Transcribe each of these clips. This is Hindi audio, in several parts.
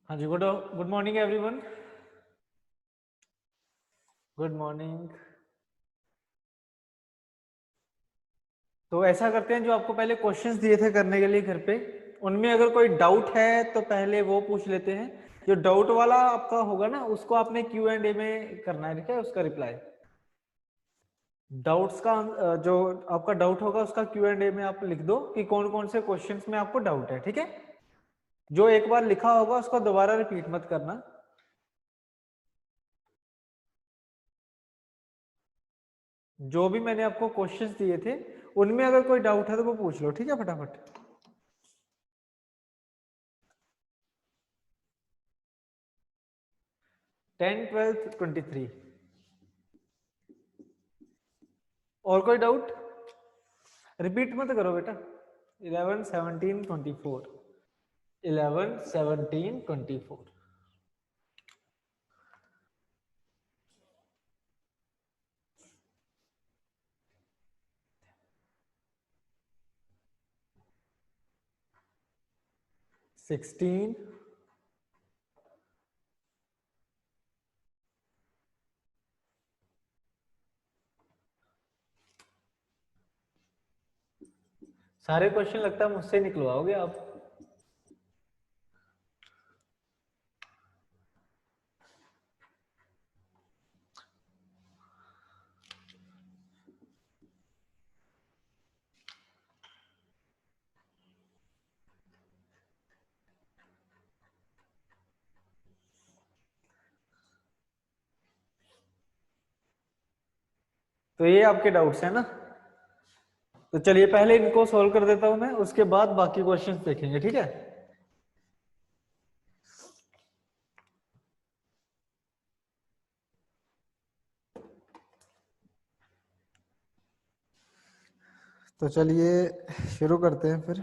हाँ जी, good good morning everyone. Good morning. तो ऐसा करते हैं, जो आपको पहले क्वेश्चंस दिए थे करने के लिए घर पे, उनमें अगर कोई डाउट है तो पहले वो पूछ लेते हैं। जो डाउट वाला आपका होगा ना, उसको आपने Q&A में करना है, ठीक है, उसका रिप्लाई। डाउट्स का जो आपका डाउट होगा उसका Q&A में आप लिख दो कि कौन कौन से क्वेश्चंस में आपको डाउट है, ठीक है। जो एक बार लिखा होगा उसको दोबारा रिपीट मत करना। जो भी मैंने आपको क्वेश्चंस दिए थे उनमें अगर कोई डाउट है तो वो पूछ लो, ठीक है, फटाफट। 10, 12, 23। और कोई डाउट? रिपीट मत करो बेटा। 11, 17, 24। 11, 17, 24। सिक्सटीन। सारे क्वेश्चन लगता है मुझसे निकलवाओगे आप। तो ये आपके डाउट्स है ना। तो चलिए पहले इनको सॉल्व कर देता हूं मैं, उसके बाद बाकी क्वेश्चंस देखेंगे, ठीक है। तो चलिए शुरू करते हैं फिर।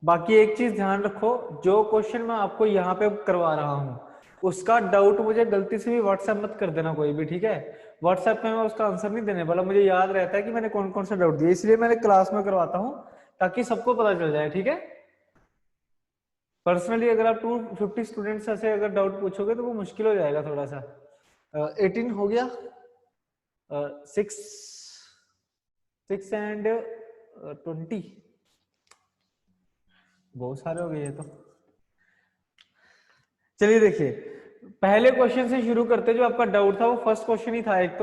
बाकी एक चीज ध्यान रखो, जो क्वेश्चन मैं आपको यहाँ पे करवा रहा हूँ उसका डाउट मुझे गलती से भी व्हाट्सएप मत कर देना कोई भी, ठीक है। व्हाट्सएप पे मैं उसका आंसर नहीं देने वाला, मुझे याद रहता है कि मैंने कौन कौन सा डाउट दिया, इसलिए मैंने क्लास में करवाता हूँ ताकि सबको पता चल जाए, ठीक है। पर्सनली अगर आप 250 स्टूडेंट्स से अगर डाउट पूछोगे तो वो मुश्किल हो जाएगा थोड़ा सा। 18 हो गया। 6, 6 एंड 20। बहुत सारे हो गए ये तो। चलिए देखिए, पहले क्वेश्चन से शुरू करते, जो आपका डाउट था वो फर्स्ट क्वेश्चन ही था एक।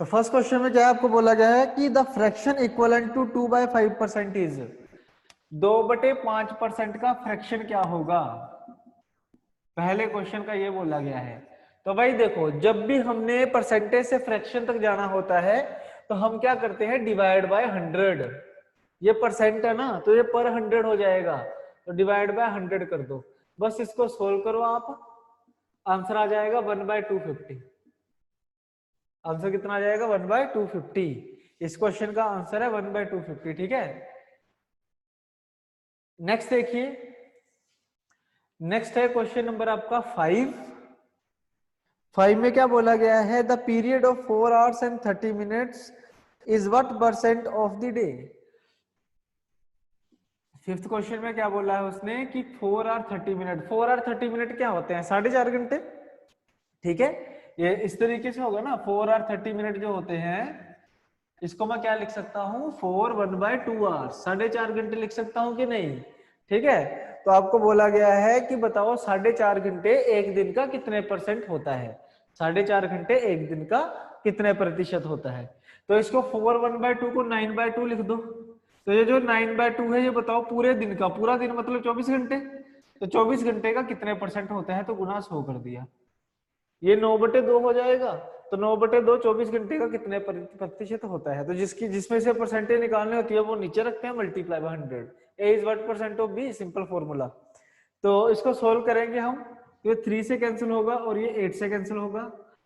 तो फर्स्ट क्वेश्चन में क्या आपको बोला गया है कि the fraction equivalent to 2/5% is, 2/5% का फ्रैक्शन क्या होगा। पहले क्वेश्चन का ये बोला गया है। तो भाई देखो, जब भी हमने परसेंटेज से फ्रैक्शन तक जाना होता है तो हम क्या करते हैं, डिवाइड बाय 100। ये परसेंट है ना, तो ये पर 100 हो जाएगा, तो डिवाइड बाय 100 कर दो। बस इसको सोल्व करो आप, आंसर आ जाएगा 1/250। आंसर कितना आ जाएगा, 1/250। इस क्वेश्चन का आंसर है 1/250, ठीक है। नेक्स्ट देखिए, नेक्स्ट है क्वेश्चन नंबर आपका 5। 5 में क्या बोला गया है, the period of 4 hours and 30 minutes is what percent of the day. Fifth question में क्या बोला है उसने कि 4 hour 30 minute। 4 hour 30 minute क्या होते हैं, 4.5 घंटे, ठीक है। ये इस तरीके से होगा ना, 4 hour 30 minute जो होते हैं, इसको मैं क्या लिख सकता हूं, 4 1/2 hours, 4.5 घंटे लिख सकता हूं कि नहीं, ठीक है। तो आपको बोला गया है कि बताओ 4.5 घंटे एक दिन का कितने परसेंट होता है, 4.5 घंटे एक दिन का कितने प्रतिशत होता है। तो इसको 4 1/2 को 9/2 लिख दो। तो ये जो 9/2 है, ये बताओ पूरे दिन का, पूरा दिन मतलब 24 घंटे, तो 24 घंटे का कितने परसेंट होता है, तो गुना 100 कर दिया, ये 9/2 हो जाएगा। तो 9/2 24 घंटे का कितने प्रतिशत होता है, तो जिसकी जिसमें से परसेंटेज निकालनी होती है वो नीचे रखते हैं, multiply by 100। A is what percent of B, simple formula. तो इसको सोल्व करेंगे हम, तो ये 3 से कैंसिल होगा और ये 8 से कैंसिल होगा,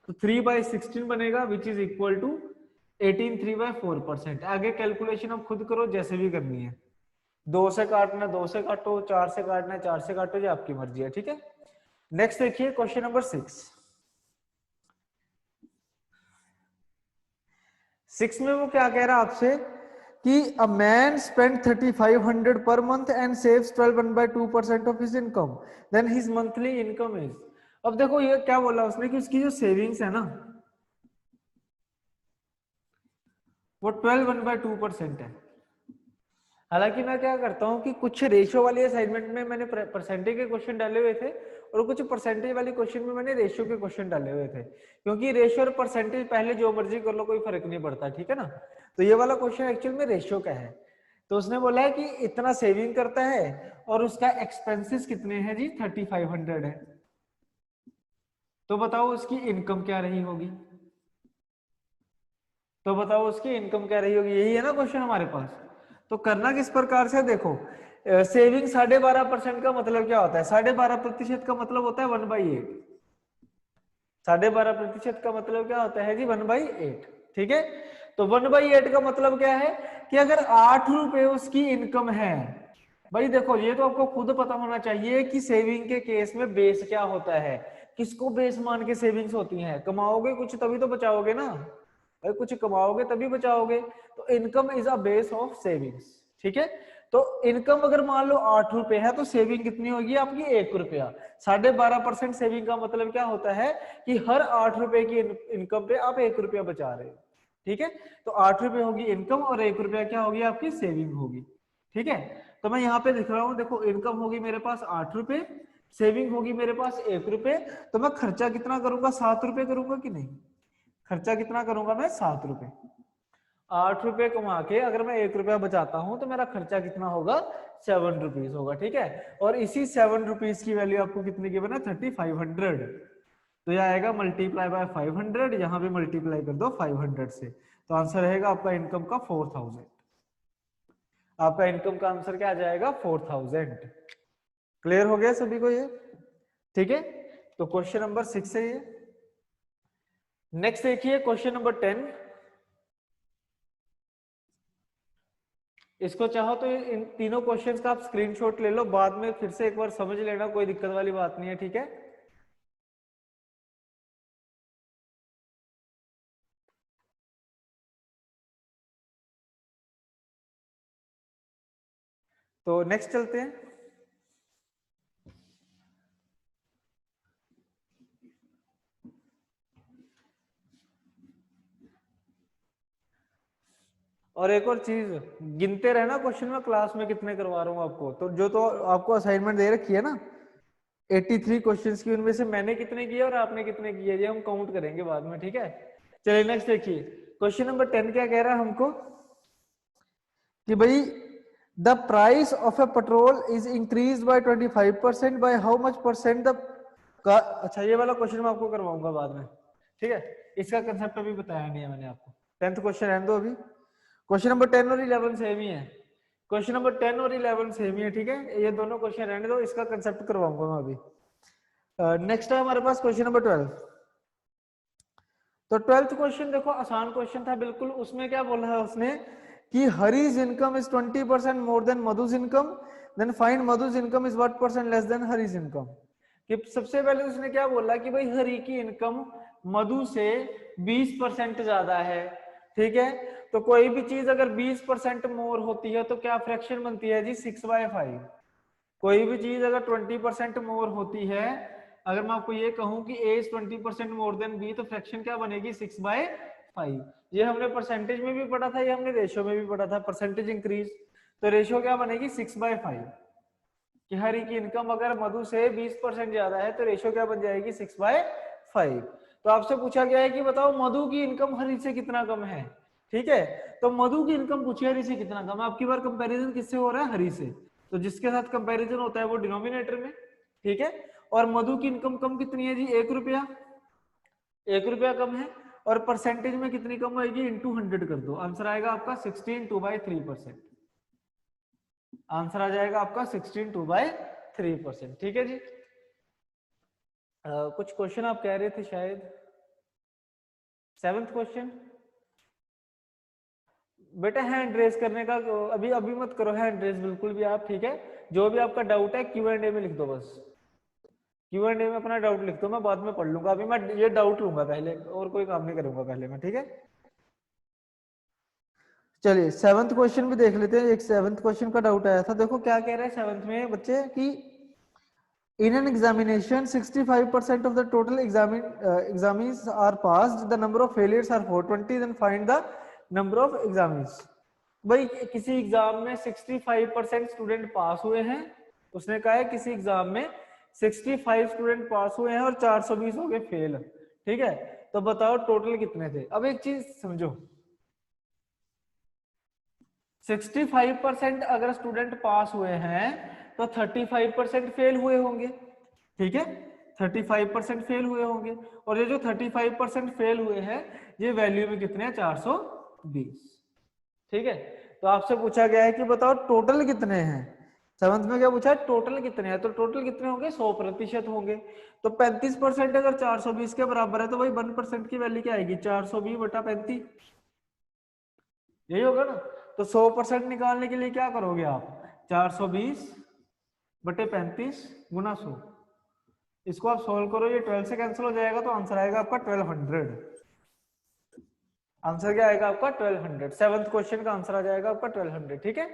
तो 3/16 बनेगा, विच इज इक्वल टू 18 3/4%। आगे कैलकुलेशन आप खुद करो जैसे भी करनी है। 2 से काटना 2 से काटो, 4 से काटना 4 से काटो, ये आपकी मर्जी है, ठीक है। नेक्स्ट देखिए क्वेश्चन नंबर 6 में वो क्या कह रहा है आपसे कि a man spend 3500 per month and saves 12.2% of his income, then his monthly income is. अब देखो ये क्या बोला उसने कि उसकी जो सेविंग्स है ना वो 12.2% है। हालांकि मैं क्या करता हूँ कि कुछ रेशियो वाली असाइनमेंट में मैंने परसेंटेज के क्वेश्चन डाले हुए थे और कुछ परसेंटेज वाली क्वेश्चन में मैंने रेशियो के क्वेश्चन डाले हुए थे, क्योंकि रेशियो और परसेंटेज पहले जो मर्जी कर लो कोई फर्क नहीं पड़ता, ठीक है ना। तो ये वाला क्वेश्चन एक्चुअल में रेशियो का है। तो उसने बोला है कि इतना सेविंग करता है और उसका एक्सपेंसिस कितने हैं जी 3500 है। तो बताओ उसकी इनकम क्या रही होगी, तो बताओ उसकी इनकम क्या रही होगी, यही है ना क्वेश्चन हमारे पास। तो करना किस प्रकार से, देखो सेविंग 12.5% का मतलब क्या होता है, 12.5% का मतलब होता है 1/8। 12.5% का मतलब क्या होता है जी 1/8, ठीक है। तो 1/8 का मतलब क्या है कि अगर 8 रुपए उसकी इनकम है, भाई देखो ये तो आपको खुद पता होना चाहिए कि सेविंग के केस में बेस क्या होता है, किसको बेस मान के सेविंग्स होती हैं, कमाओगे कुछ तभी तो बचाओगे ना, भाई कुछ कमाओगे तभी बचाओगे। तो income is a base of savings, ठीक है। तो इनकम अगर मान लो 8 रुपए है तो सेविंग कितनी होगी आपकी 1 रुपया। 12.5% सेविंग का मतलब क्या होता है कि हर 8 रुपए की इनकम पे आप 1 रुपया बचा रहे हो, ठीक है। तो 8 रुपए होगी इनकम और 1 रुपया क्या होगी आपकी सेविंग होगी, ठीक है। तो मैं यहाँ पे लिख रहा हूँ, देखो इनकम होगी मेरे पास 8 रुपए, सेविंग होगी मेरे पास 1 रुपए, तो मैं खर्चा कितना करूंगा 7 रुपए करूंगा कि नहीं, खर्चा कितना करूंगा मैं 7 रुपए। 8 रुपए कमा के अगर मैं 1 रुपया बचाता हूं तो मेरा खर्चा कितना होगा 7 रुपीज होगा, ठीक है। और इसी 7 रुपीज की वैल्यू आपको कितनी गिवन है 3500। तो यह आएगा मल्टीप्लाई बाय 500, यहां भी मल्टीप्लाई कर दो 500 से, तो आंसर रहेगा आपका इनकम का 4000। आपका इनकम का आंसर क्या आ जाएगा 4000। क्लियर हो गया सभी को ये, ठीक है। तो क्वेश्चन नंबर 6 है ये। नेक्स्ट देखिए क्वेश्चन नंबर 10। इसको चाहो तो इन तीनों क्वेश्चंस का आप स्क्रीनशॉट ले लो, बाद में फिर से एक बार समझ लेना, कोई दिक्कत वाली बात नहीं है, ठीक है। तो नेक्स्ट चलते हैं। और एक और चीज, गिनते रहना क्वेश्चन में क्लास में कितने करवा रहा हूं आपको, तो जो तो आपको असाइनमेंट दे रखी है ना 83 क्वेश्चंस की, उनमें से मैंने कितने किए और आपने कितने किए ये हम काउंट करेंगे बाद में, ठीक है। चलिए नेक्स्ट देखिए क्वेश्चन नंबर 10 क्या कह रहा है हमको कि भाई the price of A petrol is increase by 25% by how much percent the अच्छा ये वाला क्वेश्चन मैं आपको करवाऊंगा बाद में, ठीक है। इसका कंसेप्ट अभी बताया नहीं है मैंने आपको। 10th क्वेश्चन रहने दो अभी, क्वेश्चन नंबर 10 और 11 सेम ही है, क्वेश्चन नंबर 10 और 11 सेम ही है, ठीक है। ये दोनों क्वेश्चन रहने दो, इसका कंसेप्ट करवाऊंगा मैं अभी। नेक्स्ट है हमारे पास क्वेश्चन नंबर 12। तो 12th क्वेश्चन देखो आसान क्वेश्चन था बिल्कुल, उसमें क्या बोला है उसने कि Hari's income is 20% more than Madhu's income, then find Madhu's income is what percent less than Hari's income. कि सबसे पहले उसने क्या बोला कि भाई हरी की इनकम मधु से 20% ज्यादा है, ठीक है। तो कोई भी चीज अगर 20% मोर होती है तो क्या फ्रैक्शन बनती है जी 6/5। कोई भी चीज अगर 20% मोर होती है, अगर मैं आपको ये कहूं कि a is 20% more then b, तो फ्रैक्शन क्या बनेगी 6/5। ये हमने परसेंटेज में भी पढ़ा था, ये हमने रेशियो में भी पढ़ा था, परसेंटेज इंक्रीज। तो रेशियो क्या बनेगी 6/5, कि हरी की इनकम अगर मधु से 20% ज्यादा है तो रेशियो क्या बन जाएगी 6/5। तो आपसे पूछा गया है कि बताओ मधु की इनकम हरी से कितना कम है, ठीक है। तो मधु की इनकम पूछी हरी से कितना कम है, आपकी बार कंपैरिजन किससे हो रहा है हरी से, तो जिसके साथ कंपैरिजन होता है वो डिनोमिनेटर में, ठीक है। और मधु की इनकम कम कितनी है जी 1 रुपया, 1 रुपया कम है, और परसेंटेज में कितनी कम होगी इंटू 100 कर दो, आंसर आएगा आपका 16/2/3%। आंसर आ जाएगा आपका 16/2/3%, ठीक है जी। कुछ क्वेश्चन आप कह रहे थे शायद 7th क्वेश्चन, बेटा हैंड रेस करने का अभी अभी मत करो हैंड रेस बिल्कुल भी आप, ठीक है। जो भी आपका डाउट है Q&A में लिख दो, बस Q&A में अपना डाउट लिख दो, मैं बाद में पढ़ लूंगा, अभी मैं ये डाउट लूंगा पहले, और कोई काम नहीं करूंगा पहले मैं, ठीक है। चलिए 7th क्वेश्चन भी देख लेते हैं। एक 7th क्वेश्चन का डाउट आया था, देखो क्या कह रहे हैं 7th में बच्चे कि in an examination 65% of the total examinees are passed, the number of failures are 420, then find the number of examinees। भाई किसी एग्जाम में 65% स्टूडेंट पास हुए हैं, उसने कहा है किसी एग्जाम में 65 स्टूडेंट पास हुए हैं और 420 हो गए फेल, ठीक है। तो बताओ टोटल कितने थे। अब एक चीज समझो, 65% अगर स्टूडेंट पास हुए हैं तो 35% फेल हुए होंगे, ठीक है। 35% फेल हुए होंगे, और ये जो 35% फेल हुए हैं ये वैल्यू में कितने हैं, 420, ठीक है। तो आपसे पूछा गया है कि बताओ टोटल कितने हैं। 7th में क्या पूछा है, टोटल कितने हैं, तो टोटल कितने होंगे, 100% होंगे। तो 35% अगर 420 के बराबर है तो भाई 1% की वैल्यू क्या आएगी, 420 बटा 35, यही होगा ना। तो 100% निकालने के लिए क्या करोगे आप, 420 बटे 35 गुना 100, इसको आप सोल्व करो, ये 12 से कैंसिल हो जाएगा तो आंसर आएगा आपका 1200। आंसर क्या आएगा आपका 1200, 7th क्वेश्चन का आंसर आ जाएगा आपका 1200, ठीक है।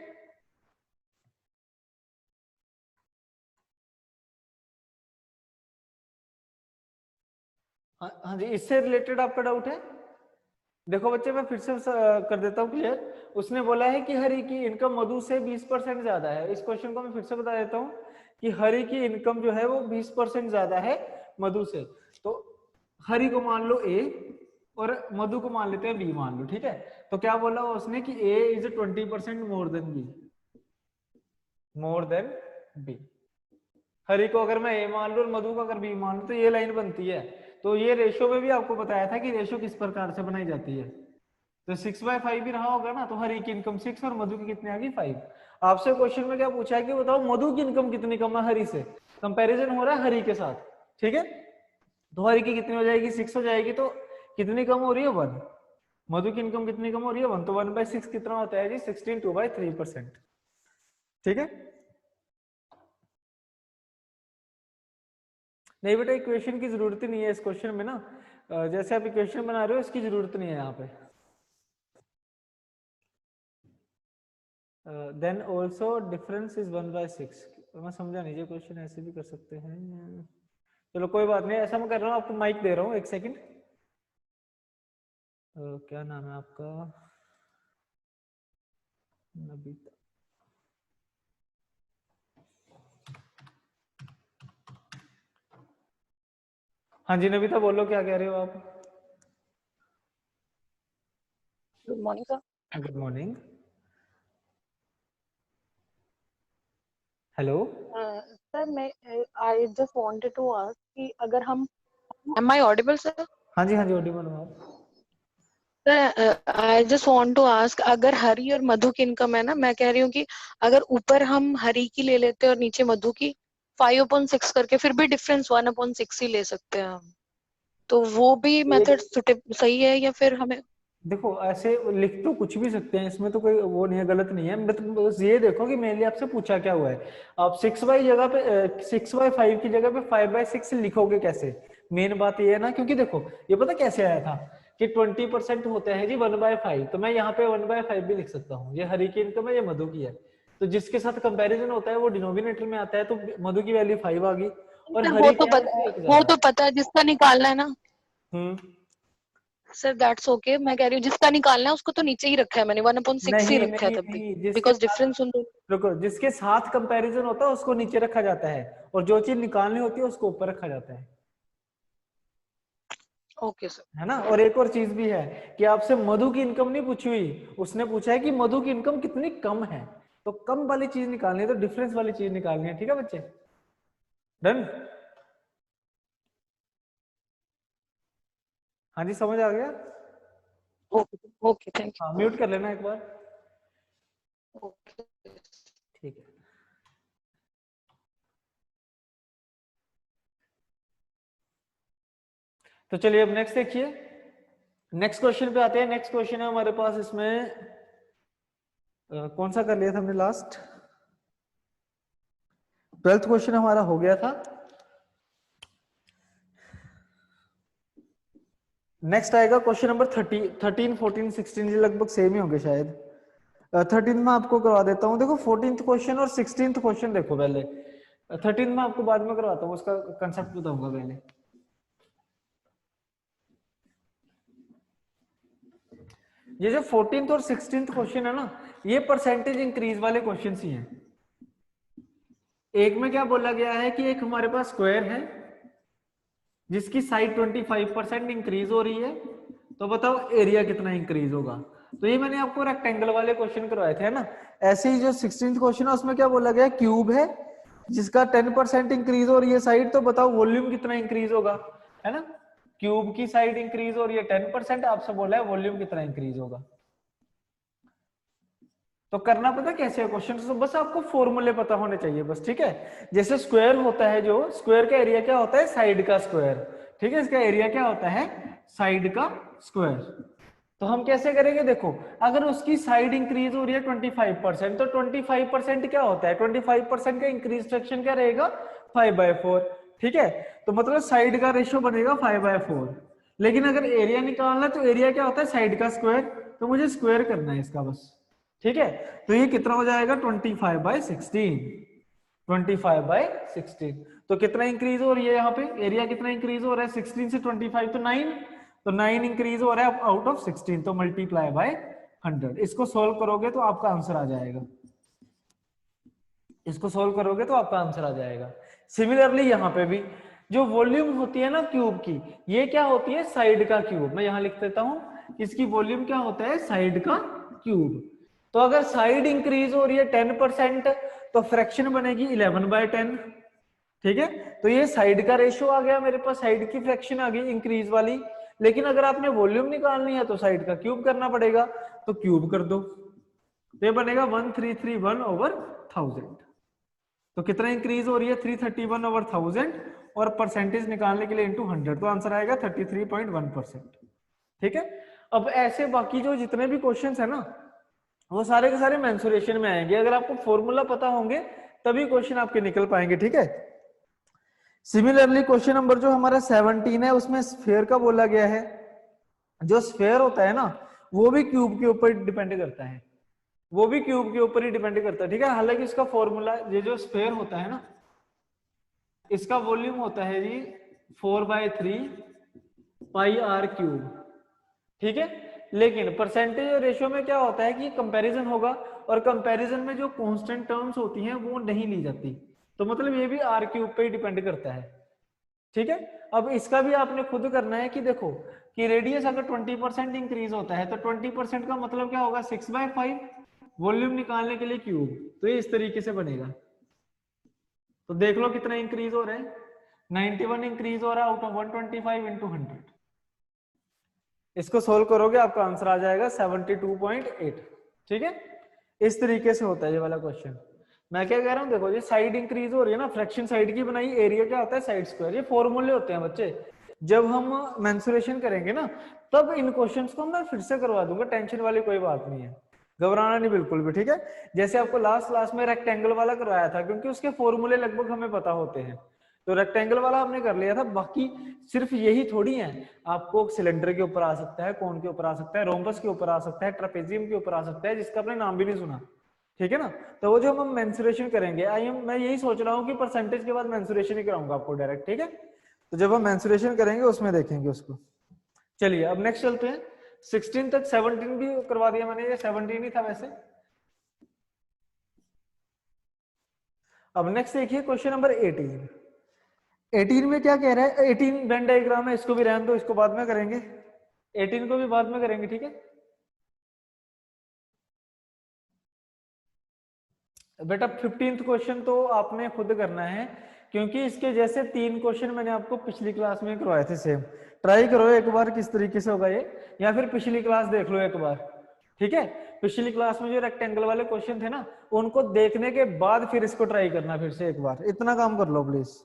हाँ जी, इससे रिलेटेड आपका डाउट है। देखो बच्चे मैं फिर से कर देता हूँ क्लियर। उसने बोला है कि हरि की इनकम मधु से 20% ज्यादा है। इस क्वेश्चन को मैं फिर से बता देता हूँ कि हरि की इनकम जो है वो 20% ज्यादा है मधु से। तो हरि को मान लो A और मधु को मान लेते हैं B मान लो, ठीक है। तो क्या बोला उसने कि A is 20% more then B, more than B। Hari को अगर मैं A मान लू और मधु को अगर B मान लू तो ये लाइन बनती है। तो ये रेशो में भी आपको बताया था कि रेशो किस प्रकार से बनाई जाती है। तो 6/5 भी रहा होगा ना, तो हरि की इनकम 6 और मधु की कितनी आ गई 5। आपसे क्वेश्चन में क्या पूछा है कि बताओ मधु की इनकम कितनी कम है हरि से, कंपैरिजन हो रहा है हरि के साथ, ठीक है। तो हरि की कितनी हो जाएगी, 6 हो जाएगी, तो कितनी कम हो रही है 1। मधु की इनकम कितनी कम हो रही है 1, तो 1/6 कितना होता है जी 16, 2/3%, ठीक है। नहीं बेटा इक्वेशन की जरूरत ही नहीं है इस क्वेश्चन में ना, जैसे आप इक्वेशन बना रहे हो इसकी जरूरत नहीं है यहाँ पे। Then also difference is 1/6। मैं समझा नहीं, ये क्वेश्चन ऐसे भी कर सकते हैं। चलो कोई बात नहीं, ऐसा मैं कर रहा हूँ, आपको माइक दे रहा हूँ, एक सेकंड। क्या नाम है आपका, नबीता। हाँ जी नबीता बोलो, क्या कह रहे हो आप। Good morning sir. Good morning. Hello. Sir मैं I just wanted to ask कि अगर हम एम आई ऑडिबल सर। हाँ जी ऑडिबल हो आप। Sir I just want to ask, अगर हरी और मधु की इनकम है ना, मैं कह रही हूँ कि अगर ऊपर हम हरी की ले लेते हैं और नीचे मधु की 5/6 करके, फिर भी डिफरेंस 1/6 ही ले सकते हैं हम, तो वो भी मेथड सही है या फिर हमें। देखो ऐसे लिख तो कुछ भी सकते हैं, इसमें तो कोई वो नहीं है, गलत नहीं है। बस ये देखो कि मेरे लिए आपसे पूछा क्या हुआ है। आप 6/5 की जगह पे 5/6 लिखोगे कैसे। मेन बात ये है ना, क्योंकि देखो ये पता कैसे आया था कि 20% होते हैं जी 1/5, तो मैं यहाँ पे 1/5 भी लिख सकता हूँ। ये हरी की इनकम है, ये मधु की है, तो जिसके साथ कंपेरिजन होता है वो डिनोमिनेटर में आता है, तो मधु की वैल्यू 5 आ गई और सर हरी क्या है उससे एक वो ज्यादा। तो पता है जिसका निकालना है ना हम्म। Sir, that's okay. मैं कह रही हूँ जिसका निकालना है उसको तो नीचे ही रखा है मैंने, 1/6 ही नहीं रखा है नहीं तब भी, नहीं, जिसके बिकॉज साथ, डिफरेंस उन दोनों। रुको, जिसके साथ कंपैरिजन होता है उसको नीचे रखा जाता है, और जो चीज निकालनी होती है उसको ऊपर रखा जाता ओके सर। है ना। और एक और चीज भी है कि आपसे मधु की इनकम नहीं पूछी हुई, उसने पूछा है कि मधु की इनकम कितनी कम है, तो कम वाली चीज निकालनी है, तो डिफरेंस वाली चीज निकालनी है, ठीक है बच्चे। डन। हाँ जी समझ आ गया। ओके ओके, थैंक हाँ म्यूट कर लेना एक बार। यू। ओके। ठीक है। तो चलिए अब नेक्स्ट देखिए, नेक्स्ट क्वेश्चन पे आते हैं। नेक्स्ट क्वेश्चन है हमारे पास इसमें कौन सा कर लिया था हमने लास्ट? 12th क्वेश्चन हमारा हो गया था। नेक्स्ट आएगा क्वेश्चन नंबर 13, 14, 16 ये लगभग सेम ही होंगे शायद। 13 में आपको करवा देता हूँ। देखो 14th क्वेश्चन और 16th क्वेश्चन देखो पहले। 13 में आपको बाद में करवाता हूँ, उसका कंसेप्ट बताऊंगा पहले। ये जो 14th और 16th क्वेश्चन है ना, ये परसेंटेज इंक्रीज वाले क्वेश्चन ही हैं। एक में क्या बोला गया है कि एक हमारे पास स्क्वायर है जिसकी साइड 25% इंक्रीज हो रही है, तो बताओ एरिया कितना इंक्रीज होगा। तो ये मैंने आपको रेक्टेंगल वाले क्वेश्चन करवाए थे ना। ऐसे ही जो 16th क्वेश्चन है उसमें क्या बोला गया, क्यूब है जिसका 10% इंक्रीज हो रही है साइड, तो बताओ वॉल्यूम कितना इंक्रीज होगा, है ना। क्यूब की साइड इंक्रीज हो रही है 10%, आपसे बोला है वॉल्यूम कितना इंक्रीज होगा। तो करना पता कैसे है क्वेश्चन, तो बस आपको फॉर्मूले पता होने चाहिए बस, ठीक है। जैसे स्क्वायर होता है, जो स्क्वायर का एरिया क्या होता है, साइड का स्क्वायर, ठीक है। इसका एरिया क्या होता है, साइड का स्क्वायर। तो हम कैसे करेंगे, देखो अगर उसकी साइड इंक्रीज हो रही है 25%, तो 25% क्या होता है, 25% का इंक्रीज फ्रैक्शन क्या रहेगा, 5/4, ठीक है। तो मतलब साइड का रेशियो बनेगा 5/4। लेकिन अगर एरिया निकालना है तो एरिया क्या होता है, साइड का स्क्वायर, तो मुझे स्क्वायर करना है इसका बस, ठीक है। तो ये कितना हो जाएगा 25/16, 25/16। तो कितना इंक्रीज हो रही है यहाँ पे, एरिया कितना इंक्रीज हो रहा है 16 से 25, तो 9, तो 9 इंक्रीज हो रहा है आउट ऑफ 16, तो मल्टीप्लाई बाय 100। इसको सोल्व करोगे तो आपका आंसर आ जाएगा, इसको सोल्व करोगे तो आपका आंसर आ जाएगा। सिमिलरली यहाँ पे भी जो वॉल्यूम होती है ना क्यूब की, ये क्या होती है, साइड का क्यूब। मैं यहाँ लिख देता हूँ, इसकी वॉल्यूम क्या होता है, साइड का क्यूब। तो अगर साइड इंक्रीज हो रही है 10%, तो फ्रैक्शन बनेगी 11/10, ठीक है। तो ये साइड का रेशियो आ गया मेरे पास, साइड की फ्रैक्शन आ गई इंक्रीज वाली। लेकिन अगर आपने वॉल्यूम निकालनी है तो साइड का क्यूब करना पड़ेगा, तो क्यूब कर दो, तो ये बनेगा 1331/1000। तो कितना इंक्रीज हो रही है, 331/1000, और परसेंटेज निकालने के लिए इंटू 100, तो आंसर आएगा 33.1%, ठीक है। अब ऐसे बाकी जो जितने भी क्वेश्चंस है ना, वो सारे के सारे मेंसुरेशन में आएंगे। अगर आपको फॉर्मूला पता होंगे तभी क्वेश्चन आपके निकल पाएंगे, ठीक है। सिमिलरली क्वेश्चन नंबर जो हमारा 17 है, उसमें स्फीयर का बोला गया है। जो स्फीयर होता है ना, वो भी क्यूब के ऊपर डिपेंड करता है, वो भी क्यूब के ऊपर ही डिपेंड करता है, ठीक है। हालांकि इसका फॉर्मूला, ये जो स्फीयर होता है ना, इसका वॉल्यूम होता है जी 4/3πr³, ठीक है। लेकिन परसेंटेज और रेशियो में क्या होता है कि कंपैरिजन होगा, और कंपैरिजन में जो कांस्टेंट टर्म्स होती हैं वो नहीं ली जाती, तो मतलब ये भी r³ पे ही डिपेंड करता है, ठीक है। अब इसका भी आपने खुद करना है कि देखो कि रेडियस अगर 20% इंक्रीज होता है, तो 20% का मतलब क्या होगा, 6/5, वॉल्यूम निकालने के लिए क्यूब, तो ये इस तरीके से बनेगा। तो देख लो कितना इंक्रीज हो रहा है, 91 इंक्रीज हो रहा है आउट ऑफ 125 इंटू 100। इसको सोल्व करोगे आपका आंसर आ जाएगा 72.8, ठीक है। इस तरीके से होता है ये वाला क्वेश्चन। मैं क्या कह रहा हूँ, देखो ये साइड इंक्रीज हो रही है ना, फ्रैक्शन साइड की बनाई, एरिया क्या होता है, साइड स्क्वायर। ये फॉर्मूले होते हैं बच्चे, जब हम मेंसुरेशन करेंगे ना, तब इन क्वेश्चंस को मैं फिर से करवा दूंगा, टेंशन वाली कोई बात नहीं है, घबराना नहीं बिल्कुल भी, ठीक है। जैसे आपको लास्ट क्लास में रेक्टेंगल वाला करवाया था, क्योंकि उसके फॉर्मूले लगभग हमें पता होते हैं, तो रेक्टेंगल वाला हमने कर लिया था। बाकी सिर्फ यही थोड़ी है, आपको सिलेंडर के ऊपर आ सकता है, कोन के ऊपर आ सकता है, रोम्बस के ऊपर आ सकता है, ट्रेपेजियम के ऊपर आ सकता है, जिसका आपने नाम भी नहीं सुना, ठीक है ना। तो वो जो हम मेंसुरेशन करेंगे, मैं यही सोच रहा हूँ कि परसेंटेज के बाद मेंसुरेशन ही कराऊंगा आपको डायरेक्ट, ठीक है। तो जब हम मेंसुरेशन करेंगे उसमें देखेंगे उसको। चलिए अब नेक्स्ट चलते हैं, 16 तक 17 भी करवा दिया मैंने, ये 17 ही था वैसे। अब नेक्स्ट देखिए क्वेश्चन नंबर 18। 18 में क्या कह रहा है, 18 वेन डायग्राम है, इसको भी रहने दो, इसको बाद में करेंगे, 18 को भी बाद में करेंगे, ठीक है। बेटा 15th क्वेश्चन तो आपने खुद करना है, क्योंकि इसके जैसे 3 क्वेश्चन मैंने आपको पिछली क्लास में करवाए थे सेम। ट्राई करो एक बार किस तरीके से होगा ये, या फिर पिछली क्लास देख लो एक बार, ठीक है। पिछली क्लास में जो रेक्टेंगल वाले क्वेश्चन थे ना, उनको देखने के बाद फिर इसको ट्राई करना फिर से एक बार, इतना काम कर लो प्लीज।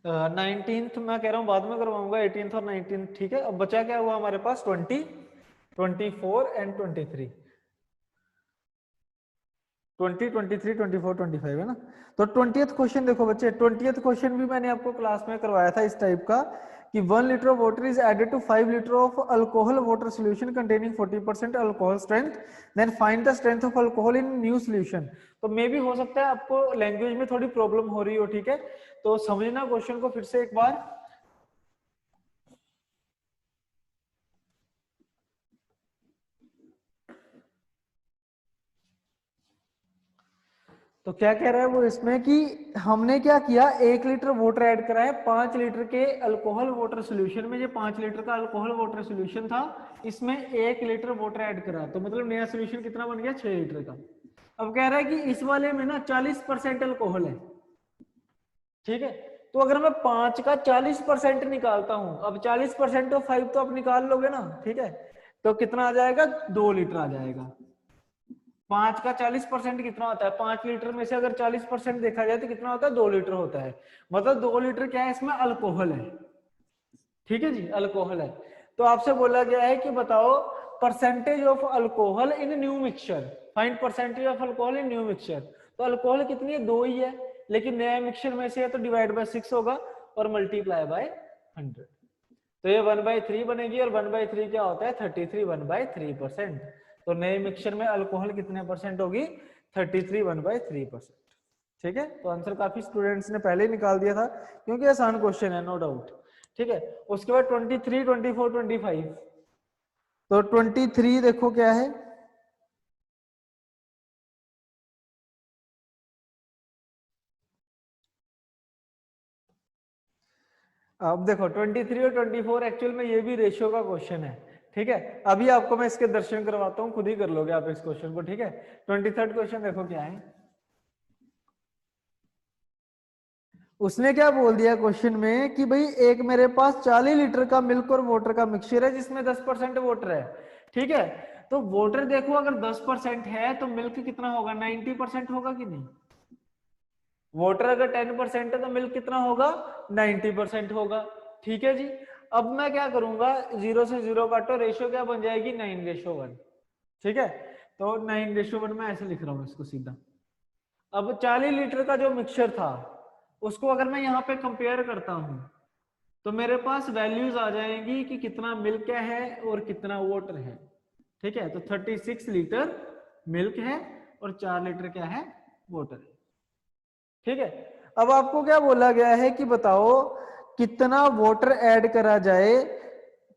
19th मैं कह रहा हूँ बाद में करवाऊंगा, 18th और 19th, ठीक है। अब बचा क्या हुआ हमारे पास, 20, 24 एंड 23, 20, 23, 24, 25 है ना। तो 20th क्वेश्चन देखो बच्चे, 20th क्वेश्चन भी मैंने आपको क्लास में करवाया था इस टाइप का कि 1 litre of water is added to 5 litre of alcohol water solution containing 40% alcohol strength, then find the strength of alcohol in new solution. तो मे भी हो सकता है आपको लैंग्वेज में थोड़ी प्रॉब्लम हो रही हो, ठीक है, तो समझना क्वेश्चन को फिर से एक बार। तो क्या कह रहा है वो इसमें कि हमने क्या किया, 1 लीटर वाटर ऐड करा है 5 लीटर के अल्कोहल वाटर सोल्यूशन में। ये 5 लीटर का अल्कोहल वाटर सोल्यूशन था, इसमें 1 लीटर वाटर ऐड करा, तो मतलब नया सोल्यूशन कितना बन गया, 6 लीटर का। अब कह रहा है कि इस वाले में ना 40% अल्कोहल है, ठीक है। तो अगर मैं 5 का 40% निकालता हूं, अब 40% ऑफ 5 तो आप निकाल लोगे ना, ठीक है, तो कितना आ जाएगा, 2 लीटर आ जाएगा। 5 का 40% कितना होता है, 5 लीटर में से अगर 40% देखा जाए तो कितना होता है, 2 लीटर होता है। मतलब 2 लीटर क्या है, इसमें अल्कोहल है, ठीक है जी, अल्कोहल है। तो आपसे बोला गया है कि बताओ percentage of alcohol in new mixture, find percentage of alcohol in new mixture. तो अल्कोहल कितनी है, 2 ही है, लेकिन नया मिक्सचर में से है तो डिवाइड बाय 6 होगा और मल्टीप्लाई बाय 100। तो ये 1/3 बनेगी, और 1/3 क्या होता है, 33 1/3%। तो नए मिक्सचर में अल्कोहल कितने परसेंट होगी, 33 1/3%। ठीक है, तो आंसर काफी स्टूडेंट्स ने पहले ही निकाल दिया था क्योंकि आसान क्वेश्चन है, नो डाउट। ठीक है, उसके बाद 23, 24, 25। तो 23 देखो क्या है, अब देखो 23 और 24 एक्चुअल में ये भी रेशियो का क्वेश्चन है। ठीक है, अभी आपको मैं इसके दर्शन करवाता हूं, खुद ही कर लोगे आप इस क्वेश्चन को। ठीक है, 23rd क्वेश्चन देखो क्या है, उसने क्या बोल दिया क्वेश्चन में कि भाई एक मेरे पास 40 लीटर का मिल्क और वाटर का मिक्सचर है जिसमें 10% वाटर है। ठीक है, तो वाटर देखो अगर 10% है तो मिल्क कितना होगा, 90% होगा कि नहीं। वाटर अगर 10% है तो मिल्क कितना होगा, 90% होगा। ठीक है जी, अब मैं क्या करूंगा, 0 से 0 काटो, रेशियो क्या बन जाएगी, 9:1। ठीक है, तो 9:1 मैं ऐसे लिख रहा हूं इसको सीधा। अब 40 लीटर का जो मिक्सचर था उसको अगर मैं यहाँ पे कंपेयर करता हूं तो मेरे पास वैल्यूज आ जाएंगी कि कितना मिल्क है और कितना वाटर है। ठीक है, तो 36 लीटर मिल्क है और 4 लीटर क्या है, वाटर है। ठीक है, अब आपको क्या बोला गया है कि बताओ कितना वाटर ऐड करा जाए,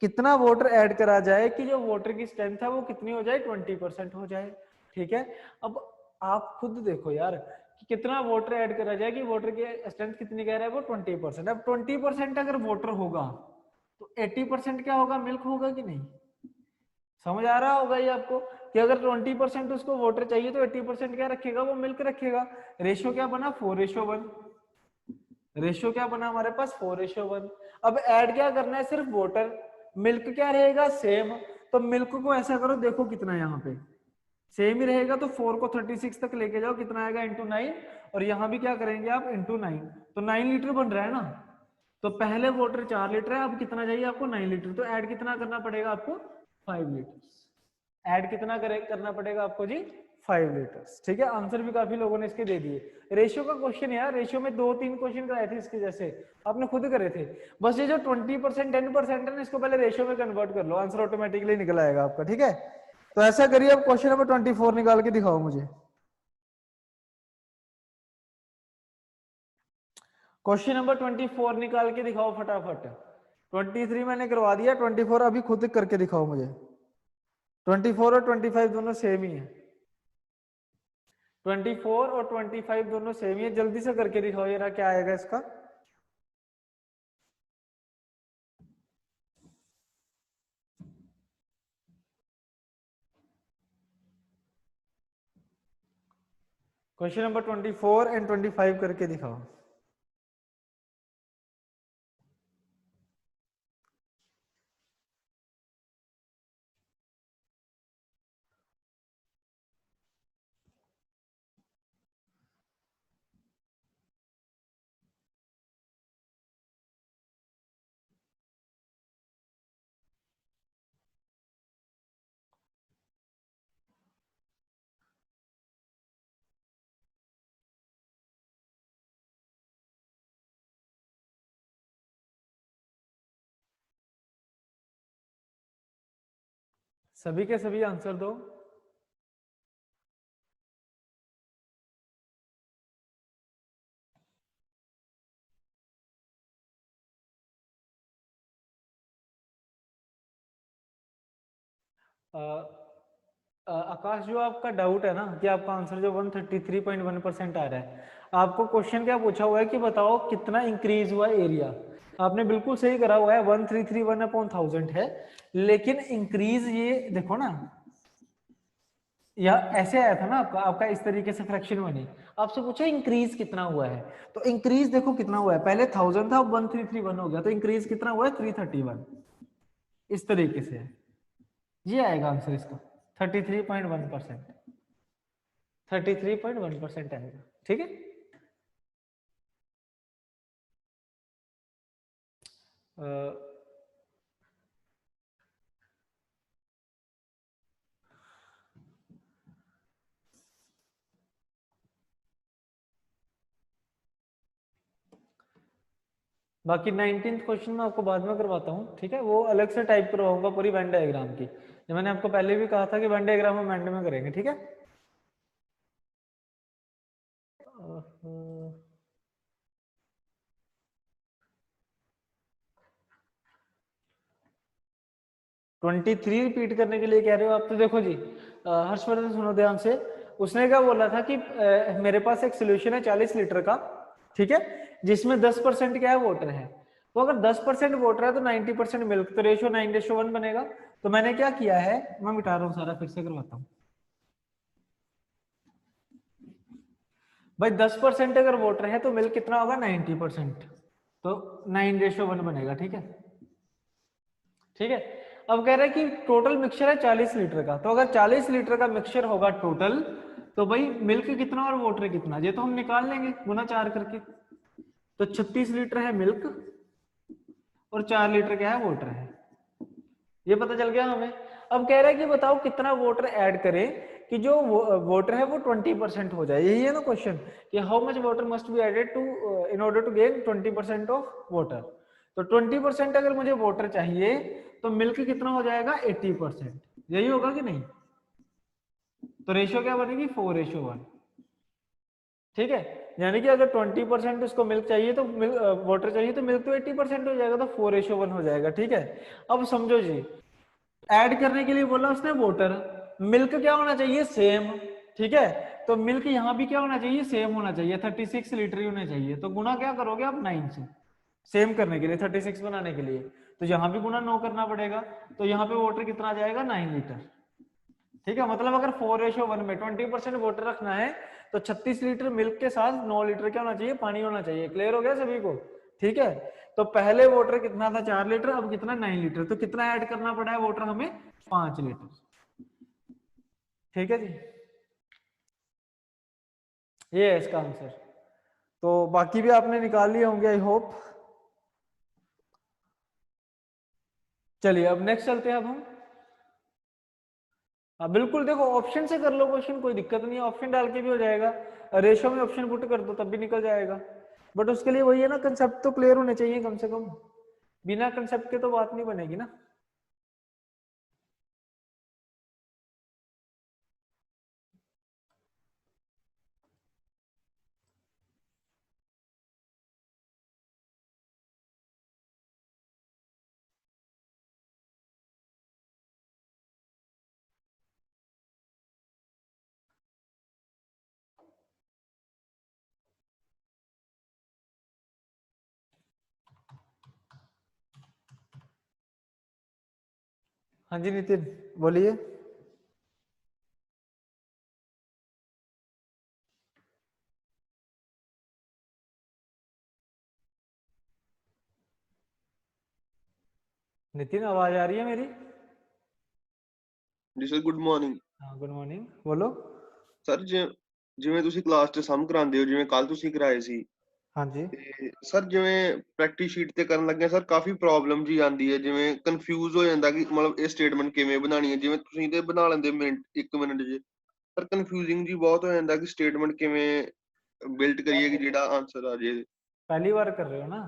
कितना वाटर ऐड करा जाए कि जो वाटर की स्ट्रेंथ है वो कितनी हो जाए, 20% हो जाए। ठीक है, अब आप खुद देखो यार कि कितना वाटर ऐड करा जाए कि वाटर की स्ट्रेंथ कितनी कह रहा है वो 20%। अब 20% अगर वाटर होगा तो 80% क्या होगा, मिल्क होगा कि नहीं। समझ आ रहा होगा ये आपको कि अगर 20% उसको वाटर चाहिए तो 80% क्या रखेगा, वो मिल्क रखेगा। रेशियो क्या बना, 4:1। रेशियो क्या बना हमारे पास, 4:1। अब ऐड क्या करना है, सिर्फ वाटर, मिल्क क्या रहेगा, सेम। तो मिल्क को ऐसा करो, देखो कितना है यहाँ पे, सेम ही रहेगा, तो 4 को 36 तक लेके जाओ, कितना आएगा, इंटू 9। और यहाँ भी क्या करेंगे आप, इंटू 9। तो 9 लीटर बन रहा है ना। तो पहले वाटर 4 लीटर है, अब कितना चाहिए आपको, 9 लीटर। तो ऐड कितना करना पड़ेगा आपको, 5 लीटर। ऐड कितना करना पड़ेगा आपको जी, 5 लीटर्स। ठीक है, आंसर भी काफी लोगों ने इसके दे दिए। रेशियो का क्वेश्चन है यार, रेशियो में 2-3 क्वेश्चन कराए थे इसके जैसे, आपने खुद करे थे। बस ये जो 20% 10% है ना, इसको पहले रेशियो में कन्वर्ट कर लो, आंसर ऑटोमेटिकली निकल आएगा आपका। ठीक है, तो ऐसा करिए, अब क्वेश्चन नंबर 24 निकाल के दिखाओ मुझे। क्वेश्चन नंबर 24 निकाल के दिखाओ फटाफट। 23 मैंने करवा दिया, 24 अभी खुद करके दिखाओ मुझे। 24 और 25 दोनों सेम ही है, 24 और 25 दोनों सेम ही है, जल्दी से करके दिखाओ जरा क्या आएगा इसका। क्वेश्चन नंबर 24 एंड 25 करके दिखाओ। सभी के सभी आंसर दो। आकाश, जो आपका डाउट है ना कि आपका आंसर जो 133.1% आ रहा है, आपको क्वेश्चन क्या पूछा हुआ है कि बताओ कितना इंक्रीज हुआ एरिया। आपने बिल्कुल सही करा हुआ है, 1331/1000 है, लेकिन इंक्रीज ये देखो ना, या ऐसे आया था ना आपका आपका इस तरीके से फ्रैक्शन बनी, आपसे पूछा इंक्रीज कितना हुआ है, तो इंक्रीज देखो कितना हुआ है, पहले 1000 था, अब 1331 हो गया, तो इंक्रीज कितना हुआ है 331, इस तरीके से। ये आएगा आंसर इसका 33.1%, 33.1% आएगा। ठीक है, बाकी 19th क्वेश्चन में आपको बाद में करवाता हूँ, ठीक है, वो अलग से टाइप करवाऊंगा पूरी वेन डायग्राम की, जो मैंने आपको पहले भी कहा था कि वेन डायग्राम हम एंड में करेंगे। ठीक है, 23 रिपीट करने के लिए कह रहे हो आप, तो देखो जी हर्षवर्धन सुनो ध्यान से, उसने क्या बोला था कि मेरे पास एक सोल्यूशन है 40 लीटर का, ठीक है, जिसमें 10% क्या है वाटर है, तो अगर 10% वाटर है तो 90% मिल्क, तो रेशियो 9:1 बनेगा। तो मैंने क्या किया है, मैं मिटा रहा हूँ सारा, फिर से करवाता हूँ भाई। 10% अगर वाटर है तो मिल्क कितना होगा 90%, तो 9:1 बनेगा। ठीक है, ठीक है, अब कह रहा है कि टोटल मिक्सचर है 40 लीटर का, तो अगर 40 लीटर का मिक्सचर होगा टोटल, तो भाई मिल्क कितना और वाटर कितना, ये तो हम निकाल लेंगे गुना 4 करके, तो 36 लीटर है मिल्क और 4 लीटर क्या है वाटर है, ये पता चल गया हमें। अब कह रहा है कि बताओ कितना वाटर ऐड करें कि जो वाटर है वो 20% हो जाए, यही है ना क्वेश्चन, कि how much water must be added to in order to gain 20% of water. तो 20% अगर मुझे वाटर चाहिए तो मिल्क कितना हो जाएगा 80%, यही होगा कि नहीं, तो रेशियो क्या बनेगी 4:1। ठीक है, यानी कि अगर 20% उसको मिल्क चाहिए तो वाटर चाहिए, तो मिल्क तो 80% हो जाएगा, तो 4:1 हो जाएगा। ठीक है, अब समझो जी, ऐड करने के लिए बोला उसने वाटर, मिल्क क्या होना चाहिए सेम, ठीक है, तो मिल्क यहां भी क्या होना चाहिए सेम होना चाहिए, 36 लीटर ही होने चाहिए, तो गुना क्या करोगे आप 9 से, सेम करने के लिए 36 बनाने के लिए, तो यहां भी गुना 9 करना पड़ेगा, तो यहाँ पे वाटर कितना आ जाएगा 9 लीटर। ठीक है, मतलब अगर 4:1 में 20% वाटर रखना है तो 36 लीटर मिल्क के साथ 9 लीटर क्या होना चाहिए पानी होना चाहिए। क्लियर हो गया सभी को? ठीक है, तो पहले वाटर कितना था 4 लीटर, अब कितना 9 लीटर, तो कितना ऐड करना पड़ा है वाटर हमें 5 लीटर। ठीक है जी, ये है इसका आंसर। तो बाकी भी आपने निकाल लिए होंगे आई होप। चलिए अब नेक्स्ट चलते हैं अब हम। हाँ बिल्कुल, देखो ऑप्शन से कर लो क्वेश्चन, कोई दिक्कत नहीं है, ऑप्शन डाल के भी हो जाएगा, रेशो में ऑप्शन पुट कर दो तब भी निकल जाएगा, बट उसके लिए वही है ना, कंसेप्ट तो क्लियर होने चाहिए कम से कम, बिना कंसेप्ट के तो बात नहीं बनेगी ना। हाँ जी नितिन बोलिए। नितिन आवाज आ रही है मेरी? जी सर, गुड मॉर्निंग। हाँ गुड मॉर्निंग, बोलो। ਸਰ ਜਿਵੇਂ ਤੁਸੀਂ ਕਲਾਸ 'ਚ ਸਮ ਕਰਾਉਂਦੇ ਹੋ, ਜਿਵੇਂ ਕੱਲ ਤੁਸੀਂ ਕਰਾਏ ਸੀ, हाँ जी, ਤੇ ਸਰ ਜਿਵੇਂ ਪ੍ਰੈਕਟਿਸ ਸ਼ੀਟ ਤੇ ਕਰਨ ਲੱਗਿਆ ਸਰ ਕਾਫੀ ਪ੍ਰੋਬਲਮ ਜੀ ਆਉਂਦੀ ਹੈ, ਜਿਵੇਂ ਕਨਫਿਊਜ਼ ਹੋ ਜਾਂਦਾ ਕਿ ਮਤਲਬ ਇਹ ਸਟੇਟਮੈਂਟ ਕਿਵੇਂ ਬਣਾਉਣੀ ਹੈ, ਜਿਵੇਂ ਤੁਸੀਂ ਤੇ ਬਣਾ ਲੈਂਦੇ ਮਿੰਟ 1 ਮਿੰਟ 'ਚ, ਪਰ ਕਨਫਿਊਜ਼ਿੰਗ ਜੀ ਬਹੁਤ ਹੋ ਜਾਂਦਾ ਕਿ ਸਟੇਟਮੈਂਟ ਕਿਵੇਂ ਬਿਲਡ ਕਰੀਏ ਕਿ ਜਿਹੜਾ ਆंसर आ जाए। पहली बार कर रहे हो ना,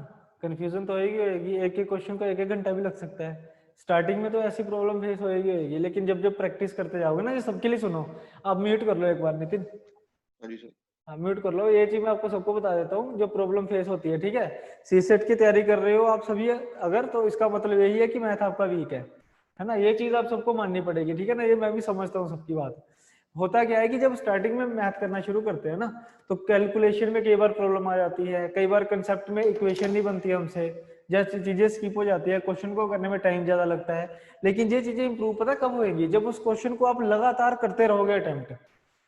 कंफ्यूजन तो होगी होगी, एक एक क्वेश्चन को एक एक घंटा भी लग सकता है, स्टार्टिंग में तो ऐसी प्रॉब्लम फेस होगी, लेकिन जब जब प्रैक्टिस करते जाओगे ना, ये सबके लिए सुनो, आप म्यूट कर लो एक बार नितिन, हाँ जी सर। हाँ म्यूट कर लो। ये चीज मैं आपको सबको बता देता हूँ जो प्रॉब्लम फेस होती है, ठीक है। सीसेट की तैयारी कर रहे हो आप सभी अगर, तो इसका मतलब यही है कि मैथ आपका वीक है ना, ये चीज आप सबको माननी पड़ेगी, ठीक है ना। ये मैं भी समझता हूँ सबकी बात। होता क्या है कि जब स्टार्टिंग में मैथ करना शुरू करते हैं ना, तो कैलकुलेशन में कई बार प्रॉब्लम आ जाती है, कई बार कंसेप्ट में इक्वेशन नहीं बनती है हमसे, जैसे चीजें स्किप हो जाती है, क्वेश्चन को करने में टाइम ज्यादा लगता है। लेकिन ये चीजें इंप्रूव पता कब होएगी, जब उस क्वेश्चन को आप लगातार करते रहोगे अटेम्प्ट,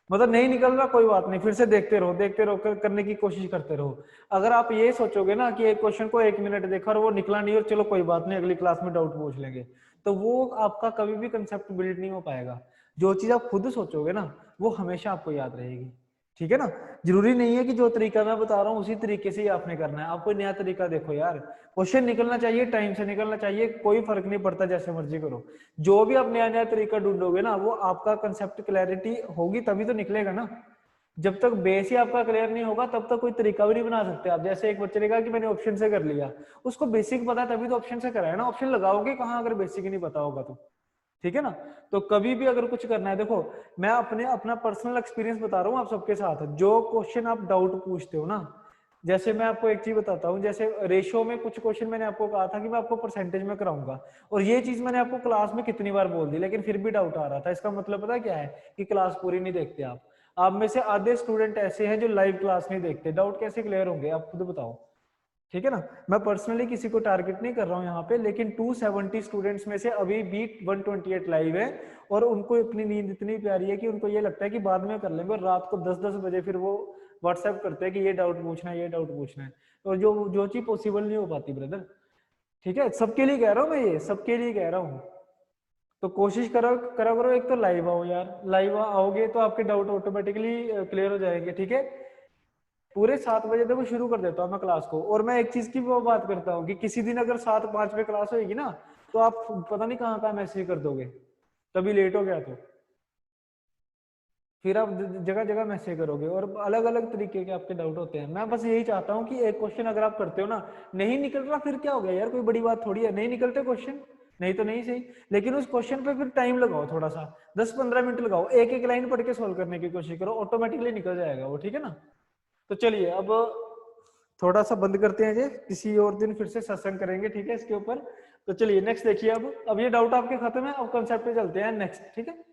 मतलब नहीं निकल रहा कोई बात नहीं, फिर से देखते रहो करने की कोशिश करते रहो। अगर आप ये सोचोगे ना कि एक क्वेश्चन को 1 मिनट देखा और वो निकला नहीं और चलो कोई बात नहीं अगली क्लास में डाउट पूछ लेंगे, तो वो आपका कभी भी कंसेप्ट बिल्ड नहीं हो पाएगा। जो चीज आप खुद सोचोगे ना वो हमेशा आपको याद रहेगी, ठीक है ना। जरूरी नहीं है कि जो तरीका मैं बता रहा हूँ उसी तरीके से ही आपने करना है, आप कोई नया तरीका देखो यार। क्वेश्चन निकलना चाहिए, टाइम से निकलना चाहिए, कोई फर्क नहीं पड़ता, जैसे मर्जी करो। जो भी आप नया नया तरीका ढूंढोगे ना, वो आपका कंसेप्ट क्लैरिटी होगी तभी तो निकलेगा ना। जब तक बेस ही आपका क्लियर नहीं होगा तब तक कोई तरीका भी नहीं बना सकते आप। जैसे एक बच्चे ने कहा कि मैंने ऑप्शन से कर लिया, उसको बेसिक पता है तभी तो ऑप्शन से करा है ना, ऑप्शन लगाओगे कहाँ अगर बेसिक ही नहीं पता होगा तो, ठीक है ना। तो कभी भी अगर कुछ करना है, देखो मैं अपना पर्सनल एक्सपीरियंस बता रहा हूँ आप सबके साथ। जो क्वेश्चन आप डाउट पूछते हो ना, जैसे मैं आपको एक चीज बताता हूँ, जैसे रेशियो में कुछ क्वेश्चन मैंने आपको कहा था कि मैं आपको परसेंटेज में कराऊंगा, और ये चीज मैंने आपको क्लास में कितनी बार बोल दी, लेकिन फिर भी डाउट आ रहा था। इसका मतलब पता क्या है कि क्लास पूरी नहीं देखते आप में से आधे स्टूडेंट ऐसे हैं जो लाइव क्लास नहीं देखते, डाउट कैसे क्लियर होंगे आप खुद बताओ, ठीक है ना। मैं पर्सनली किसी को टारगेट नहीं कर रहा हूँ यहाँ पे, लेकिन 270 स्टूडेंट्स में से अभी भी 128 लाइव है, और उनको इतनी नींद इतनी प्यारी है कि उनको ये लगता है कि बाद में कर लेंगे, और रात को 10-10 बजे फिर वो व्हाट्सएप करते हैं कि ये डाउट पूछना है, ये डाउट पूछना है, और जो जो चीज पॉसिबल नहीं हो पाती ब्रदर, ठीक है। सबके लिए कह रहा हूँ मैं, ये सबके लिए कह रहा हूँ। तो कोशिश करो करो करो, एक तो लाइव आओ यार, लाइव आओगे तो आपके डाउट ऑटोमेटिकली क्लियर हो जाएंगे, ठीक है। पूरे 7 बजे तक शुरू कर देता हूँ मैं क्लास को। और मैं एक चीज की वो बात करता हूँ कि किसी दिन अगर 7:05 पे क्लास होगी ना, तो आप पता नहीं कहाँ मैसेज कर दोगे, कभी लेट हो गया तो फिर आप जगह जगह मैसेज करोगे, और अलग अलग तरीके के आपके डाउट होते हैं। मैं बस यही चाहता हूँ कि एक क्वेश्चन अगर आप करते हो ना, नहीं निकल रहा फिर क्या हो गया यार, कोई बड़ी बात थोड़ी है, नहीं निकलते क्वेश्चन, नहीं तो नहीं सही, लेकिन उस क्वेश्चन पे फिर टाइम लगाओ, थोड़ा सा 10-15 मिनट लगाओ, एक एक लाइन पढ़ के सोल्व करने की कोशिश करो, ऑटोमेटिकली निकल जाएगा वो, ठीक है ना। तो चलिए अब थोड़ा सा बंद करते हैं ये, किसी और दिन फिर से सत्संग करेंगे, ठीक है, इसके ऊपर। तो चलिए नेक्स्ट देखिए, अब ये डाउट आपके खत्म है, अब कंसेप्ट पे चलते हैं नेक्स्ट, ठीक है।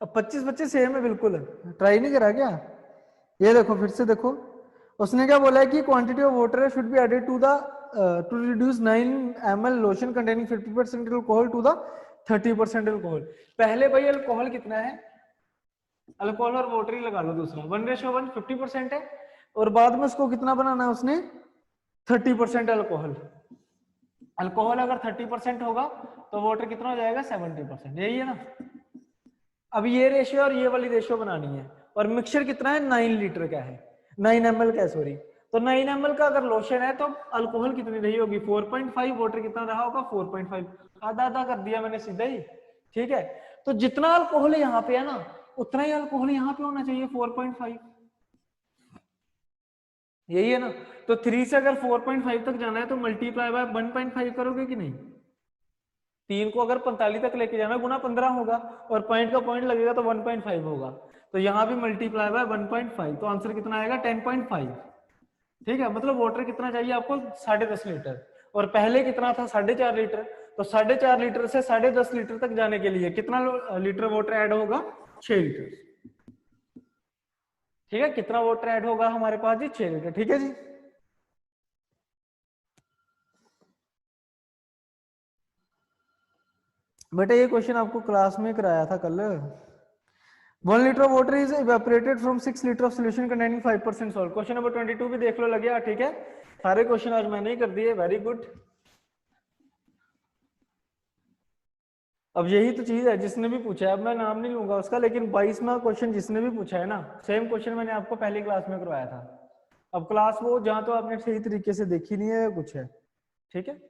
अब 25 बच्चे सेम है बिल्कुल, ट्राई नहीं करा क्या। ये देखो फिर से देखो, उसने क्या बोला है कि quantity of water should be added to the to reduce 9 ml lotion containing 50% alcohol to the 30% alcohol. पहले भाई अल्कोहल कितना है, अल्कोहल और वाटर ही लगा लो, दूसरा 1:1 50% है, और बाद में उसको कितना बनाना है उसने 30% अल्कोहल। अल्कोहल अगर 30% होगा तो वाटर कितना हो जाएगा 70%, यही है ना। अब ये रेशियो और ये वाली रेशियो बनानी है, और मिक्सचर कितना है 9 लीटर का है, 9 ml का, सॉरी। तो 9 ml का अगर लोशन है तो अल्कोहल कितनी रही होगी 4.5, वाटर कितना रहा होगा 4.5, आधा आधा कर दिया मैंने सीधा ही, ठीक है। तो जितना अल्कोहल यहाँ पे है ना, उतना ही अल्कोहल यहाँ पे होना चाहिए 4.5, यही है ना। तो 3 से अगर 4.5 तक जाना है तो मल्टीप्लाई बाय 1.5 करोगे कि नहीं। 3 को अगर 45 तक लेके जाना गुना 15 होगा, और पॉइंट का पॉइंट लगेगा तो 1.5 होगा, तो यहाँ भी मल्टीप्लाई बाय 1.5, तो आंसर कितना आएगा 10.5, ठीक है। मतलब वाटर कितना चाहिए आपको 10.5 लीटर, और पहले कितना था 4.5 लीटर, तो 4.5 लीटर से 10.5 लीटर तक जाने के लिए कितना लीटर वाटर ऐड होगा 6 लीटर, ठीक है। कितना वाटर ऐड होगा हमारे पास जी 6 लीटर, ठीक है जी। बेटा ये क्वेश्चन आपको क्लास में कराया था कल। 1 liter of water is evaporated from 6 liter of solution containing 5% salt। Question number 22 भी देख लो, लग गया, ठीक है। सारे क्वेश्चन आज मैंने ही कर दिए, वेरी गुड। अब यही तो चीज है, जिसने भी पूछा है, अब मैं नाम नहीं लूंगा उसका, लेकिन 22वां क्वेश्चन जिसने भी पूछा है ना, सेम क्वेश्चन मैंने आपको पहली क्लास में करवाया था। अब क्लास वो जहां तो आपने सही तरीके से देखी नहीं है कुछ है, ठीक है।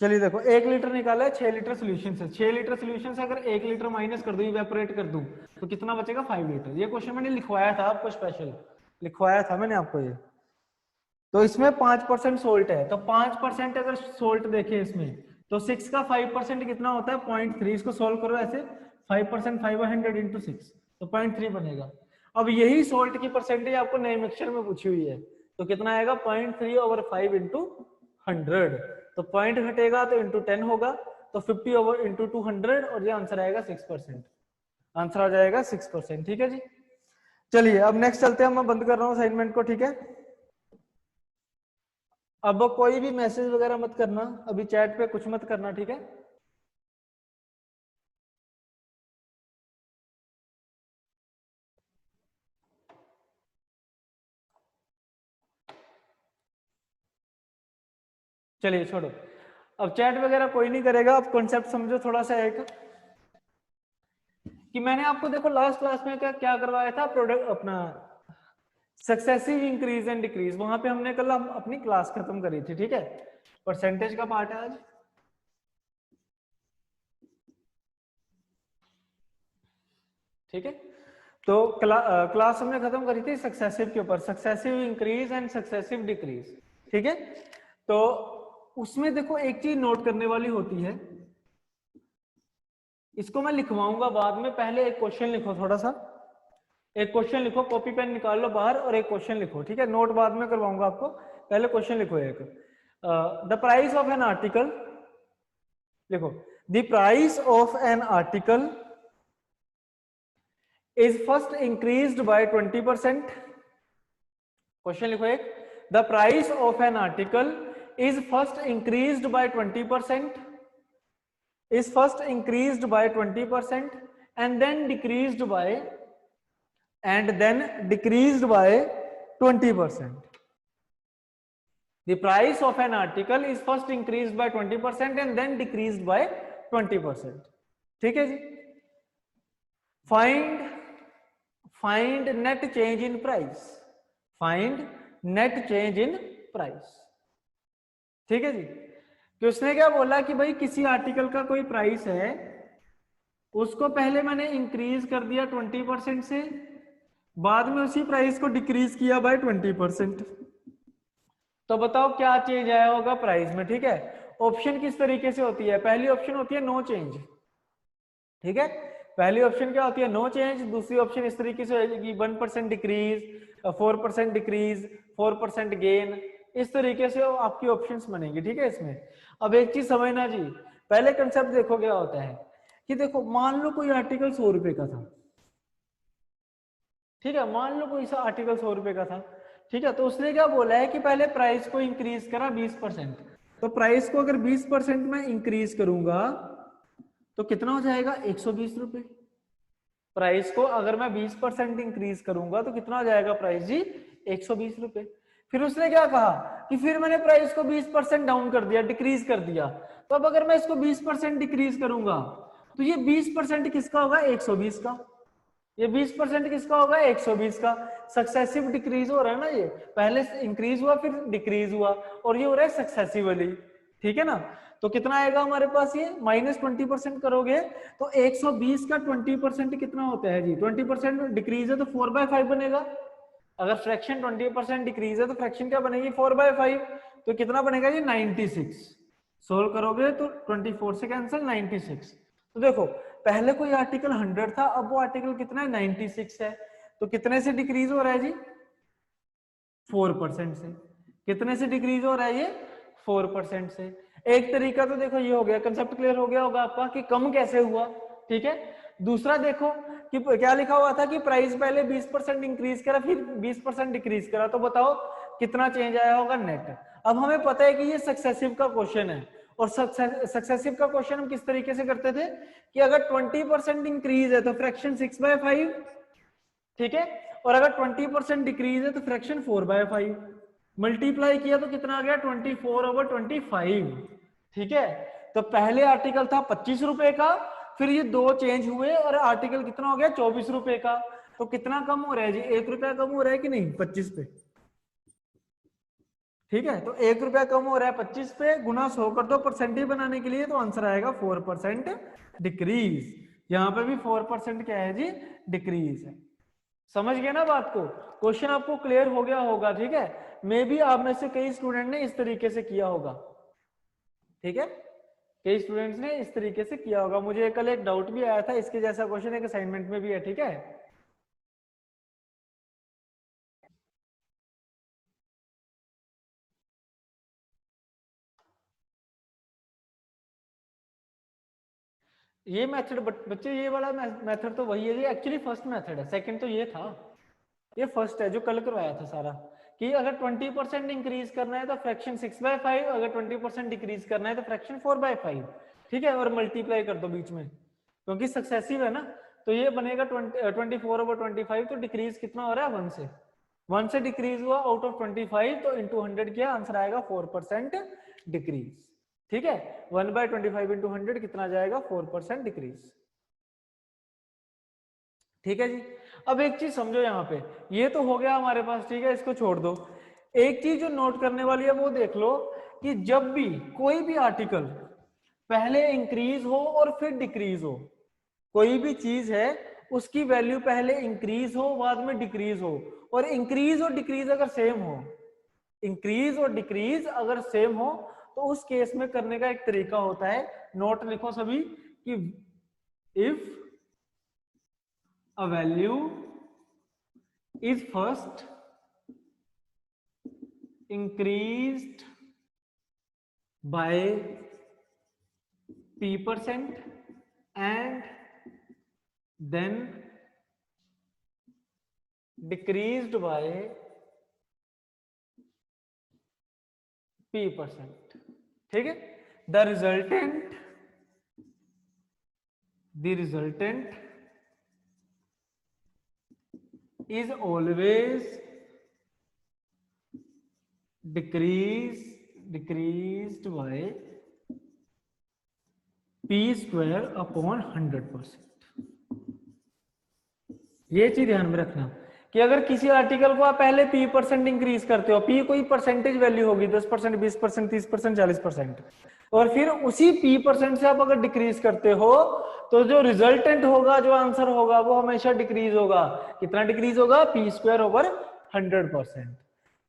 चलिए देखो 1 लीटर निकाला है 6 लीटर सोल्यूशन से, 6 लीटर सोल्यूशन से अगर 1 लीटर माइनस कर दूं, इवेपोरेट कर दूं, तो कितना बचेगा 5 लीटर। ये क्वेश्चन मैंने लिखवाया था आपको, स्पेशल लिखवाया था मैंने आपको ये। तो इसमें 5% सोल्ट है, तो 5% अगर सोल्ट देखें इसमें, तो 6 का 5% कितना होता है 0.3। इसको सोल्व करो ऐसे, 5% 500 इंटू 6, तो 0.3 बनेगा। अब यही सोल्ट की परसेंटेज आपको नए मिक्सचर में पूछी हुई है, तो कितना आएगा 0.3/5 इंटू 100, तो पॉइंट घटेगा तो इंटू 10 होगा, तो 50 इंटू 200, और ये आंसर आएगा 6%, आंसर आ जाएगा 6%। ठीक है जी, चलिए अब नेक्स्ट चलते हैं। मैं बंद कर रहा हूं असाइनमेंट को, ठीक है। अब कोई भी मैसेज वगैरह मत करना, अभी चैट पे कुछ मत करना, ठीक है। चलिए छोड़ो, अब चैट वगैरह कोई नहीं करेगा। अब कॉन्सेप्ट समझो थोड़ा सा एक, कि मैंने आपको देखो लास्ट क्लास में क्या क्या करवाया था, प्रोडक्ट अपना सक्सेसिव इंक्रीज एंड डिक्रीज, वहां पे हमने कल हम अपनी क्लास खत्म करी थी, ठीक है। परसेंटेज का पार्ट है आज, ठीक है। तो क्लास हमने खत्म करी थी सक्सेसिव के ऊपर, successive increase and successive decrease, ठीक है। तो उसमें देखो एक चीज नोट करने वाली होती है, इसको मैं लिखवाऊंगा बाद में, पहले एक क्वेश्चन लिखो, थोड़ा सा एक क्वेश्चन लिखो, कॉपी पेन निकाल लो बाहर और एक क्वेश्चन लिखो, ठीक है। नोट बाद में करवाऊंगा आपको, पहले क्वेश्चन लिखो एक। The price of an article, लिखो the price of an article is first increased by 20%। Question लिखो एक, the price of an article is first increased by 20%, is first increased by 20% and then decreased by 20%। The price of an article is first increased by 20% and then decreased by 20%, ठीक है जी। find net change in price, find net change in price, ठीक है जी। कि उसने क्या बोला कि भाई किसी आर्टिकल का कोई प्राइस है, उसको पहले मैंने इंक्रीज कर दिया 20% से, बाद में उसी प्राइस को डिक्रीज किया बाय 20%, तो बताओ क्या चेंज आया होगा प्राइस में, ठीक है। ऑप्शन किस तरीके से होती है, पहली ऑप्शन होती है नो चेंज, ठीक है। पहली ऑप्शन क्या होती है नो चेंज, दूसरी ऑप्शन इस तरीके से होगी 1% डिक्रीज, 4% डिक्रीज, 4% गेन, इस तरीके से आपकी ऑप्शंस बनेंगी, ठीक है। इसमें अब एक चीज समझना जी, पहले कंसेप्ट देखो क्या होता है कि देखो मान लो कोई आर्टिकल 100 रुपए का था, ठीक है, मान लो कोई सा आर्टिकल 100 रुपए का था, ठीक है। तो उसने क्या बोला है कि पहले प्राइस को इंक्रीज करा 20%, तो प्राइस को अगर 20% में इंक्रीज करूंगा तो कितना हो जाएगा 120 रुपए। प्राइस को अगर मैं 20% इंक्रीज करूंगा तो कितना हो जाएगा प्राइस जी 120 रुपए। फिर उसने क्या कहा कि फिर मैंने प्राइस को 20% डाउन कर दिया, डिक्रीज कर दिया, तो अब अगर मैं इसको 20% डिक्रीज करूंगा तो ये 20% किसका होगा 120 का, ये 20% किसका होगा 120 का। सक्सेसिव डिक्रीज हो रहा है ना, ये पहले इंक्रीज हुआ फिर डिक्रीज हुआ और ये हो रहा है सक्सेसिवली, ठीक है ना। तो कितना आएगा हमारे पास, ये -20% करोगे तो 120 का 20% कितना होता है जी, 20% डिक्रीज है तो 4/5 बनेगा। अगर फ्रैक्शन 20% डिक्रीज है तो फ्रैक्शन क्या बनेगी 4/5, तो कितना बनेगा जी 96। सोल्व करोगे तो 24 से कैंसिल 96। तो देखो पहले कोई आर्टिकल 100 था, अब वो आर्टिकल कितना है 96 है, तो कितने से डिक्रीज हो रहा है जी 4% से। कितने से डिक्रीज हो रहा है ये 4% से। एक तरीका तो देखो ये हो गया, कंसेप्ट क्लियर हो गया होगा आपका कि कम कैसे हुआ, ठीक है। दूसरा देखो कि क्या लिखा हुआ था कि प्राइस पहले 20% इंक्रीज करा फिर 20% डिक्रीज करा, तो बताओ कितना चेंज आया होगा नेट। अब हमें पता है कि ये सक्सेसिव का क्वेश्चन है, और सक्सेसिव का क्वेश्चन हम किस तरीके से करते थे कि अगर 20% इंक्रीज है तो फ्रैक्शन 6/5, ठीक है, और अगर 20% डिक्रीज है तो फ्रैक्शन 4/5, मल्टीप्लाई किया तो कितना आ गया 24/25, ठीक है। तो पहले आर्टिकल था 25 रुपए का, फिर ये दो चेंज हुए और आर्टिकल कितना हो गया 24 रुपए का, तो कितना कम हो रहा है जी 1 रुपया कम हो रहा है कि नहीं 25 पे, ठीक है, तो 1 रुपया कम हो रहा है 25 पे, गुना 100 कर दो परसेंटेज बनाने के लिए, तो आंसर आएगा 4% डिक्रीज। यहाँ पे भी 4% क्या है जी, डिक्रीज है। समझ गए ना बात को? क्वेश्चन आपको क्लियर हो गया होगा, ठीक है। मे बी आप में से कई स्टूडेंट ने इस तरीके से किया होगा, ठीक है, कई स्टूडेंट्स ने इस तरीके से किया होगा। मुझे कल एक डाउट भी आया था इसके जैसा क्वेश्चन, एक असाइनमेंट में भी है, ठीक है। ये मेथड बच्चे, ये वाला मेथड तो वही है जी, एक्चुअली फर्स्ट मेथड है, सेकंड तो ये था, ये फर्स्ट है जो कल करवाया था सारा, कि अगर 20% इंक्रीज करना है तो फ्रैक्शन 6/5, अगर 20% डिक्रीज करना है तो फ्रैक्शन 4/5, ठीक है, और मल्टीप्लाई कर दो बीच में, क्योंकि सक्सेसिव है ना, तो ये बनेगा 24/25, तो डिक्रीज कितना हो रहा है 1 से डिक्रीज हुआ आउट ऑफ 25, तो इंटू 100 किया, आंसर आएगा 4% डिक्रीज, ठीक है। 1/25 इंटू 100 कितना जाएगा, 4% डिक्रीज, ठीक है जी। अब एक चीज समझो यहाँ पे, ये तो हो गया हमारे पास, ठीक है, इसको छोड़ दो। एक चीज जो नोट करने वाली है वो देख लो कि जब भी कोई भी आर्टिकल पहले इंक्रीज हो और फिर डिक्रीज हो, कोई भी चीज है उसकी वैल्यू पहले इंक्रीज हो बाद में डिक्रीज हो, और इंक्रीज और डिक्रीज अगर सेम हो, इंक्रीज और डिक्रीज अगर सेम हो, तो उस केस में करने का एक तरीका होता है, नोट लिखो सभी, कि if a value is first increased by p% and then decreased by p%, ठीक है, the resultant is always decreased by p² upon 100%। ये चीज ध्यान में रखना कि अगर किसी आर्टिकल को आप पहले p% इंक्रीज करते हो, p कोई परसेंटेज वैल्यू होगी, 10%, 20%, 30%, 40%, और फिर उसी p% से आप अगर डिक्रीज करते हो, तो जो रिजल्टेंट होगा, जो आंसर होगा, वो हमेशा डिक्रीज होगा। कितना डिक्रीज होगा, p²/100%,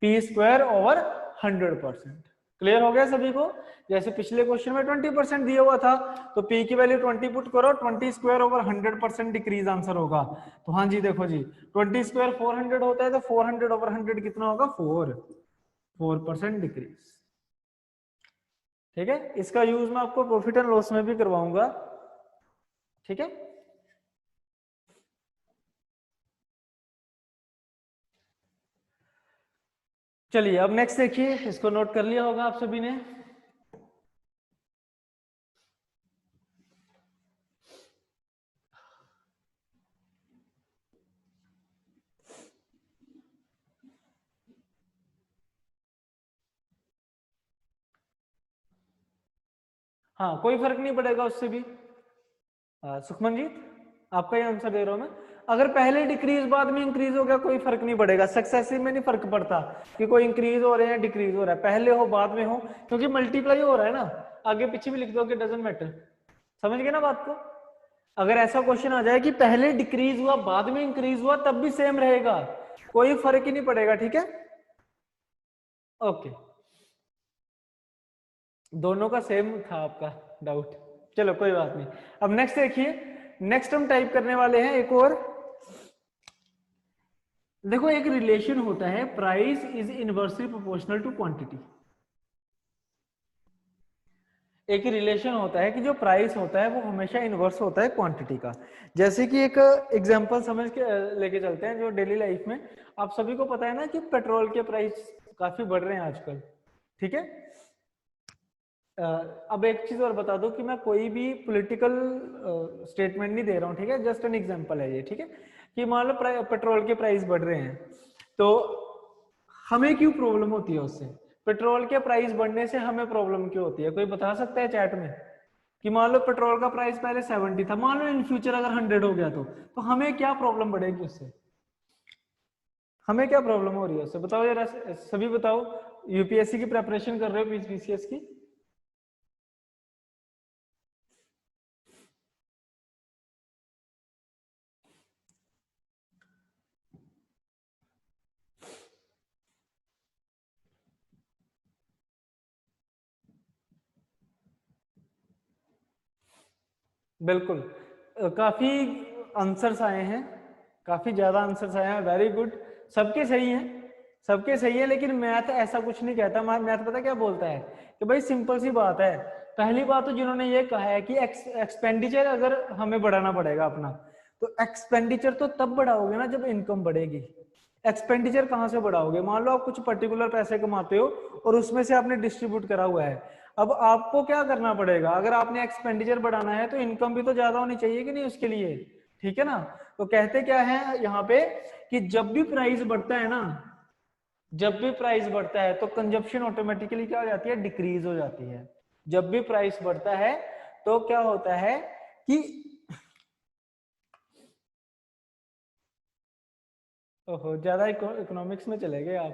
p²/100%। क्लियर हो गया सभी को? जैसे पिछले क्वेश्चन में 20% दिया हुआ था, तो p की वैल्यू 20 पुट करो, 20²/100% डिक्रीज आंसर होगा। तो हाँ जी देखो जी, 20² 400 होता है, तो 400/100 कितना होगा, 4% डिक्रीज, ठीक है। इसका यूज मैं आपको प्रॉफिट एंड लॉस में भी करवाऊंगा, ठीक है। चलिए अब नेक्स्ट देखिए, इसको नोट कर लिया होगा आप सभी ने। हाँ, कोई फर्क नहीं पड़ेगा उससे भी। सुखमन जी, आपका ही आंसर दे रहा हूं मैं। अगर पहले डिक्रीज बाद में इंक्रीज हो गया, कोई फर्क नहीं पड़ेगा, सक्सेसिव में नहीं फर्क पड़ता कि कोई इंक्रीज हो रहे हैं डिक्रीज हो रहा है, पहले हो बाद में हो, क्योंकि मल्टीप्लाई हो रहा है ना, आगे पीछे भी लिख दो कि डजंट मैटर। समझ गए ना बात को? अगर ऐसा क्वेश्चन आ जाए कि पहले डिक्रीज हुआ बाद में इंक्रीज हुआ, तब भी सेम रहेगा, कोई फर्क ही नहीं पड़ेगा, ठीक है। ओके, दोनों का सेम था आपका डाउट, चलो कोई बात नहीं। अब नेक्स्ट देखिए, नेक्स्ट हम टाइप करने वाले हैं एक और। देखो एक रिलेशन होता है, price is inversely proportional to quantity. एक रिलेशन होता है कि जो प्राइस होता है वो हमेशा इनवर्स होता है क्वांटिटी का। जैसे कि एक एग्जांपल समझ के लेके चलते हैं, जो डेली लाइफ में आप सभी को पता है ना कि पेट्रोल के प्राइस काफी बढ़ रहे हैं आजकल, ठीक है। अब एक चीज और बता दो कि मैं कोई भी पॉलिटिकल स्टेटमेंट नहीं दे रहा हूँ, ठीक है, जस्ट एन एग्जांपल है ये, ठीक है, कि मान लो पेट्रोल के प्राइस बढ़ रहे हैं, तो हमें क्यों प्रॉब्लम होती है उससे, पेट्रोल के प्राइस बढ़ने से हमें प्रॉब्लम क्यों होती है? कोई बता सकता है चैट में कि मान लो पेट्रोल का प्राइस पहले 70 था, मान लो इन फ्यूचर अगर 100 हो गया, तो हमें क्या प्रॉब्लम बढ़ेगी उससे? हमें क्या प्रॉब्लम हो रही है उससे बताओ जरा, सभी बताओ। यूपीएससी की प्रिपरेशन कर रहे हो, पीसीएस की? बिल्कुल, काफी आंसर्स आए हैं, काफी ज्यादा आंसर्स आए हैं, वेरी गुड। सबके सही हैं, सबके सही है, लेकिन मैथ ऐसा कुछ नहीं कहता। मैथ पता क्या बोलता है कि भाई सिंपल सी बात है। पहली बात तो जिन्होंने ये कहा है कि एक्सपेंडिचर अगर हमें बढ़ाना पड़ेगा अपना, तो एक्सपेंडिचर तो तब बढ़ाओगे ना जब इनकम बढ़ेगी। एक्सपेंडिचर कहाँ से बढ़ाओगे? मान लो आप कुछ पर्टिकुलर पैसे कमाते हो और उसमें से आपने डिस्ट्रीब्यूट करा हुआ है। अब आपको क्या करना पड़ेगा? अगर आपने एक्सपेंडिचर बढ़ाना है तो इनकम भी तो ज्यादा होनी चाहिए कि नहीं उसके लिए, ठीक है ना? तो कहते क्या है यहाँ पे कि जब भी प्राइस बढ़ता है ना, जब भी प्राइस बढ़ता है तो कंजप्शन ऑटोमेटिकली क्या हो जाती है? डिक्रीज हो जाती है। जब भी प्राइस बढ़ता है तो क्या होता है कि ओहो, ज्यादा इकोनॉमिक्स में चले गए आप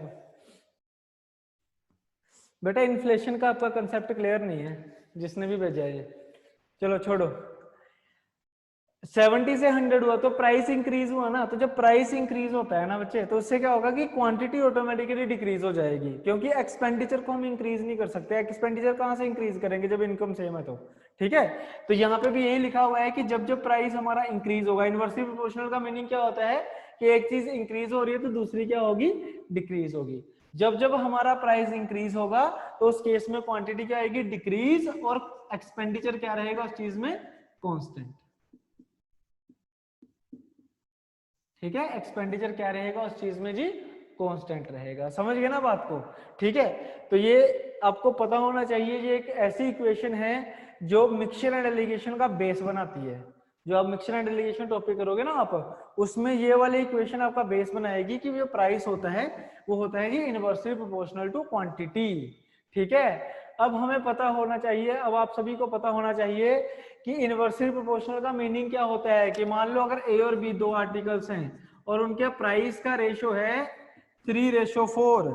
बेटा। इन्फ्लेशन का आपका कंसेप्ट क्लियर नहीं है, जिसने भी भेजा है ये। चलो छोड़ो। 70 से 100 हुआ तो प्राइस इंक्रीज हुआ ना, तो जब प्राइस इंक्रीज होता है ना बच्चे, तो उससे क्या होगा कि क्वांटिटी ऑटोमेटिकली डिक्रीज हो जाएगी, क्योंकि एक्सपेंडिचर को हम इंक्रीज नहीं कर सकते। एक्सपेंडिचर कहां से इंक्रीज करेंगे जब इनकम सेम है तो, ठीक है? तो यहाँ पे भी यही लिखा हुआ है कि जब जब प्राइस हमारा इंक्रीज होगा, इनवर्सली प्रोपोर्शनल का मीनिंग क्या होता है कि एक चीज इंक्रीज हो रही है तो दूसरी क्या होगी? डिक्रीज होगी। जब जब हमारा प्राइस इंक्रीज होगा तो उस केस में क्वांटिटी क्या आएगी? डिक्रीज, और एक्सपेंडिचर क्या रहेगा उस चीज में? कॉन्स्टेंट। ठीक है, एक्सपेंडिचर क्या रहेगा उस चीज में जी? कांस्टेंट रहेगा। समझ गए ना बात को? ठीक है, तो ये आपको पता होना चाहिए। ये एक ऐसी इक्वेशन है जो मिक्सचर एंड एलिगेशन का बेस बनाती है। जो आप मिक्सचर एंड एलिगेशन टॉपिक करोगे ना आप, उसमें ये वाली इक्वेशन आपका बेस बनाएगी कि जो प्राइस होता है वो होता है जी इनवर्सली प्रोपोर्शनल टू क्वांटिटी। ठीक है, अब हमें पता होना चाहिए, अब आप सभी को पता होना चाहिए कि इनवर्सली प्रोपोर्शनल का मीनिंग क्या होता है। कि मान लो अगर ए और बी दो आर्टिकल्स हैं और उनके प्राइस का रेशो है 3:4,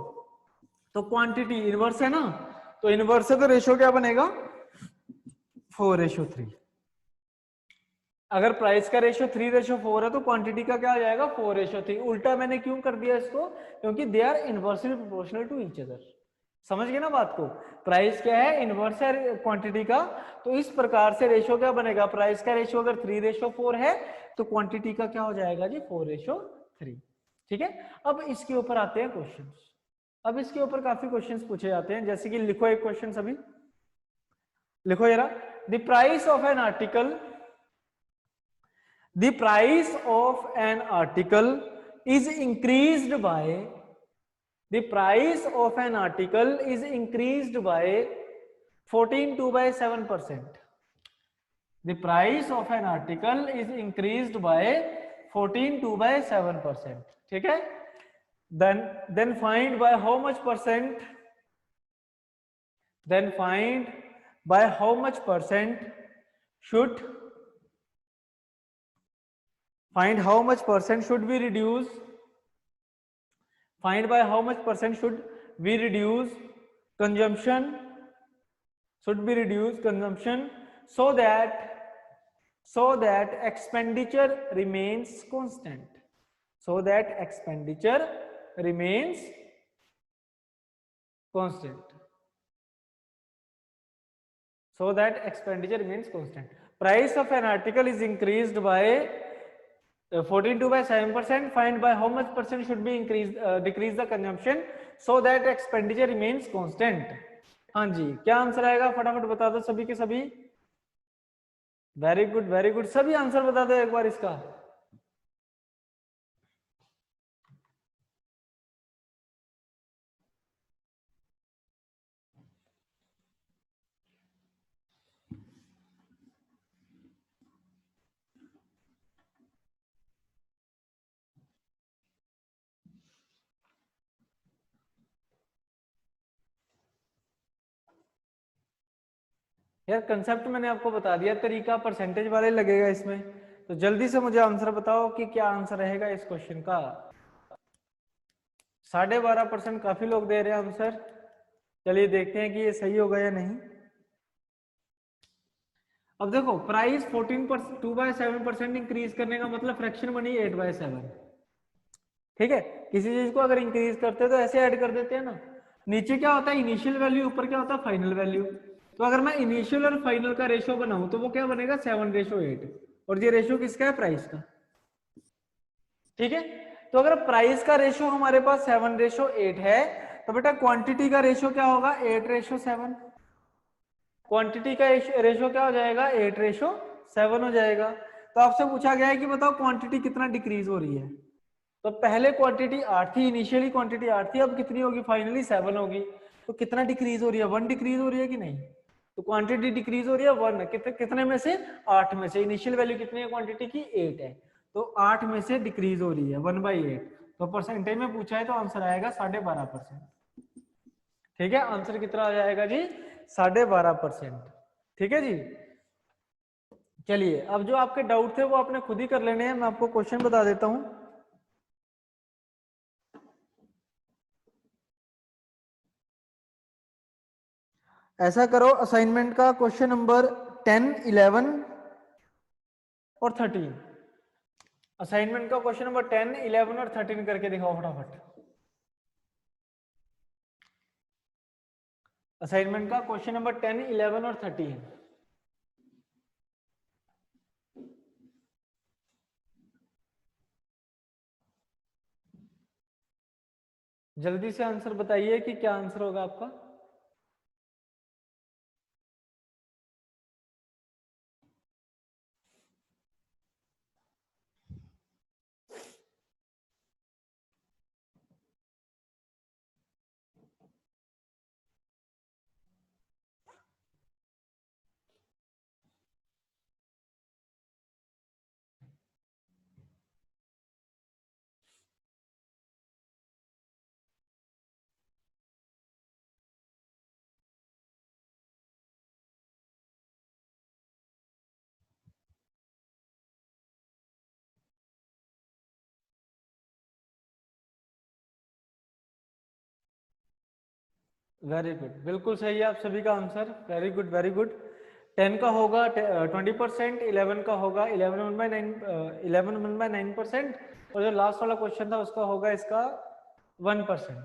तो क्वांटिटी इनवर्स है ना, तो इनवर्स है तो रेशो क्या बनेगा? 4:3। अगर प्राइस का रेशो 3:4 है तो क्वांटिटी का क्या आ जाएगा? 4:3। उल्टा मैंने क्यों कर दिया इसको? क्योंकि they are inversely proportional to each other. समझ गए ना बात को? प्राइस क्या है? इनवर्स है क्वांटिटी का, तो इस प्रकार से रेशो क्या बनेगा? प्राइस का रेशो अगर 3:4 है तो क्वांटिटी का क्या हो जाएगा जी? 4:3। ठीक है, अब इसके ऊपर आते हैं क्वेश्चंस। अब इसके ऊपर काफी क्वेश्चंस पूछे जाते हैं, जैसे कि लिखो एक क्वेश्चन सभी, लिखो जरा। The price of an article, the price of an article is increased by, the price of an article is increased by 14.2/7%. The price of an article is increased by 14.2/7%. ठीक है, then find by how much percent, then find by how much percent should, find how much percent should we reduce, find by how much percent should we reduce consumption, should be reduce consumption so that expenditure remains constant, so that expenditure remains constant, so that expenditure remains constant. Price of an article is increased by 14.2/7%. Find by how much percent should be increased, decrease the consumption so that expenditure remains constant. हाँ जी, क्या आंसर आएगा? फटाफट बता दो सभी के सभी। वेरी गुड, वेरी गुड, सभी आंसर बता दो एक बार इसका। यार कंसेप्ट मैंने आपको बता दिया, तरीका परसेंटेज वाले लगेगा इसमें, तो जल्दी से मुझे आंसर बताओ कि क्या आंसर रहेगा इस क्वेश्चन का। 12.5% काफी लोग दे रहे हैं आंसर। चलिए देखते हैं कि ये सही होगा या नहीं। अब देखो प्राइस 14% 2/7% इंक्रीज करने का मतलब फ्रैक्शन बनी 8/7। ठीक है, किसी चीज को अगर इंक्रीज करते हैं तो ऐसे ऐड कर देते हैं ना। नीचे क्या होता है इनिशियल वैल्यू, ऊपर क्या होता है फाइनल वैल्यू। तो अगर मैं इनिशियल और फाइनल का रेशियो बनाऊं तो वो क्या बनेगा 7:8। और ये रेशियो किसका है, प्राइस का। ठीक है, तो अगर प्राइस का रेशियो हमारे पास 7:8 है तो बेटा क्वांटिटी का रेशियो क्या होगा 8:7। क्वांटिटी का रेशियो क्या हो जाएगा 8:7 हो जाएगा। तो आपसे पूछा गया है कि बताओ क्वांटिटी कितना डिक्रीज हो रही है। तो पहले क्वांटिटी 8 थी, इनिशियली क्वांटिटी 8 थी, अब कितनी होगी फाइनली 7 होगी। तो कितना डिक्रीज हो रही है 1 डिक्रीज हो रही है कि नहीं। तो क्वांटिटी डिक्रीज हो रही है 1 कितने में से 8 में से। इनिशियल वैल्यू कितनी है क्वांटिटी की 8 है, तो 8 में से डिक्रीज हो रही है 1/8। तो परसेंटेज में पूछा है तो आंसर आएगा 12.5%। ठीक है, आंसर कितना आ जाएगा जी 12.5%। ठीक है जी। चलिए अब जो आपके डाउट थे वो आपने खुद ही कर लेने हैं, मैं आपको क्वेश्चन बता देता हूं। ऐसा करो असाइनमेंट का क्वेश्चन नंबर 10, 11 और 13। असाइनमेंट का क्वेश्चन नंबर 10, 11 और 13 करके दिखाओ फटाफट। असाइनमेंट का क्वेश्चन नंबर 10, 11 और 13। जल्दी से आंसर बताइए कि क्या आंसर होगा आपका। वेरी गुड, बिल्कुल सही है आप सभी का answer. Very good very good. 10 का होगा 20%, 11 का होगा 11/9%, और जो लास्ट वाला क्वेश्चन था उसका होगा इसका 1%।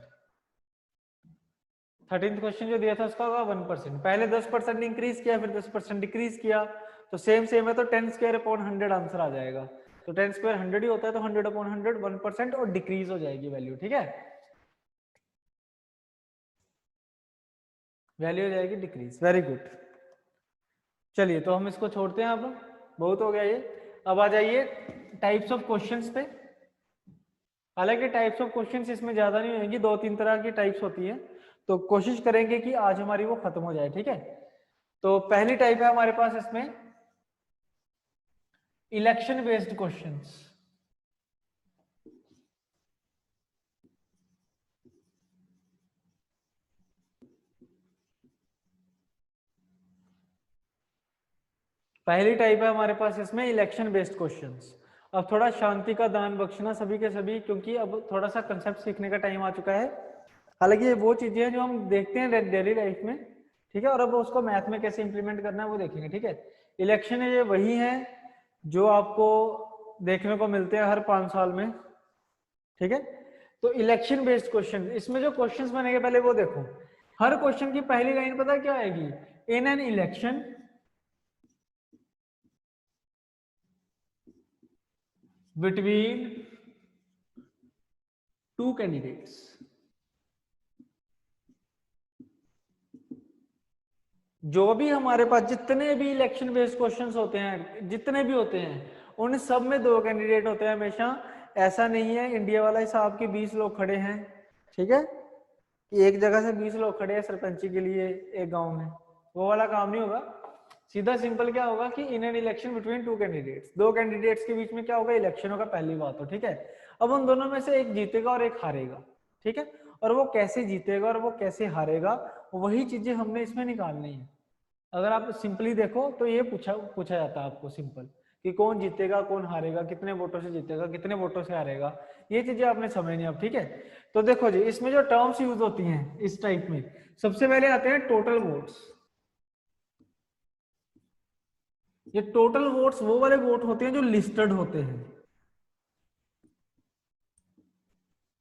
13th क्वेश्चन जो दिया था उसका होगा 1%। पहले 10% इंक्रीज किया फिर 10% डिक्रीज किया, तो सेम है, तो 10²/100 आंसर आ जाएगा। तो 10² 100 ही होता है, तो 100/100 1% और डिक्रीज हो जाएगी वैल्यू। ठीक है, वैल्यू हो जाएगी डिक्रीज। Very good. चलिए तो हम इसको छोड़ते हैं, अब बहुत हो गया ये। अब आ जाइए टाइप्स ऑफ क्वेश्चंस पे। हालांकि टाइप्स ऑफ क्वेश्चंस इसमें ज्यादा नहीं होंगी, 2-3 तरह की टाइप्स होती है, तो कोशिश करेंगे कि आज हमारी वो खत्म हो जाए। ठीक है, तो पहली टाइप है हमारे पास इसमें इलेक्शन बेस्ड क्वेश्चंस। पहली टाइप है हमारे पास इसमें इलेक्शन बेस्ड क्वेश्चंस। अब थोड़ा शांति का दान बख्शना सभी के सभी, क्योंकि अब थोड़ा सा कंसेप्ट सीखने का टाइम आ चुका है। हालांकि ये वो चीजें हैं जो हम देखते हैं डेली लाइफ में, ठीक है, और अब उसको मैथ में कैसे इंप्लीमेंट करना है वो देखेंगे। ठीक है, इलेक्शन ये वही है जो आपको देखने को मिलते हैं हर 5 साल में। ठीक है, तो इलेक्शन बेस्ड क्वेश्चन, इसमें जो क्वेश्चंस बनेंगे पहले वो देखो। हर क्वेश्चन की पहली लाइन पता क्या आएगी, इन एन इलेक्शन बिटवीन 2 कैंडिडेट्स। जो भी हमारे पास जितने भी इलेक्शन बेस्ड क्वेश्चंस होते हैं, जितने भी होते हैं, उन सब में 2 कैंडिडेट होते हैं हमेशा। ऐसा नहीं है इंडिया वाला हिसाब के 20 लोग खड़े हैं, ठीक है, कि एक जगह से 20 लोग खड़े हैं सरपंची के लिए एक गांव में, वो वाला काम नहीं होगा। सीधा सिंपल क्या होगा कि in an election between 2 candidates, 2 candidates के बीच में क्या होगा, इलेक्शन होगा, पहली बात हो। ठीक है, अब उन दोनों में से एक जीतेगा और एक हारेगा। ठीक है, और वो कैसे जीतेगा और वो कैसे हारेगा, वही चीजें हमने इसमें निकालनी है। अगर आप सिंपली देखो तो ये पूछा जाता है आपको सिंपल, कि कौन जीतेगा कौन हारेगा, कितने वोटों से जीतेगा कितने वोटों से हारेगा, ये चीजें आपने समझनी अब, ठीक है। तो देखो जी, इसमें जो टर्म्स यूज होती हैं इस टाइप में, सबसे पहले आते हैं टोटल वोट्स। ये टोटल वोट्स वो वाले वोट होते हैं जो लिस्टेड होते हैं,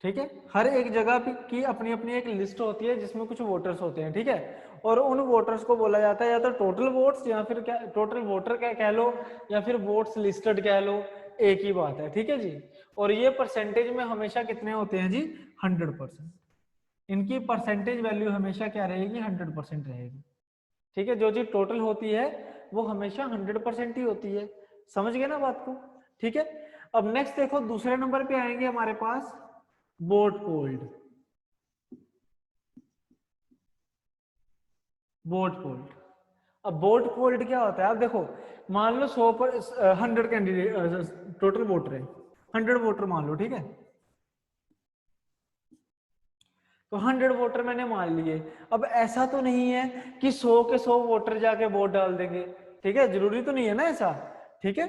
ठीक है। हर एक जगह की अपनी अपनी एक लिस्ट होती है जिसमें कुछ वोटर्स होते हैं, ठीक है। और उन वोटर्स को बोला जाता है या तो टोटल वोट्स, या फिर क्या टोटल वोटर क्या कह लो, या फिर वोट्स लिस्टेड कह लो, एक ही बात है, ठीक है जी। और ये परसेंटेज में हमेशा कितने होते हैं जी, 100%। इनकी परसेंटेज वैल्यू हमेशा क्या रहेगी, 100% रहेगी, ठीक है। जो चीज टोटल होती है वो हमेशा 100% ही होती है, समझ गए ना बात को, ठीक है। अब नेक्स्ट देखो, दूसरे नंबर पे आएंगे हमारे पास वोट पोल्ड। वोट पोल्ड, अब वोट पोल्ड क्या होता है, अब देखो मान लो 100 पर 100 कैंडिडेट टोटल वोटर है, 100 वोटर मान लो, ठीक है। तो 100 वोटर मैंने मान लिए। अब ऐसा तो नहीं है कि 100 के 100 वोटर जाके वोट डाल देंगे, ठीक है, जरूरी तो नहीं है ना ऐसा, ठीक है।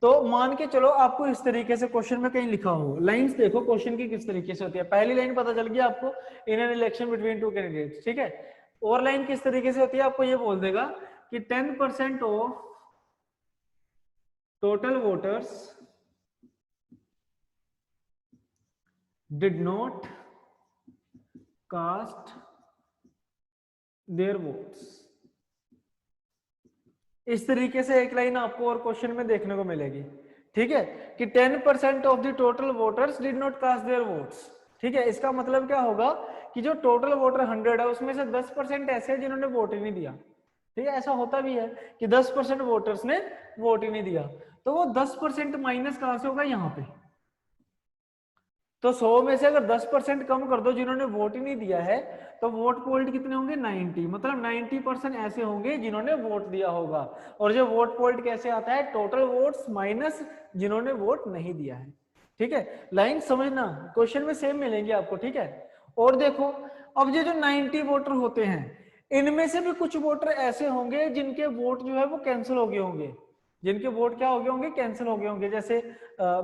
तो मान के चलो आपको इस तरीके से क्वेश्चन में कहीं लिखा हो, लाइंस देखो क्वेश्चन की किस तरीके से होती है। पहली लाइन पता चल गई आपको, इन an election between two candidates, ठीक है। और लाइन किस तरीके से होती है, आपको ये बोल देगा कि 10% of total voters did not cast their votes. इस तरीके से एक लाइन आपको और क्वेश्चन में देखने को मिलेगी, ठीक है, कि 10% of the total voters did not cast their votes, ठीक है। इसका मतलब क्या होगा कि जो टोटल वोटर 100 है उसमें से 10% ऐसे हैं जिन्होंने वोट ही नहीं दिया, ठीक है। ऐसा होता भी है कि 10% वोटर्स ने वोट ही नहीं दिया, तो वो 10% माइनस कहां से होगा, यहाँ पे। तो 100 में से अगर 10% कम कर दो जिन्होंने वोट ही नहीं दिया है, तो वोट पोल्ड कितने होंगे, 90, मतलब 90% ऐसे होंगे जिन्होंने वोट दिया होगा। और जो वोट पोल्ड कैसे आता है, टोटल वोट्स माइनस जिन्होंने वोट नहीं दिया है, ठीक है। लाइन समझना, क्वेश्चन में सेम मिलेंगे आपको, ठीक है। और देखो, अब ये जो 90 वोटर होते हैं, इनमें से भी कुछ वोटर ऐसे होंगे जिनके वोट जो है वो कैंसिल हो गए होंगे, जिनके वोट क्या हो गए होंगे, कैंसिल हो गए होंगे। जैसे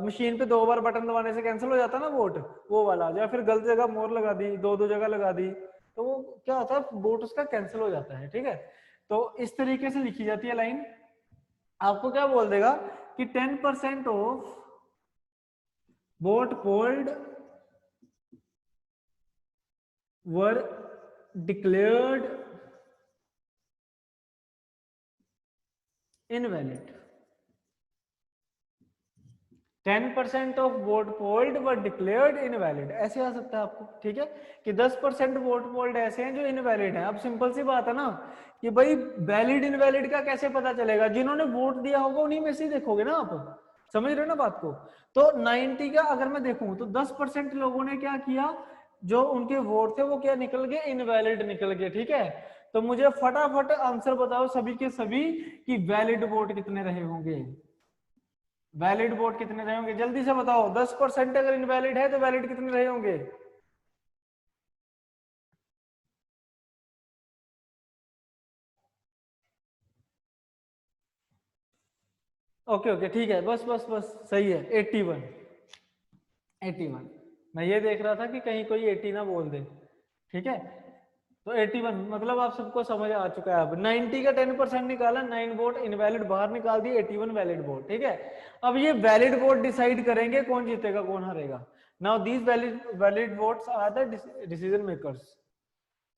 मशीन पे 2 बार बटन दबाने से कैंसिल हो जाता है ना वोट, वो वाला, या फिर गलत जगह मोहर लगा दी, 2 जगह लगा दी, तो वो क्या होता है, वोट उसका कैंसिल हो जाता है, ठीक है। तो इस तरीके से लिखी जाती है लाइन। आपको क्या बोल देगा कि 10% of vote polled were declared invalid. 10% of vote polled were declared invalid, ऐसे आ सकता है आपको, ठीक है, कि 10% वोट पोल्ड ऐसे हैं जो इनवैलिड हैं। अब सिंपल सी बात है ना कि भाई वैलिड इनवैलिड का कैसे पता चलेगा, जिन्होंने वोट दिया होगा उन्हीं में से देखोगे ना आप, समझ रहे हो ना बात को। तो 90 का अगर मैं देखूं तो 10% लोगों ने क्या किया, जो उनके वोट थे वो क्या निकल गए, इनवैलिड निकल गए, ठीक है। तो मुझे फटाफट आंसर बताओ सभी के सभी कि वैलिड वोट कितने रहे होंगे, वैलिड वोट कितने रहे होंगे, जल्दी से बताओ। 10% अगर इनवैलिड है तो वैलिड कितने रहे होंगे, ओके ओके ठीक है, बस बस बस सही है, 81। 81, मैं ये देख रहा था कि कहीं कोई 80 ना बोल दे, ठीक है। तो 81 मतलब आप सबको समझ आ चुका है। अब 90 का 10% निकाला, 9 वोट इनवैलिड बाहर निकाल दिए, 81 वैलिड वोट, ठीक है। अब ये वैलिड वोट डिसाइड करेंगे कौन जीतेगा कौन हारेगा। Now these valid votes are the decision makers,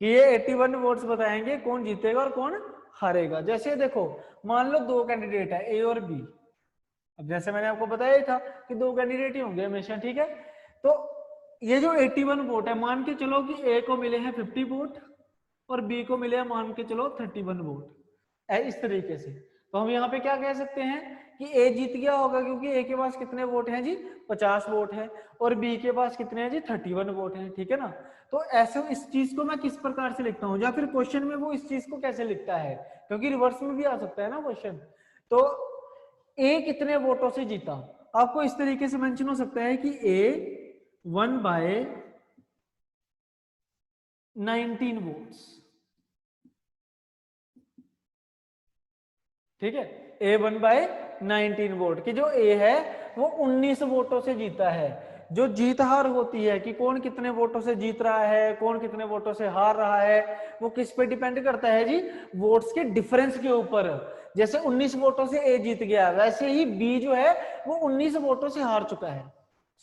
कि ये 81 वोट्स बताएंगे कौन जीतेगा और कौन हारेगा। जैसे देखो, मान लो 2 कैंडिडेट है, ए और बी। अब जैसे मैंने आपको बताया ही था कि 2 कैंडिडेट ही होंगे हमेशा, ठीक है। तो ये जो 81 वोट है, मान के चलो कि ए को मिले हैं 50 वोट और बी को मिले हैं मान के चलो 31 वोट, इस तरीके से। तो हम यहाँ पे क्या कह सकते हैं कि ए जीत गया होगा, क्योंकि ए के पास कितने वोट हैं जी, 50 वोट है, और बी के पास कितने हैं जी, 31 वोट हैं, ठीक है ना। तो ऐसे इस चीज को मैं किस प्रकार से लिखता हूँ, या फिर क्वेश्चन में वो इस चीज को कैसे लिखता है, क्योंकि रिवर्स में भी आ सकता है ना क्वेश्चन। तो ए कितने वोटों से जीता, आपको इस तरीके से मेंशन हो सकता है कि ए वन बाय 19 वोट्स, ठीक है, ए वन बाय 19 वोट की। जो ए है वो 19 वोटों से जीता है। जो जीत हार होती है कि कौन कितने वोटों से जीत रहा है, कौन कितने वोटों से हार रहा है, वो किस पे डिपेंड करता है जी? वोट्स के डिफरेंस के ऊपर। जैसे 19 वोटों से ए जीत गया, वैसे ही बी जो है वो 19 वोटों से हार चुका है।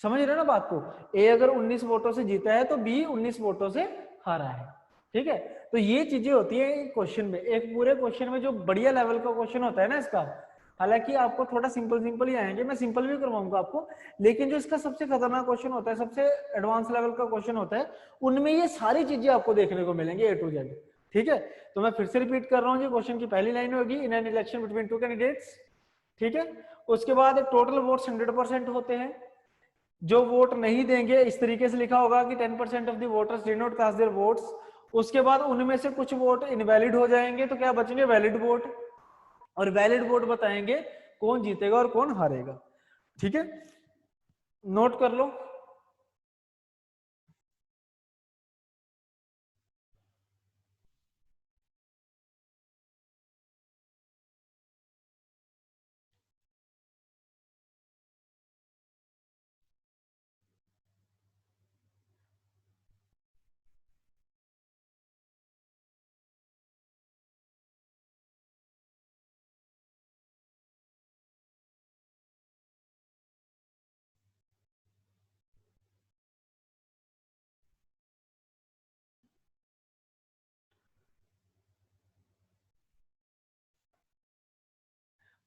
समझ रहे हो ना बात को? ए अगर 19 वोटों से जीता है तो बी 19 वोटों से हारा है। ठीक है, तो ये चीजें होती है क्वेश्चन में। एक पूरे क्वेश्चन में जो बढ़िया लेवल का क्वेश्चन होता है ना इसका, हालांकि आपको थोड़ा सिंपल ही आएंगे, मैं सिंपल भी करवाऊंगा आपको, लेकिन जो इसका सबसे खतरनाक क्वेश्चन होता है, सबसे एडवांस लेवल का क्वेश्चन होता है, उनमें ये सारी चीजें आपको देखने को मिलेंगे A to Z। ठीक है, तो मैं फिर से रिपीट कर रहा हूँ, क्वेश्चन की पहली लाइन होगी इन an election between two candidates. ठीक है, उसके बाद टोटल वोट्स 100% होते हैं। जो वोट नहीं देंगे, इस तरीके से लिखा होगा कि 10% of the voters did not cast their votes. उसके बाद उनमें से कुछ वोट इनवैलिड हो जाएंगे, तो क्या बचेंगे? Valid vote. और वैलिड वोट बताएंगे कौन जीतेगा और कौन हारेगा। ठीक है, नोट कर लो।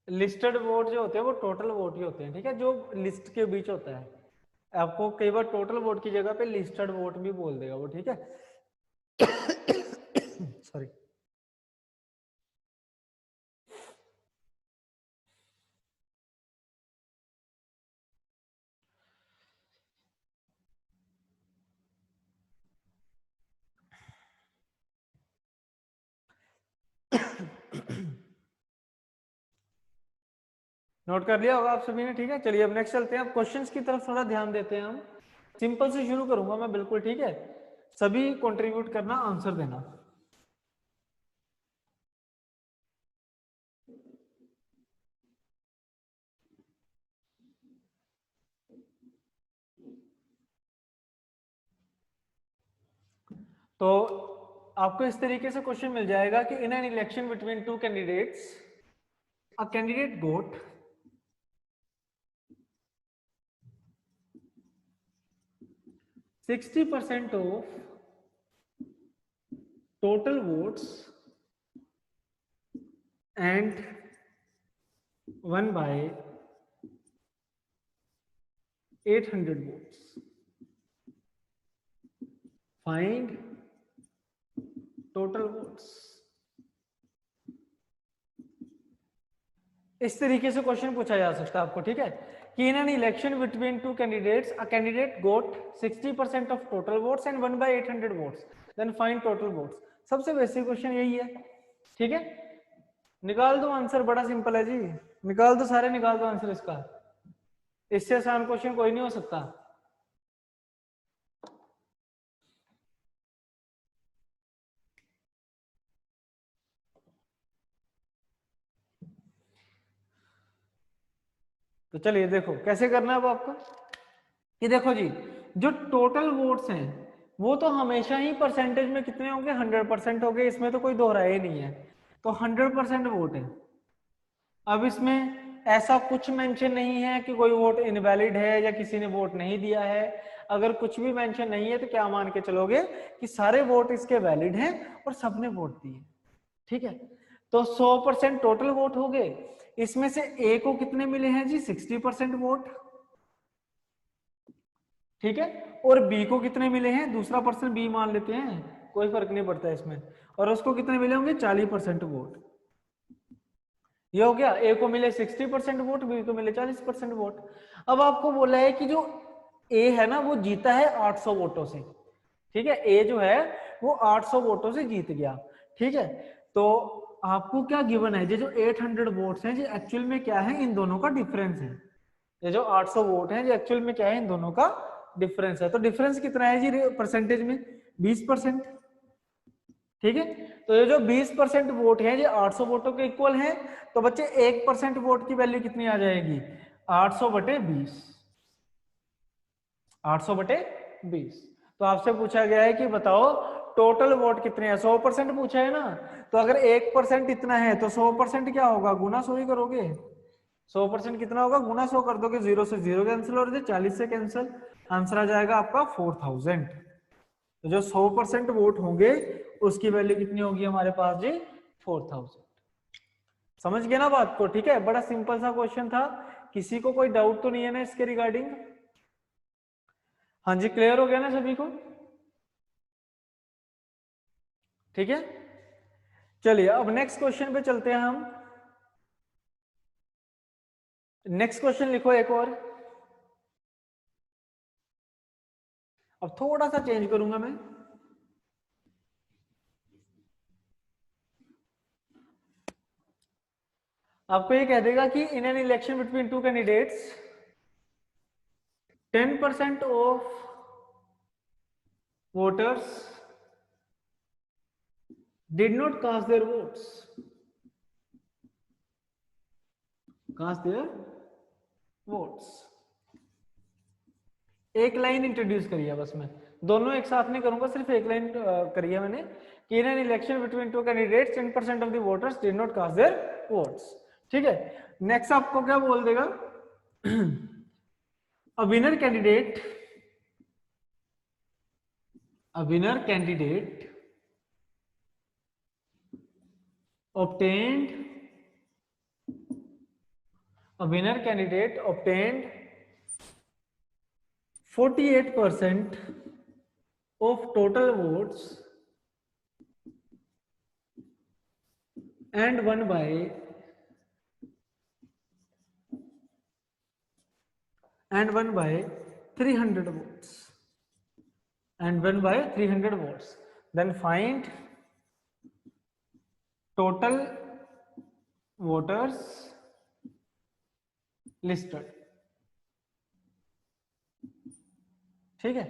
लिस्टेड वोट जो होते हैं वो टोटल वोट ही होते हैं। ठीक है, जो लिस्ट के बीच होता है, आपको कई बार टोटल वोट की जगह पे लिस्टेड वोट भी बोल देगा वो। ठीक है, सॉरी। नोट कर लिया होगा आप सभी ने। ठीक है, चलिए अब नेक्स्ट चलते हैं। अब क्वेश्चंस की तरफ थोड़ा ध्यान देते हैं हम। सिंपल से शुरू करूंगा मैं, बिल्कुल। ठीक है, सभी कंट्रीब्यूट करना, आंसर देना। तो आपको इस तरीके से क्वेश्चन मिल जाएगा कि in an election between two candidates a candidate got 60% of total votes and won by 800 votes. Find total votes. इस तरीके से क्वेश्चन पूछा जा सकता है आपको। ठीक है, कि in an election between two candidates a candidate got 60% of total votes and won by 800 votes, then find total votes. सबसे बेसिक क्वेश्चन यही है। ठीक है, निकाल दो आंसर, बड़ा सिंपल है जी, निकाल दो सारे, निकाल दो आंसर इसका। इससे आसान क्वेश्चन कोई नहीं हो सकता। तो चलिए देखो कैसे करना है अब आपको। कि देखो जी, जो टोटल वोट्स हैं वो तो हमेशा ही परसेंटेज में कितने होंगे? 100% हो गए, इसमें तो कोई दोहराया ही नहीं है। तो 100% वोट है। अब इसमें ऐसा कुछ मेंशन नहीं है कि कोई वोट इनवैलिड है या किसी ने वोट नहीं दिया है। अगर कुछ भी मेंशन नहीं है तो क्या मान के चलोगे कि सारे वोट इसके वैलिड हैं और सबने वोट दिए। ठीक है, तो 100% टोटल वोट हो गए। इसमें से ए को कितने मिले हैं जी? 60% वोट। ठीक है, और बी को कितने मिले हैं? दूसरा पर्सन बी मान लेते हैं, कोई फर्क नहीं पड़ता इसमें। और उसको कितने मिले होंगे? 40% वोट। ये हो गया, ए को मिले 60% वोट, बी को मिले 40% वोट। अब आपको बोला है कि जो ए है ना वो जीता है 800 वोटों से। ठीक है, ए जो है वो 800 वोटों से जीत गया। ठीक है, तो आपको क्या गिवन है? ये जो 800 वोट्स हैं ये एक्चुअल में क्या है? इन दोनों का डिफरेंस है। ये जो 800 वोट हैं ये एक्चुअल में क्या है? इन दोनों का डिफरेंस है। तो डिफरेंस कितना है जी परसेंटेज में? 20%। ठीक है, तो ये जो 20% वोट है ये 800 वोटों के इक्वल है। तो बच्चे 1% वोट की वैल्यू कितनी आ जाएगी? 800/20, 800/20। तो आपसे पूछा गया है कि बताओ टोटल वोट कितने हैं, 100% पूछा है ना, तो अगर 1% इतना है तो 100% क्या होगा, गुना 100 ही करोगे। 100% कितना होगा, गुना 100 कर दोगे, 0 से 0 कैंसिल और 40 से कैंसिल, आंसर आ जाएगा आपका 4000। तो जो 100% वोट होंगे उसकी वैल्यू कितनी होगी हमारे पास जी, 4000। समझ गए ना बात को? ठीक है, बड़ा सिंपल सा क्वेश्चन था। किसी को कोई डाउट तो नहीं है ना इसके रिगार्डिंग? हाँ जी, क्लियर हो गया ना सभी को? ठीक है, चलिए अब नेक्स्ट क्वेश्चन पे चलते हैं हम। नेक्स्ट क्वेश्चन लिखो एक और। अब थोड़ा सा चेंज करूंगा मैं। आपको ये कह देगा कि in an election between two candidates 10% of voters did not cast their votes, एक लाइन इंट्रोड्यूस करी है बस, मैं दोनों एक साथ नहीं करूंगा, सिर्फ एक लाइन करी है मैंने कि in an election between two candidates 10% of the voters did not cast their votes. ठीक है, नेक्स्ट आपको क्या बोल देगा, a winner candidate obtained 48% of total votes and won by 300 votes. Then find total voters listed. ठीक है,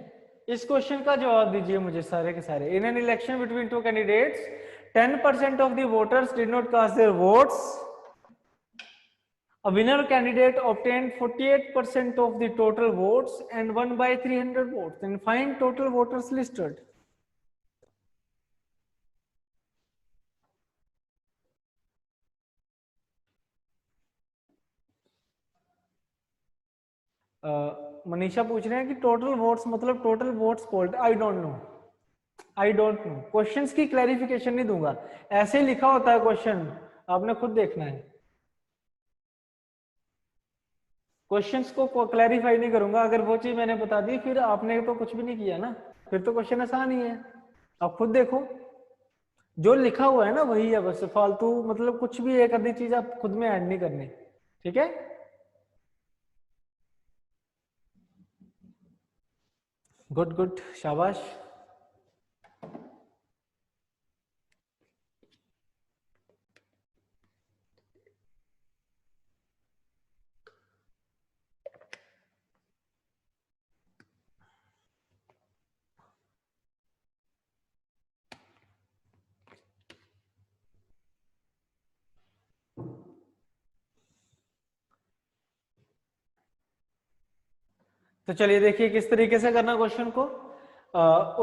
इस क्वेश्चन का जवाब दीजिए मुझे सारे के सारे। In an election between two candidates 10% of the voters did not cast their votes, a winner candidate obtained 48% of the total votes and won by 300 votes. Then find total voters listed. Manisha पूछ रहे हैं कि टोटल वोट्स मतलब total votes polled. I don't know questions की क्लैरिफिकेशन नहीं दूंगा, ऐसे ही लिखा होता है क्वेश्चन, आपने खुद देखना है। क्वेश्चंस को क्लैरिफाई नहीं करूंगा, अगर वो चीज मैंने बता दी फिर आपने तो कुछ भी नहीं किया ना, फिर तो क्वेश्चन आसान ही है। आप खुद देखो, जो लिखा हुआ है ना वही है बस, फालतू मतलब कुछ भी एक आधी चीज आप खुद में ऐड नहीं करनी। ठीक है, गुड, शाबाश। तो चलिए देखिए किस तरीके से करना क्वेश्चन को।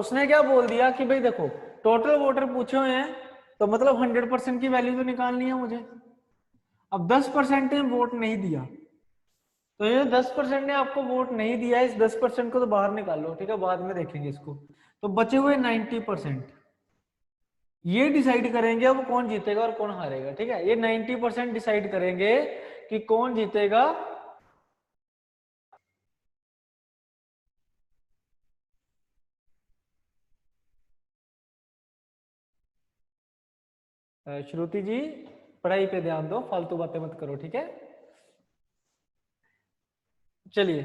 उसने क्या बोल दिया कि भाई देखो टोटल वोटर पूछे हुए हैं तो मतलब 100% की वैल्यू तो निकालनी है मुझे। अब 10% ने वोट नहीं दिया, तो ये 10% ने आपको वोट नहीं दिया, इस 10% को तो बाहर निकालो, ठीक है, बाद में देखेंगे इसको। तो बचे हुए 90% ये डिसाइड करेंगे अब कौन जीतेगा और कौन हारेगा। ठीक है, ये 90% डिसाइड करेंगे कि कौन जीतेगा श्रुति जी पढ़ाई पे ध्यान दो, फालतू बातें मत करो। ठीक है, चलिए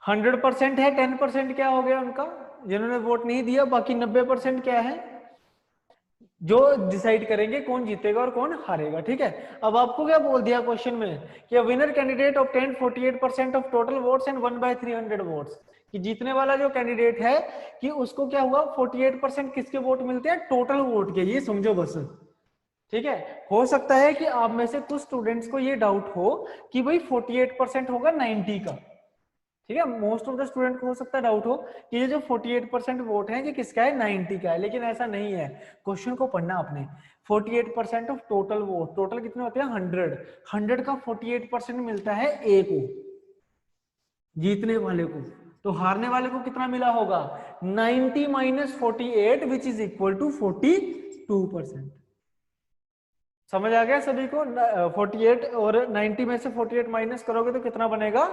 100% है, 10% क्या हो गया उनका जिन्होंने वोट नहीं दिया, बाकी 90% क्या है जो डिसाइड करेंगे कौन जीतेगा और कौन हारेगा। ठीक है, अब आपको क्या बोल दिया क्वेश्चन में कि winner candidate obtained 48% of total votes and won bye 300 votes, कि जीतने वाला जो कैंडिडेट है कि उसको क्या हुआ 48% किसके वोट मिलते हैं, टोटल वोट के, ये समझो बस। ठीक है, हो सकता है कि आप में से कुछ स्टूडेंट्स को ये डाउट हो कि भाई 48% होगा 90 का। ठीक है, मोस्ट ऑफ द स्टूडेंट को हो सकता है डाउट हो कि ये जो 48% वोट है ये किसका है, 90 का है, लेकिन ऐसा नहीं है। क्वेश्चन को पढ़ना आपने, 48% ऑफ टोटल वोट, टोटल कितने होते हैं 100 का 48% मिलता है ए को, जीतने वाले को। तो हारने वाले को कितना मिला होगा, 90 - 48 विच इज इक्वल टू 42%। समझ आ गया सभी को? 48 और 90 में से 48 माइनस करोगे तो कितना बनेगा,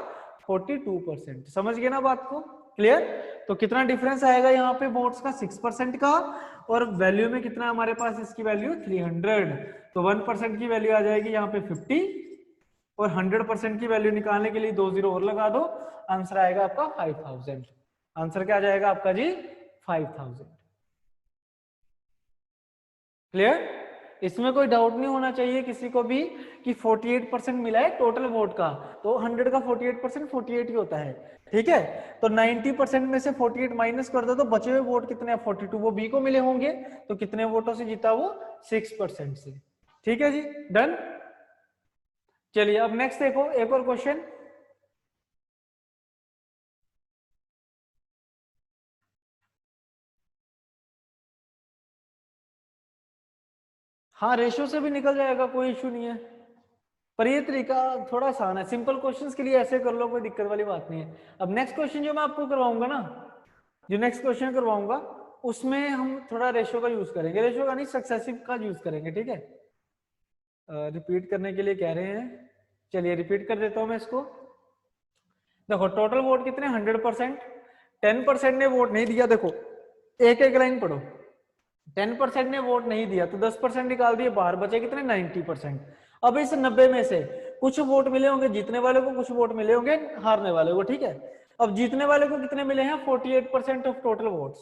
42%। समझ गए ना बात को? क्लियर? तो कितना डिफरेंस आएगा यहाँ पे वोट्स का, 6% का, और वैल्यू में कितना हमारे पास इसकी वैल्यू 300। तो 1% की वैल्यू आ जाएगी यहाँ पे 50, और 100% की वैल्यू निकालने के लिए 2 0 और लगा दो, आंसर आएगा आपका 5000। आंसर क्या आ जाएगा आपका जी, 5000। क्लियर? इसमें कोई डाउट नहीं होना चाहिए किसी को भी कि 48% मिला है टोटल वोट का, तो 100 का 48% 48 ही होता है। ठीक है, तो 90% में से 48 माइनस कर दो तो बचे हुए वोट कितने हैं, 42, वो बी को मिले होंगे। तो कितने वोटों से जीता वो, 6% से। ठीक है जी, डन। चलिए अब नेक्स्ट देखो, एक और क्वेश्चन। हाँ, रेशियो से भी निकल जाएगा, कोई इश्यू नहीं है, पर ये तरीका थोड़ा आसान है। सिंपल क्वेश्चंस के लिए ऐसे कर लो, कोई दिक्कत वाली बात नहीं है। अब नेक्स्ट क्वेश्चन जो मैं आपको करवाऊंगा ना, जो नेक्स्ट क्वेश्चन करवाऊंगा उसमें हम थोड़ा रेशियो का यूज करेंगे, रेशियो का नहीं सक्सेसिव का यूज करेंगे। ठीक है, रिपीट करने के लिए कह रहे हैं, चलिए रिपीट कर देता हूं मैं इसको। देखो टोटल वोट कितने, 100%, 10% ने वोट नहीं दिया। देखो एक एक लाइन पढ़ो, 10% ने वोट नहीं दिया तो 10% निकाल दिए बाहर, बचे कितने, 90%। अब इस 90 में से कुछ वोट मिले होंगे जीतने वाले को, कुछ वोट मिले होंगे हारने वाले को। ठीक है, अब जीतने वाले को कितने मिले हैं, 48% ऑफ टोटल वोट्स।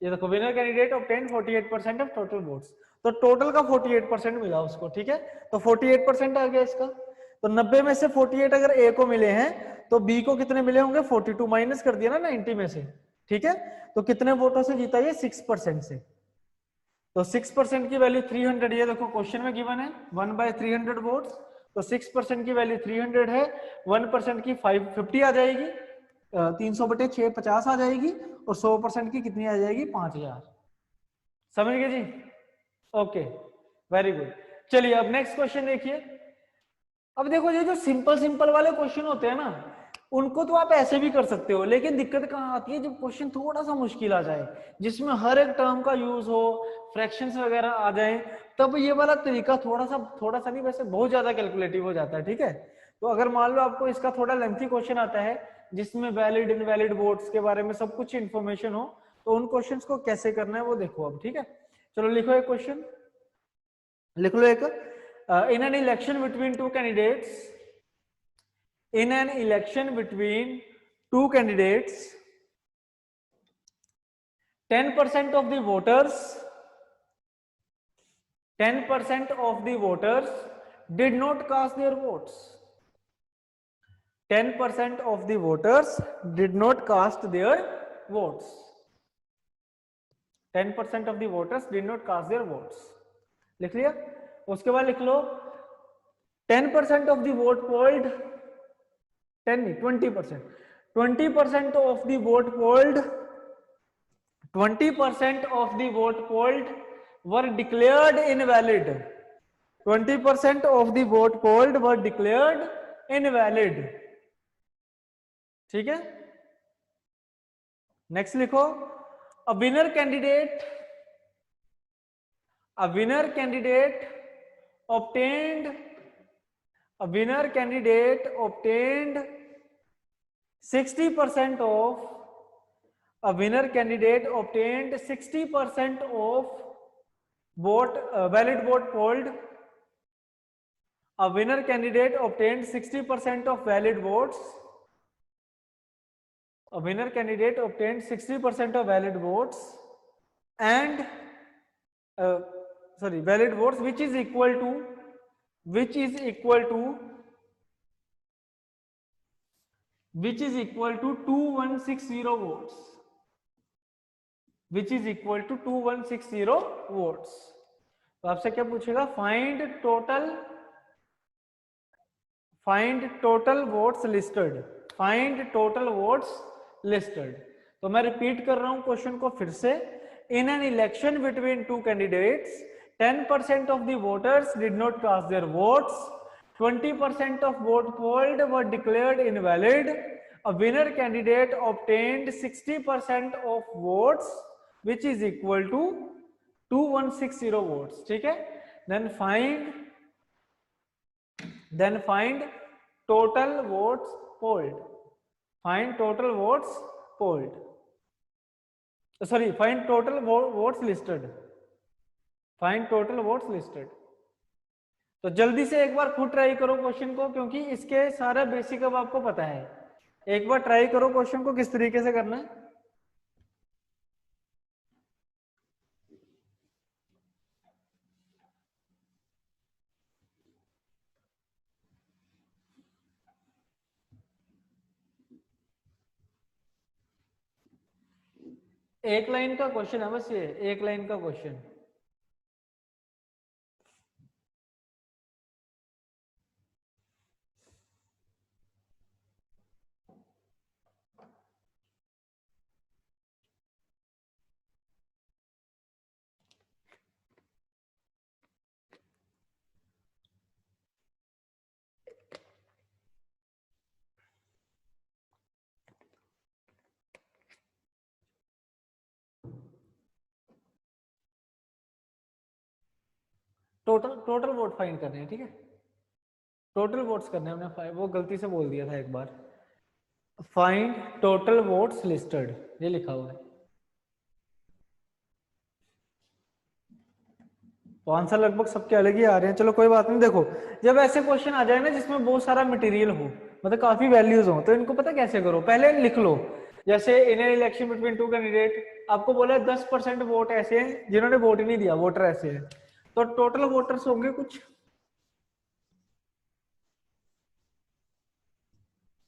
ये देखो, winner candidate obtain 48% of total votes, तो टोटल का 48% मिला उसको। ठीक है, तो 48% आ गया इसका। तो 90 में से 48 अगर ए को मिले हैं तो बी को कितने मिले होंगे, 42, माइनस कर दिया ना 90 में से। ठीक है, तो कितने वोटों से जीता, ये 6% से। तो 6% की वैल्यू 300, ये देखो क्वेश्चन में गिवन है 1/300 वोट्स, तो 6% की वैल्यू 300 है, 1% की 50 आ जाएगी, 300/6 50 आ जाएगी, और 100% की कितनी आ जाएगी, 5000। समझ गए जी? Okay, very good. चलिए अब नेक्स्ट क्वेश्चन देखिए। अब देखो ये जो सिंपल सिंपल वाले क्वेश्चन होते हैं ना, उनको तो आप ऐसे भी कर सकते हो, लेकिन दिक्कत कहाँ आती है, जब क्वेश्चन थोड़ा सा मुश्किल आ जाए, जिसमें हर एक टर्म का यूज हो, फ्रैक्शंस वगैरह आ जाए, तब ये वाला तरीका थोड़ा सा नहीं, वैसे बहुत ज्यादा कैलकुलेटिव हो जाता है। ठीक है, तो अगर मान लो आपको इसका थोड़ा लेंथी क्वेश्चन आता है जिसमें वैलिड इनवैलिड वोट्स के बारे में सब कुछ इंफॉर्मेशन हो, तो उन क्वेश्चंस को कैसे करना है वो देखो अब। ठीक है, चलो लिखो एक क्वेश्चन, लिख लो एक। इन an election between two candidates, in an election between two candidates, 10% of the voters, 10% of the voters did not cast their votes. 10% of the voters did not cast their votes. 10% of the voters did not cast their votes. लिख लिया? उसके बाद लिख लो 10% of the vote polled, 10 नहीं 20%, 20% of the vote polled, 20% of the vote polled were declared invalid. 20% of the vote polled were declared invalid. ठीक है, नेक्स्ट लिखो, a winner candidate obtained, a winner candidate obtained 60% of, a winner candidate obtained 60% of vote, valid vote polled. A winner candidate obtained 60% of valid votes. A winner candidate obtained 60% of valid votes and valid votes, which is equal to which is equal to 2160 volts, which is equal to 2160 volts. तो आपसे क्या पूछेगा, find total votes listed, find total votes listed. तो मैं रिपीट कर रहा हूं क्वेश्चन को फिर से। इन an election between two candidates 10% of the voters did not cast their votes, 20% of vote polled were declared invalid, a winner candidate obtained 60% of votes which is equal to 2160 votes, ठीक है। then find total votes polled, find total votes polled, sorry, find total votes listed, find total votes listed। तो जल्दी से एक बार खुद ट्राई करो क्वेश्चन को, क्योंकि इसके सारा बेसिक अब आपको पता है। एक बार ट्राई करो क्वेश्चन को किस तरीके से करना है। एक लाइन का क्वेश्चन है बस, ये एक लाइन का क्वेश्चन। टोटल वोट फाइंड करने हैं, ठीक है, टोटल वोट्स करने हैं हमने, वो गलती से बोल दिया था एक बार। फाइंड टोटल वोट्स लिस्टेड, ये लिखा हुआ है। तो आंसर लगभग सबके अलग ही आ रहे हैं, चलो कोई बात नहीं। देखो जब ऐसे क्वेश्चन आ जाए ना जिसमें बहुत सारा मटेरियल हो, मतलब काफी वैल्यूज हो, तो इनको पता कैसे करो, पहले लिख लो। जैसे इन an election between two candidate, आपको बोला 10% वोट ऐसे हैं जिन्होंने वोट ही नहीं दिया, वोटर ऐसे हैं, तो टोटल वोटर्स होंगे कुछ,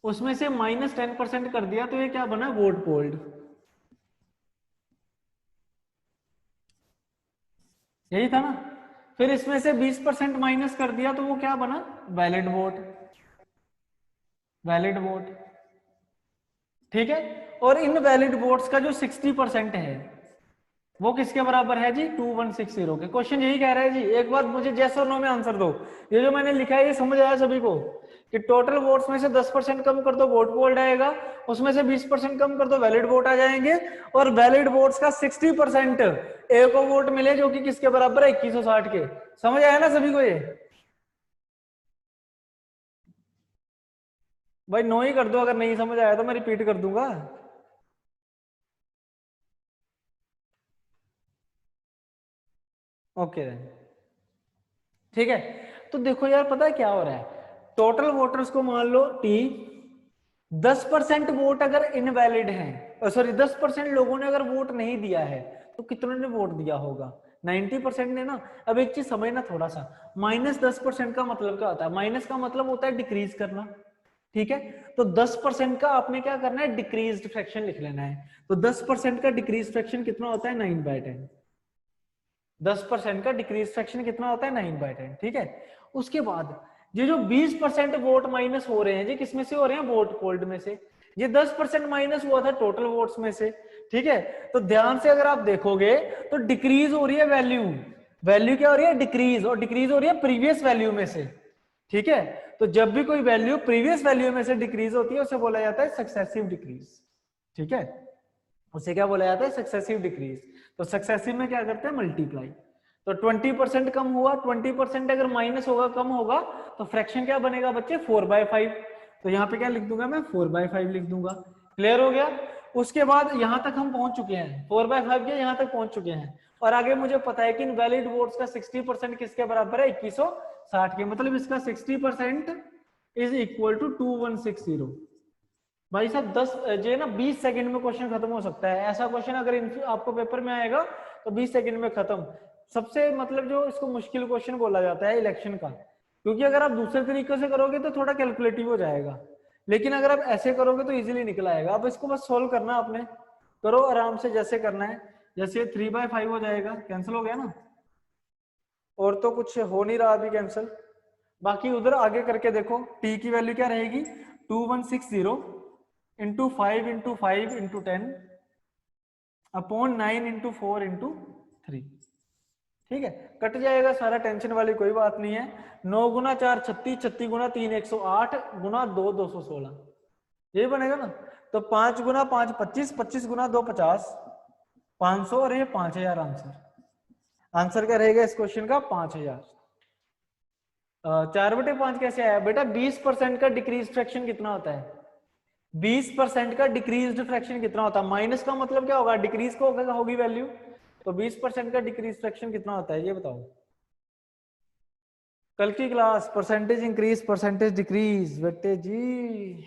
उसमें से -10% कर दिया तो ये क्या बना, वोट पोल्ड। यही था ना। फिर इसमें से 20% माइनस कर दिया तो वो क्या बना, वैलिड वोट, वैलिड वोट, ठीक है। और इन वैलिड वोट्स का जो 60% है वो किसके बराबर है जी, 2160 के। क्वेश्चन यही कह रहा है जी। एक बार मुझे यस और नो में आंसर दो। ये जो मैंने लिखा है ये समझ आया सभी को कि टोटल वोट्स में से 10% कम कर दो, वोट पोल्ड आएगा, उसमें से 20% कम कर दो, वैलिड वोट आ जाएंगे, और वैलिड वोट्स का 60% ए को वोट मिले जो कि किसके बराबर है, 2160 के। समझ आया ना सभी को ये? भाई नो ही कर दो, अगर नहीं समझ आया तो मैं रिपीट कर दूंगा। ओके ठीक है। तो देखो यार पता है क्या हो रहा है, टोटल वोटर्स को मान लो टी, 10% वोट अगर इनवैलिड है, सॉरी 10% लोगों ने अगर वोट नहीं दिया है तो कितनों ने वोट दिया होगा, 90% ने ना। अब एक चीज समझना थोड़ा सा, -10% का मतलब क्या होता है, माइनस का मतलब होता है डिक्रीज करना, ठीक है। तो 10% का आपने क्या करना है, डिक्रीज्ड फ्रैक्शन लिख लेना है। तो 10% का डिक्रीज फ्रैक्शन कितना होता है, 9/10। 10% का डिक्रीज फ्रैक्शन कितना होता है, 9/10, ठीक है। उसके बाद ये जो 20% वोट माइनस हो रहे हैं जी, किसमें से हो रहे हैं, वोट पोल्ड में से। ये 10% माइनस हुआ था टोटल वोट्स में से, ठीक है। तो ध्यान से अगर आप देखोगे तो डिक्रीज हो रही है वैल्यू, वैल्यू क्या हो रही है, डिक्रीज, और डिक्रीज हो रही है प्रीवियस वैल्यू में से, ठीक है। तो जब भी कोई वैल्यू प्रीवियस वैल्यू में से डिक्रीज होती है उसे बोला जाता है सक्सेसिव डिक्रीज, ठीक है। उसे क्या बोला जाता है, सक्सेसिव डिक्रीज। तो सक्सेसिव में क्या करते हैं, मल्टीप्लाई। तो 20% कम हुआ, 20% अगर माइनस होगा, कम होगा, तो फ्रैक्शन क्या बनेगा बच्चे, 4/5। तो यहाँ पे क्या लिख दूंगा मैं, 4/5 लिख दूंगा। क्लियर हो गया। उसके बाद यहां तक हम पहुंच चुके हैं, 4/5 के यहां तक पहुंच चुके हैं। और आगे मुझे पता है कि इनवैलिड वोट्स का 60% किसके बराबर है, 2160 के। मतलब इसका 60% इज इक्वल टू 2160। भाई साहब 10 जो ना 20 सेकंड में क्वेश्चन खत्म हो सकता है। ऐसा क्वेश्चन अगर आपको पेपर में आएगा तो 20 सेकंड में खत्म। सबसे मतलब जो इसको मुश्किल क्वेश्चन बोला जाता है इलेक्शन का, क्योंकि अगर आप दूसरे तरीके से करोगे तो थोड़ा कैलकुलेटिव हो जाएगा, लेकिन अगर आप ऐसे करोगे तो इजीली निकल आएगा। अब इसको बस सोल्व करना आपने, करो आराम से जैसे करना है। जैसे 3/5 हो जाएगा, कैंसिल हो गया ना, और तो कुछ हो नहीं रहा अभी कैंसिल। बाकी उधर आगे करके देखो, t की वैल्यू क्या रहेगी, 2160 into 5 into 5 into 10 upon 9 into 4 into 3। ठीक है, कट जाएगा सारा, टेंशन वाली कोई बात नहीं है। 9 गुना 4 36, 36 गुना 3 108 गुना 2 216, ये बनेगा ना। तो 5 गुना 5 25, 25 गुना 2 50, 500 और ये 5000 आंसर। आंसर क्या रहेगा इस क्वेश्चन का, 5000। 4/5 कैसे आया बेटा, 20% का डिक्रीज फ्रैक्शन कितना होता है, 20% का डिक्रीज्ड फ्रैक्शन कितना होता है, माइनस का मतलब क्या होगा, डिक्रीज को होगी वैल्यू, तो 20% का डिक्रीज फ्रैक्शन कितना होता है ये बताओ। कल की class percentage increase percentage decrease बेटे जी,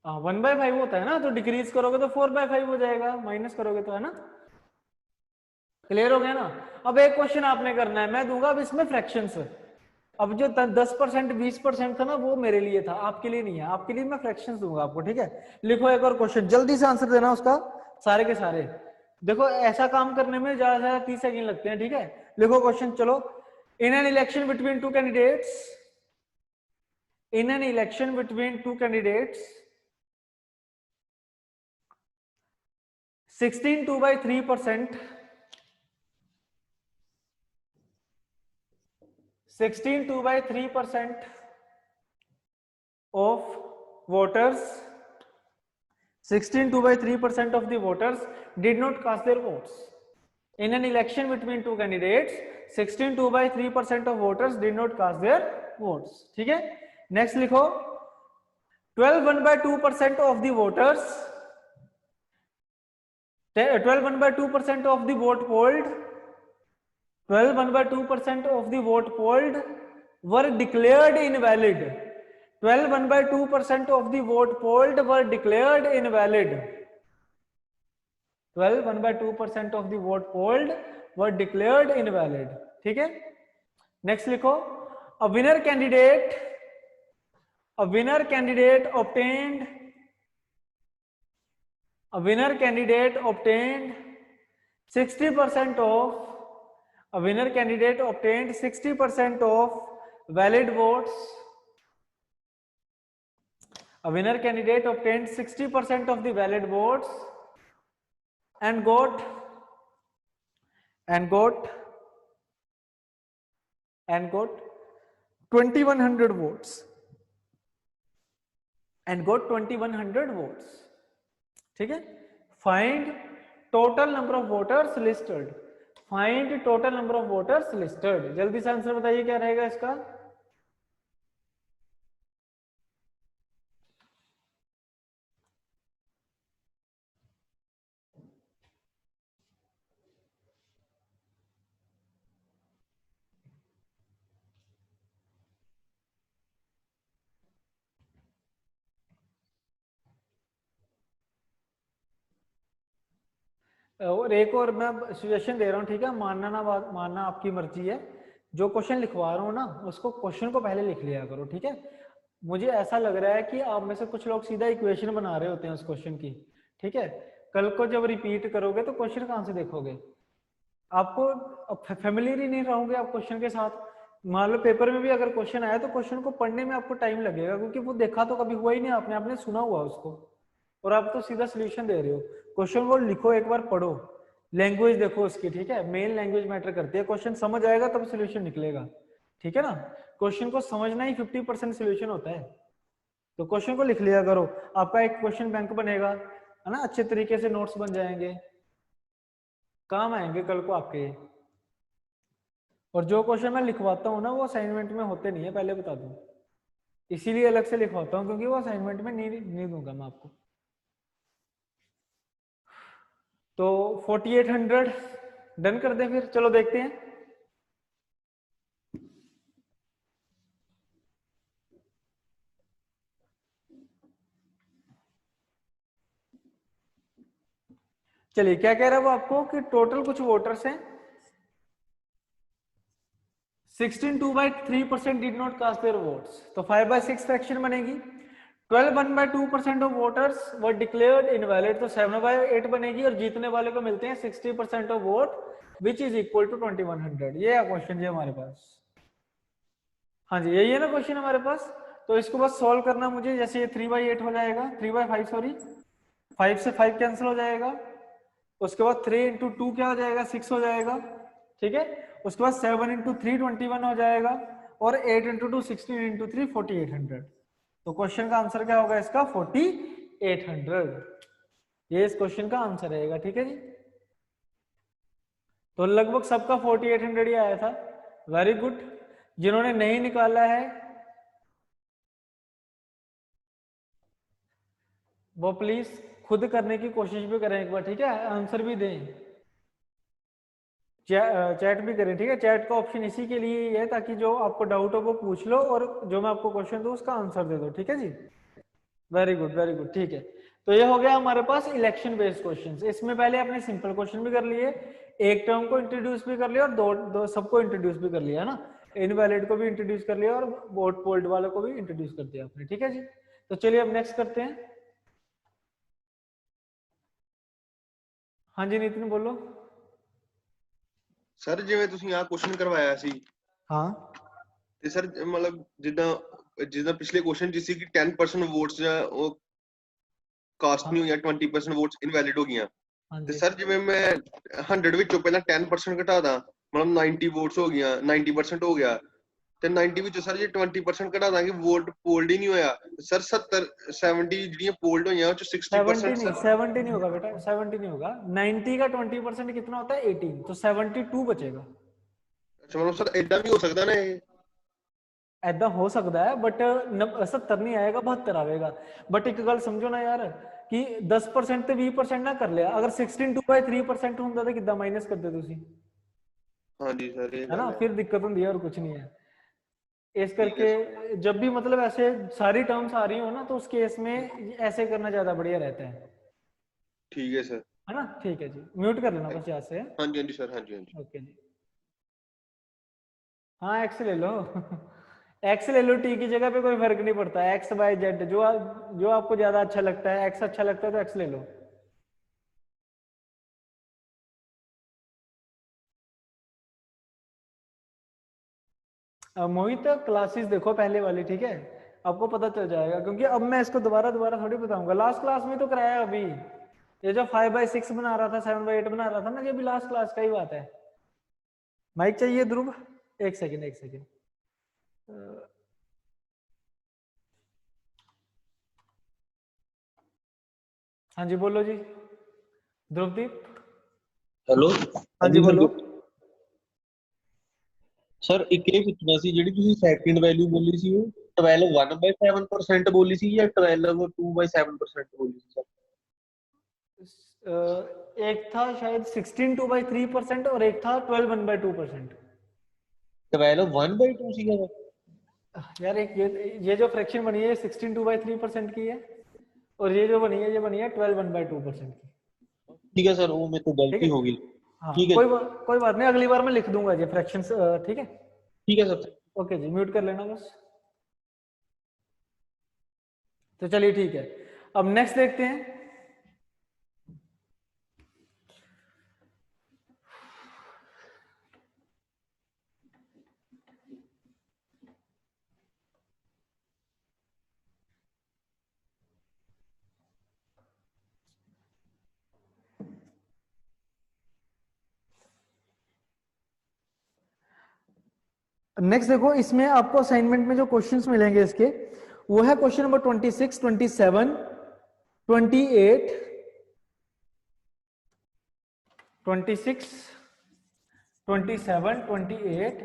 1/5 होता है ना, तो डिक्रीज करोगे तो 4/5 हो जाएगा, माइनस करोगे तो, है ना। क्लियर हो गया ना। अब एक क्वेश्चन आपने करना है, मैं दूंगा अब इसमें फ्रैक्शंस। अब जो 10% 20% था ना, वो मेरे लिए था, आपके लिए नहीं है। आपके लिए मैं फ्रैक्शंस दूंगा आपको, ठीक है। लिखो एक और क्वेश्चन, जल्दी से आंसर देना उसका, सारे के सारे। देखो ऐसा काम करने में ज्यादा से ज्यादा 30 सेकंड लगते हैं, ठीक है। लिखो क्वेश्चन, चलो। इन an election between two candidates, in an election between two candidates 16 2/3%, 16 2/3% of voters, 16 2/3% of the voters did not cast their votes. In an election between two candidates, 16 2/3% of voters did not cast their votes. ठीक है, नेक्स्ट लिखो 12 1/2% of the voters, 12 1/2% of the vote polled, 12 1/2% of the vote polled were declared invalid. 12 1/2% of the vote polled were declared invalid. 12 1/2% of the vote polled were declared invalid. ठीक है, नेक्स्ट लिखो a winner candidate obtained 60% of a winner candidate obtained 60% of valid votes. A winner candidate obtained 60% of the valid votes and got 2100 votes, and got 2100 votes. ठीक है, find total number of voters listed, find total number of voters listed. जल्दी से आंसर बताइए क्या रहेगा इसका। और एक और मैं सजेशन दे रहा हूँ, ठीक है, मानना ना मानना आपकी मर्जी है। जो क्वेश्चन लिखवा रहा हूँ ना, उसको क्वेश्चन को पहले लिख लिया करो, ठीक है। मुझे ऐसा लग रहा है कि आप में से कुछ लोग सीधा इक्वेशन बना रहे होते हैं उस क्वेश्चन की, ठीक है। कल को जब रिपीट करोगे तो क्वेश्चन कहाँ से देखोगे, आपको फेमिलियर ही नहीं रहोगे आप क्वेश्चन के साथ। मान लो पेपर में भी अगर क्वेश्चन आया तो क्वेश्चन को पढ़ने में आपको टाइम लगेगा, क्योंकि वो देखा तो कभी हुआ ही नहीं, आपने सुना हुआ उसको, और आप तो सीधा सोल्यूशन दे रहे हो। क्वेश्चन को लिखो, एक बार पढ़ो, लैंग्वेज देखो उसकी, ठीक है। मेन लैंग्वेज मैटर करती है, क्वेश्चन समझ आएगा तब सोल्यूशन निकलेगा, ठीक है ना। क्वेश्चन को समझना ही 50% सोल्यूशन होता है। तो क्वेश्चन को लिख लिया करो, आपका एक क्वेश्चन बैंक बनेगा, है ना, अच्छे तरीके से नोट्स बन जाएंगे, काम आएंगे कल को आपके। और जो क्वेश्चन मैं लिखवाता हूँ ना, वो असाइनमेंट में होते नहीं है, पहले बता दूं, इसीलिए अलग से लिखवाता हूँ, क्योंकि वो असाइनमेंट में नहीं दूंगा मैं आपको। तो 4800 डन कर दें फिर, चलो देखते हैं। चलिए, क्या कह रहा है वो आपको कि टोटल कुछ वोटर्स हैं 16 2 by 3% did not cast their votes, तो 5/6 फ्रैक्शन बनेगी। 12 1/2% of voters were declared invalid, तो 7/8 बनेगी, और जीतने वाले को मिलते हैं 60% of vote which is equal to 2100। ये है क्वेश्चन जी हमारे पास। हाँ जी यही है ना क्वेश्चन हमारे पास। तो इसको बस सॉल्व करना मुझे, जैसे ये 3/8 हो जाएगा, 3/5 सॉरी, 5 से 5 कैंसिल हो जाएगा, उसके बाद 3 इंटू 2 क्या हो जाएगा, 6 हो जाएगा, ठीक है। उसके बाद 7 इंटू 3 21 हो जाएगा, और 8 इंटू 2 16 इंटू 3 4800। तो क्वेश्चन का आंसर क्या होगा इसका, 4800। ये इस क्वेश्चन का आंसर रहेगा, ठीक है जी। तो लगभग सबका 4800 ही आया था, वेरी गुड। जिन्होंने नहीं निकाला है वो प्लीज खुद करने की कोशिश भी करें एक बार, ठीक है, आंसर भी दें, चैट भी करें, ठीक है। चैट का ऑप्शन इसी के लिए ही है ताकि जो आपको डाउट हो वो पूछ लो, और जो मैं आपको क्वेश्चन दूं उसका आंसर दे दो, ठीक है जी। वेरी गुड वेरी गुड, ठीक है। तो ये हो गया हमारे पास इलेक्शन बेस्ड क्वेश्चंस। इसमें पहले आपने सिंपल क्वेश्चन भी कर लिए, एक टर्म को इंट्रोड्यूस भी कर लिया, और दो सबको इंट्रोड्यूस भी कर लिया है ना, इनवैलिड को भी इंट्रोड्यूस कर लिया, और वोट पोल्ड वालों को भी इंट्रोड्यूस कर दिया आपने, ठीक है जी। तो चलिए अब नेक्स्ट करते हैं। हाँ जी नितिन बोलो। ਸਰ ਜਿਵੇਂ ਤੁਸੀਂ ਆਹ ਕੁਐਸਚਨ ਕਰਵਾਇਆ ਸੀ, हाँ ਤੇ ਸਰ ਮਤਲਬ ਜਿੱਦਾਂ ਪਿਛਲੇ ਕੁਐਸਚਨ ਚ ਸੀ ਕਿ 10% ਵੋਟਸ ਉਹ ਕਾਸਟ ਨਹੀਂ ਹੋਈਆਂ, 20% ਵੋਟਸ ਇਨਵੈਲਿਡ ਹੋ ਗਈਆਂ, हाँ ਤੇ जी ਸਰ ਜਿਵੇਂ ਮੈਂ 100 ਵਿੱਚੋਂ ਪਹਿਲਾਂ 10% ਘਟਾ ਦਾਂ, ਮਤਲਬ 90 ਵੋਟਸ ਹੋ ਗਈਆਂ, 90% ਹੋ ਗਿਆ, ਤੇ 90 ਵਿੱਚੋਂ ਸਰ ਜੇ 20% ਘਟਾ ਦਾਂਗੇ ਵੋਟ ਪੋਲਡ ਹੀ ਨਹੀਂ ਹੋਇਆ, ਸਰ 70 ਜਿਹੜੀਆਂ ਪੋਲਡ ਹੋਈਆਂ ਉਹ ਚ 60% 70 नहीं होगा बेटा, 70 नहीं होगा। 90 का 20% कितना होता है, 18, तो 72 बचेगा। ਅੱਛਾ ਮਤਲਬ ਸਰ ਏਦਾਂ ਵੀ ਹੋ ਸਕਦਾ ਨਾ ਇਹ? ऐदा हो सकता है, बट 70 नहीं आएगा, 72 आएगा। बट एक गल समझो ना यार कि 10% ਤੇ 20% ਨਾ ਕਰ ਲਿਆ, अगर 16 2/3% ਹੁੰਦਾ ਤਾਂ ਕਿੱਦਾਂ ਮਾਈਨਸ ਕਰਦੇ ਤੁਸੀਂ, ਹਾਂਜੀ ਸਰ ਇਹ है ना, ਗੱਲ ਹੈ। फिर दिक्कत होती है और कुछ नहीं है। इस करके जब भी मतलब ऐसे सारी टर्म्स आ रही हो ना, तो उस केस में ऐसे करना ज्यादा बढ़िया रहता है ਠੀਕ ਹੈ ਸਰ। ना। ठीक है जी, म्यूट कर लेना बस यहाँ से। ਹਾਂਜੀ ਹਾਂਜੀ सर, ਹਾਂਜੀ ਹਾਂਜੀ। ओके जी, हाँ एक्स ले लो एक्स ले लो, टी की जगह पे कोई फर्क नहीं पड़ता, एक्स बाय जेड जो आपको ज्यादा अच्छा लगता है, एक्स अच्छा लगता है तो एक्स ले लो। मोहित क्लासेस देखो पहले वाली, ठीक है, आपको पता चल जाएगा, क्योंकि अब मैं इसको दोबारा थोड़ी बताऊंगा। लास्ट क्लास में तो कराया अभी, ये जो 5/6 बना रहा था, 7/8 बना रहा था ना, ये भी लास्ट क्लास का ही बात है। माइक चाहिए ध्रुव, एक सेकेंड। हाँ जी बोलो जी ध्रुवदीप। ਹੈਲੋ हाँ जी बोलो। ਸਰ ਇੱਕ ਇਹ ਪੁੱਛਣਾ ਸੀ, ਜਿਹੜੀ ਤੁਸੀਂ ਸੈਕਿੰਡ ਵੈਲਿਊ ਬੋਲੀ ਸੀ ਉਹ 12 1/7% ਬੋਲੀ ਸੀ ਜਾਂ 12 2/7% ਬੋਲੀ ਸੀ ਸਰ? एक था शायद 16 2/3% और एक था 12 1/2%। 12 1/2 ਸੀਗਾ ਸਰ? यार एक ये जो फ्रैक्शन बनी है 16 2/3% की है, और ये जो बनी है 12 1/2% की। ठीक है सर, वो मेरे को गलती हो गई। हाँ ठीक है, कोई बात नहीं, अगली बार मैं लिख दूंगा ये फ्रैक्शंस, ठीक है। ठीक है सर। ओके जी, म्यूट कर लेना बस। तो चलिए ठीक है, अब नेक्स्ट देखते हैं। नेक्स्ट देखो, इसमें आपको असाइनमेंट में जो क्वेश्चंस मिलेंगे इसके, वो है क्वेश्चन नंबर 26 27 28 26 27 28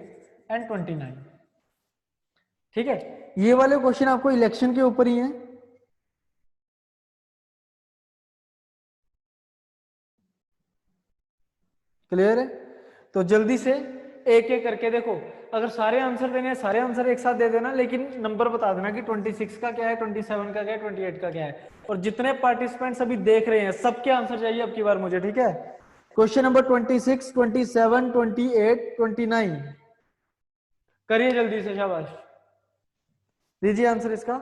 एंड 29, ठीक है। ये वाले क्वेश्चन आपको इलेक्शन के ऊपर ही हैं। क्लियर है? तो जल्दी से एक एक करके देखो, अगर सारे आंसर देने हैं सारे आंसर एक साथ दे देना, लेकिन नंबर बता देना कि 26 का क्या है, 27 का क्या है, 28 का क्या है। और जितने पार्टिसिपेंट्स अभी देख रहे हैं सबके आंसर चाहिए अब की बार मुझे, ठीक है। क्वेश्चन नंबर 26 27 28 29, करिए जल्दी से, शाबाश, दीजिए आंसर इसका,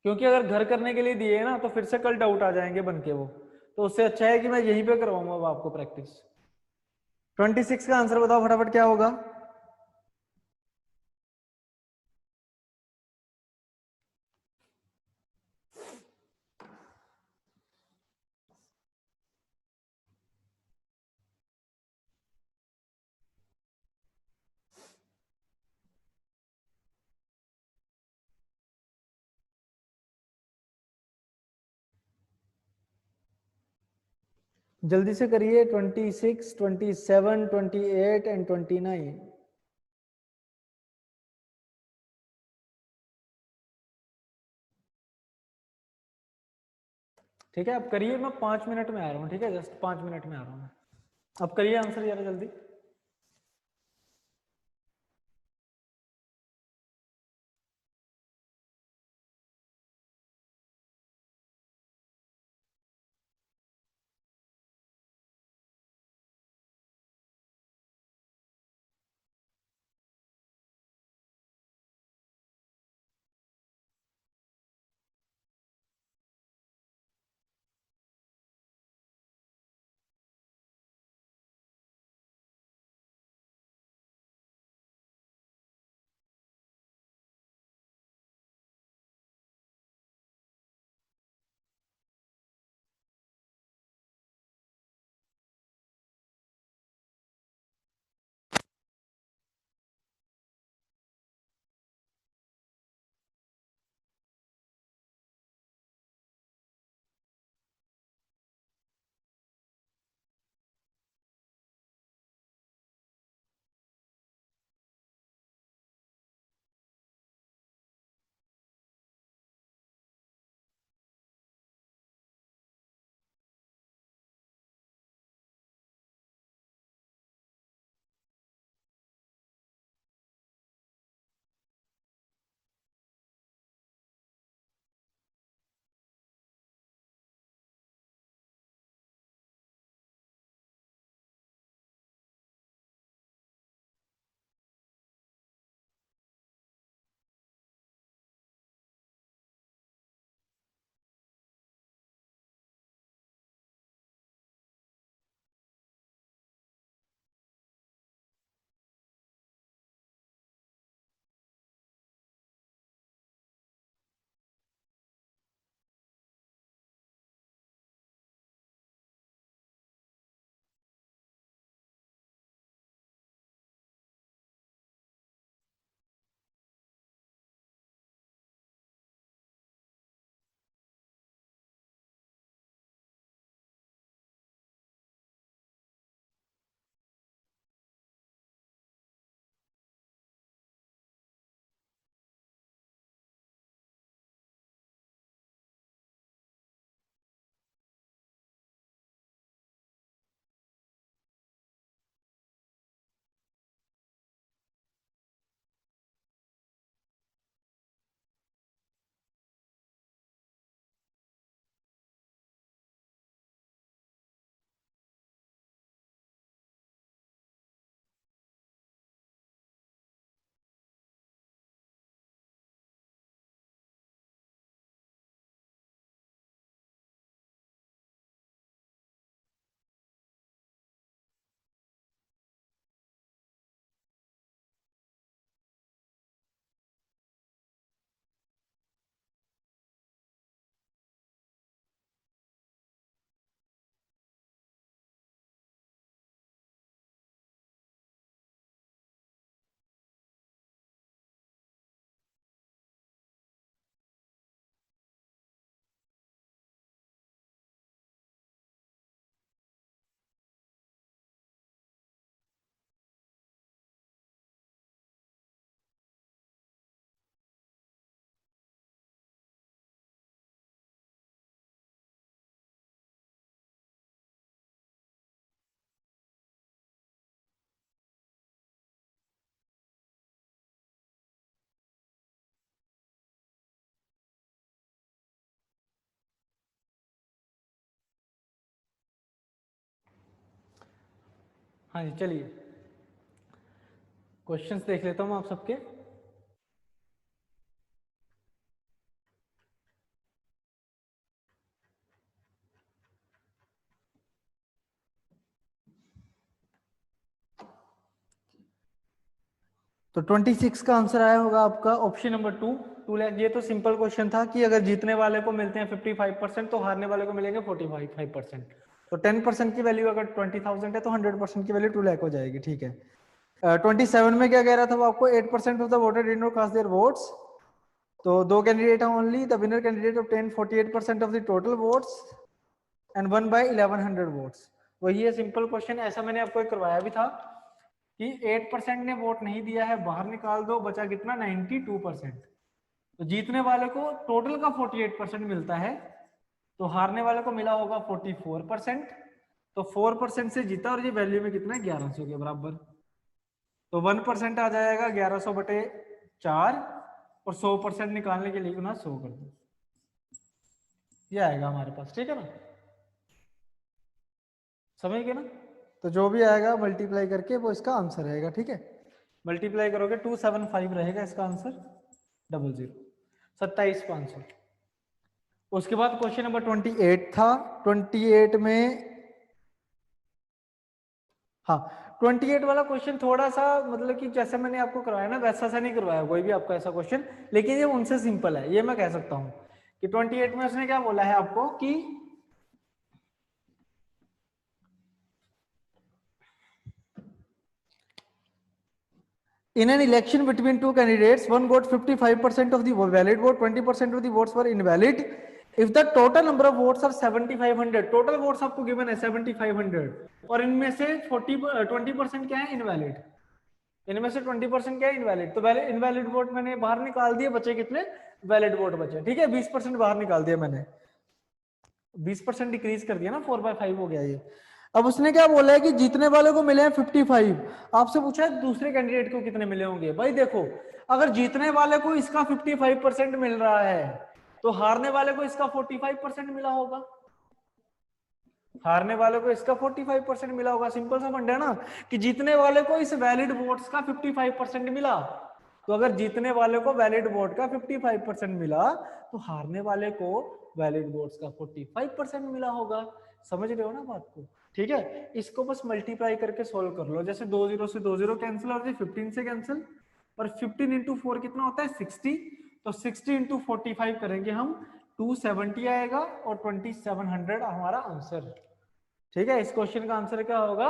क्योंकि अगर घर करने के लिए दिए ना तो फिर से कल डाउट आ जाएंगे बन के वो, तो उससे अच्छा है कि मैं यहीं पे करवाऊंगा अब आपको प्रैक्टिस। 26 का आंसर बताओ फटाफट क्या होगा। जल्दी से करिए, 26, 27, 28 एंड 29। ठीक है, अब करिए, मैं 5 मिनट में आ रहा हूँ, ठीक है, जस्ट 5 मिनट में आ रहा हूँ मैं। अब करिए आंसर जरा जल्दी। हाँ जी, चलिए, क्वेश्चंस देख लेता हूँ आप सबके। तो 26 का आंसर आया होगा आपका ऑप्शन नंबर 2 लाख। ये तो सिंपल क्वेश्चन था कि अगर जीतने वाले को मिलते हैं 55% तो हारने वाले को मिलेंगे 45%। तो 10% की वैल्यू अगर 20,000 है तो 100% की वैल्यू 2 लाख हो जाएगी। ठीक है। 27 में क्या कह रहा था वो आपको, 8% of the voter did not cast their votes. तो 2 कैंडिडेट हैं only, the winner candidate obtain 48% of the total votes and won by 1100 votes. वही है सिंपल क्वेश्चन, ऐसा मैंने आपको करवाया भी था कि 8% ने वोट नहीं दिया है, बाहर निकाल दो, बचा कितना 92%। तो जीतने वाले को टोटल का 48% मिलता है, तो हारने वाले को मिला होगा 44%। तो 4% से जीता और ये वैल्यू में कितना है 1100 के बराबर। तो 1% आ जाएगा 1100 बटे 4 और 100% निकालने के लिए गुना 100 कर दो, ये आएगा हमारे पास। ठीक है ना, समझ गए ना। तो जो भी आएगा मल्टीप्लाई करके वो इसका आंसर रहेगा। ठीक है, मल्टीप्लाई करोगे 275 रहेगा इसका आंसर, 00 27,500। उसके बाद क्वेश्चन नंबर 28 था। 28 में हाँ 28 वाला क्वेश्चन थोड़ा सा मतलब कि जैसे मैंने आपको करवाया ना वैसा सा नहीं करवाया कोई भी आपका ऐसा क्वेश्चन, लेकिन ये उनसे सिंपल है, ये मैं कह सकता हूं कि 28 में उसने क्या बोला है आपको कि in an election between two candidates, one got 55% of the valid vote, 20% of the votes were invalid. If the total number of votes are 7,500, total votes आपको given है 7,500 और इनमें से 20% क्या है इनवैलिड, इनमें से 20% क्या है इनवैलिड। तो इनवैलिड वोट मैंने बाहर निकाल दिए, बचे कितने वैलिड वोट बचे। ठीक है, 20% बाहर निकाल दिया मैंने, 20% डिक्रीज कर दिया ना, 4/5 हो गया ये। अब उसने क्या बोला है कि जीतने वाले को मिले हैं 55। आपसे पूछा है दूसरे कैंडिडेट को कितने मिले होंगे। भाई देखो, अगर जीतने वाले को इसका 55% मिल रहा है तो हारने वाले को इसका 45% मिला होगा, हारने वाले को इसका 45% मिला होगा। सिंपल सा फंडा है ना कि जीतने वाले को इस वैलिड वोट्स का 55% मिला, तो अगर जीतने वाले को वैलिड वोट का 55% मिला तो हारने वाले को वैलिड वोट्स का 45% मिला होगा। समझ रहे हो ना बात को। ठीक है, इसको बस मल्टीप्लाई करके सोल्व कर लो। जैसे 2 0 से 2 0 कैंसिल और 15 से कैंसिल, और 15 इंटू 4 कितना होता है 60। तो 60 इंटू 45 करेंगे हम, 270 आएगा और 2700 हमारा आंसर। ठीक है, इस क्वेश्चन का आंसर क्या होगा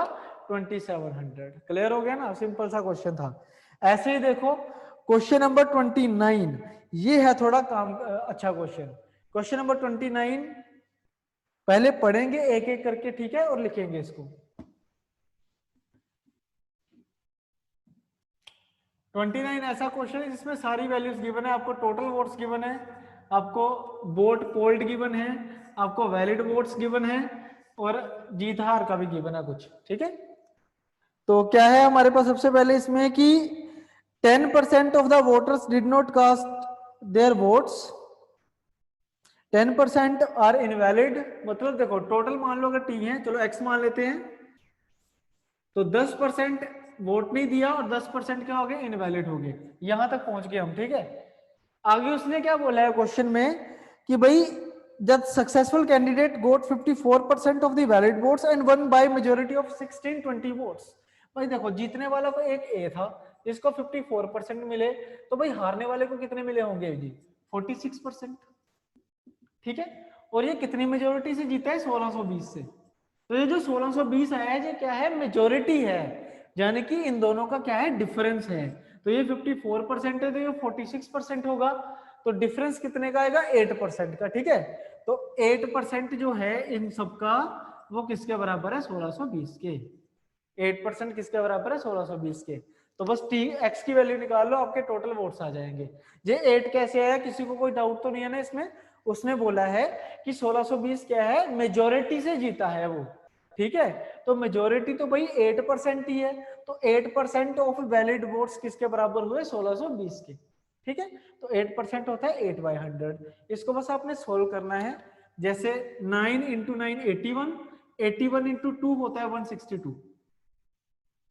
2700। क्लियर हो गया ना, सिंपल सा क्वेश्चन था। ऐसे ही देखो क्वेश्चन नंबर 29, ये है थोड़ा काम अच्छा क्वेश्चन। क्वेश्चन नंबर 29 पहले पढ़ेंगे एक एक करके, ठीक है, और लिखेंगे इसको। 29 ऐसा क्वेश्चन है जिसमें सारी वैल्यूज गिवन है, आपको टोटल वोट्स गिवन है, आपको वोट पोल्ड गिवन है, आपको वैलिड वोट्स गिवन है और जीत हार का भी गिवन है कुछ। ठीक है, तो क्या है हमारे पास सबसे पहले इसमें कि 10% of the voters did not cast their votes, 10% are invalid. मतलब देखो टोटल मान लो अगर टी है, चलो एक्स मान लेते हैं, तो 10% वोट नहीं दिया और 10% क्या हो गए इनवैलिड हो गए। यहां तक पहुंच गए हम। ठीक है, आगे उसने क्या बोला है क्वेश्चन में कि भाई जब successful candidate got 54% of the valid votes and won by majority of 1620 votes. भाई देखो जीतने वाला को एक ए था जिसको 54% मिले, तो भाई हारने वाले को कितने मिले होंगे जी 46%। ठीक है, और ये कितनी मेजोरिटी से जीता है 1620 से। तो ये जो 1620 आया है ये क्या है मेजोरिटी है, यानी कि इन दोनों का क्या है डिफरेंस है। तो ये 54% है तो ये 46% होगा, तो डिफरेंस कितने का आएगा 8% का। ठीक है, तो 8% जो है इन सबका वो किसके बराबर है 1620 के। 8% किसके बराबर है 1620 के। तो बस टी एक्स की वैल्यू निकाल लो, आपके टोटल वोट्स आ जाएंगे। ये 8 कैसे आया, किसी को कोई डाउट तो नहीं है ना इसमें। उसने बोला है कि 1620 क्या है मेजोरिटी से जीता है वो। ठीक है, तो मेजोरिटी तो भाई 8% ही है, तो 8% ऑफ वैलिड वोट्स किसके बराबर हुए 1620 के। ठीक है, तो 8% होता है 8/100। इसको बस आपने सोल्व करना है। जैसे 9 इंटू 9 81, 81 इंटू 2 होता है 162।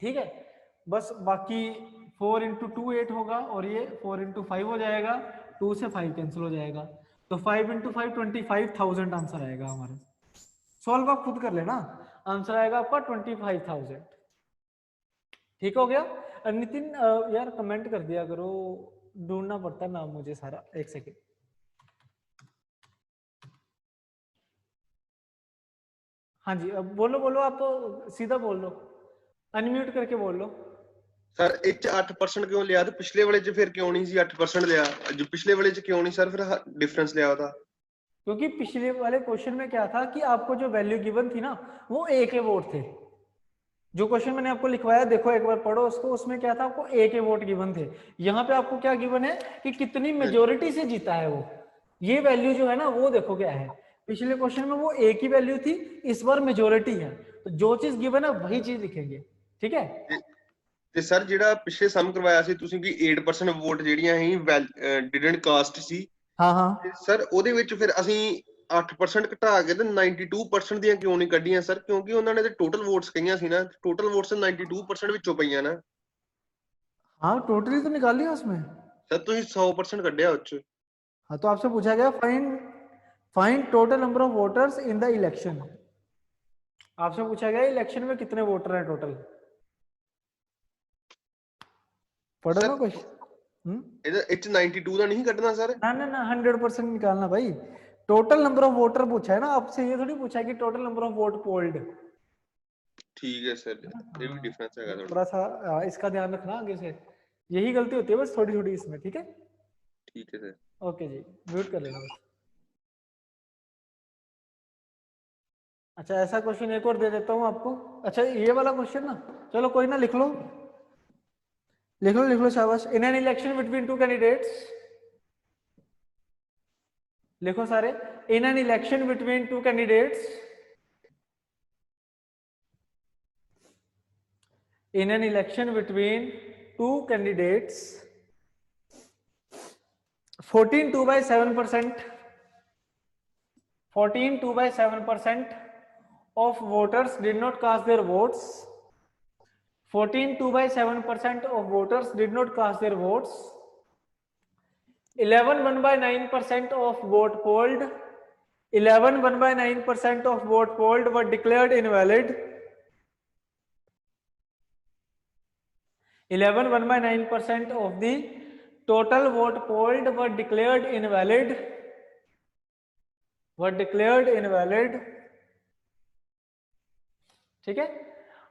ठीक है, बस बाकी 4 इंटू 2 8 होगा, और ये 4 इंटू 5 हो जाएगा, 2 से 5 कैंसिल हो जाएगा, तो 5 इंटू 5 25,000 आंसर आएगा हमारा। सॉल्व आप खुद कर लेना, आंसर आएगा आपका 25,000। ठीक हो गया। नितिन यार कमेंट कर दिया करो, ढूंढना पड़ता है नाम मुझे सारा, एक सेकेंड। हाँ जी, अब बोलो बोलो, आप सीधा बोल लो, अनम्यूट करके बोल लो। ਸਰ ਇਹ 'ਚ 8% ਕਿਉਂ ਲਿਆ ਤੇ ਪਿਛਲੇ ਵਾਲੇ 'ਚ ਫਿਰ ਕਿਉਂ ਨਹੀਂ ਸੀ 8% ਲਿਆ? ਜੋ ਪਿਛਲੇ ਵਾਲੇ 'ਚ ਕਿਉਂ ਨਹੀਂ ਸਰ ਫਿਰ डिफरेंस लिया था? क्योंकि पिछले वाले क्वेश्चन में क्या था कि आपको जो वैल्यू गिवन थी ना वो ए के वोट थे। जो क्वेश्चन मैंने आपको लिखवाया देखो एक बार पढ़ो उसको, उसमें क्या था, आपको ए के वोट गिवन थे। यहाँ पे आपको क्या गिवन है कि कितनी मेजोरिटी से जीता है वो, ये वैल्यू जो है ना वो देखो क्या है। पिछले क्वेश्चन में वो ए की वैल्यू थी, इस बार मेजोरिटी है, तो जो चीज गिवन है वही चीज लिखेंगे। ठीक है। ਤੇ ਸਰ ਜਿਹੜਾ ਪਿਛਲੇ ਸਮ ਕਰਵਾਇਆ ਸੀ ਤੁਸੀਂ ਕਿ 8% ਵੋਟ ਜਿਹੜੀਆਂ ਸੀ ਡਿਡਨਟ ਕਾਸਟ ਸੀ। हाँ हाँ ਸਰ ਉਹਦੇ ਵਿੱਚ ਫਿਰ ਅਸੀਂ 8% ਘਟਾ ਕੇ ਤੇ 92% ਦੀਆਂ ਕਿਉਂ ਨਹੀਂ ਕੱਢੀਆਂ ਸਰ? ਕਿਉਂਕਿ ਉਹਨਾਂ ਨੇ ਤੇ ਟੋਟਲ ਵੋਟਸ ਕਹੀਆਂ ਸੀ ਨਾ, ਟੋਟਲ ਵੋਟਸ 92% ਵਿੱਚੋਂ ਪਈਆਂ ਨਾ। हाँ टोटली तो निकाल लिया उसमें। ਸਰ ਤੁਸੀਂ 100% ਕੱਢਿਆ ਉਹ 'ਚ। हाँ तो आपसे पूछा गया find total number of voters in the election. आपसे पूछा गया इलेक्शन में कितने वोटर हैं टोटल, पढ़ो ना क्वेश्चन। ਇਹਦੇ 92 ਦਾ नहीं ਕੱਢਣਾ ਸਰ? ना ना ना 100% निकालना भाई। टोटल नंबर ऑफ वोटर पूछा है ना आपसे, ये थोड़ी पूछा है कि total number of vote polled. ठीक है सर, ये भी डिफरेंस है थोड़ा सा इसका ध्यान रखना आगे से, यही गलती होती है बस थोड़ी थोड़ी इसमें। ठीक है ठीक है सर। ओके जी, म्यूट कर लेना बस। अच्छा ऐसा क्वेश्चन एक और दे देता हूँ आपको। अच्छा ये वाला क्वेश्चन ना, चलो कोई ना, लिख लो लिख लो लिख लो, शाबाश। इन an election between two candidates, लिखो सारे। In an election between two candidates, in an election between two candidates, 14 2 by 7%, 14 2 by 7% of voters did not cast their votes. 14 2 by 7% of voters did not cast their votes. 11 1 by 9% of vote polled, 11 1 by 9% of vote polled were declared invalid. 11 1 by 9% of the total vote polled were declared invalid, ठीक है।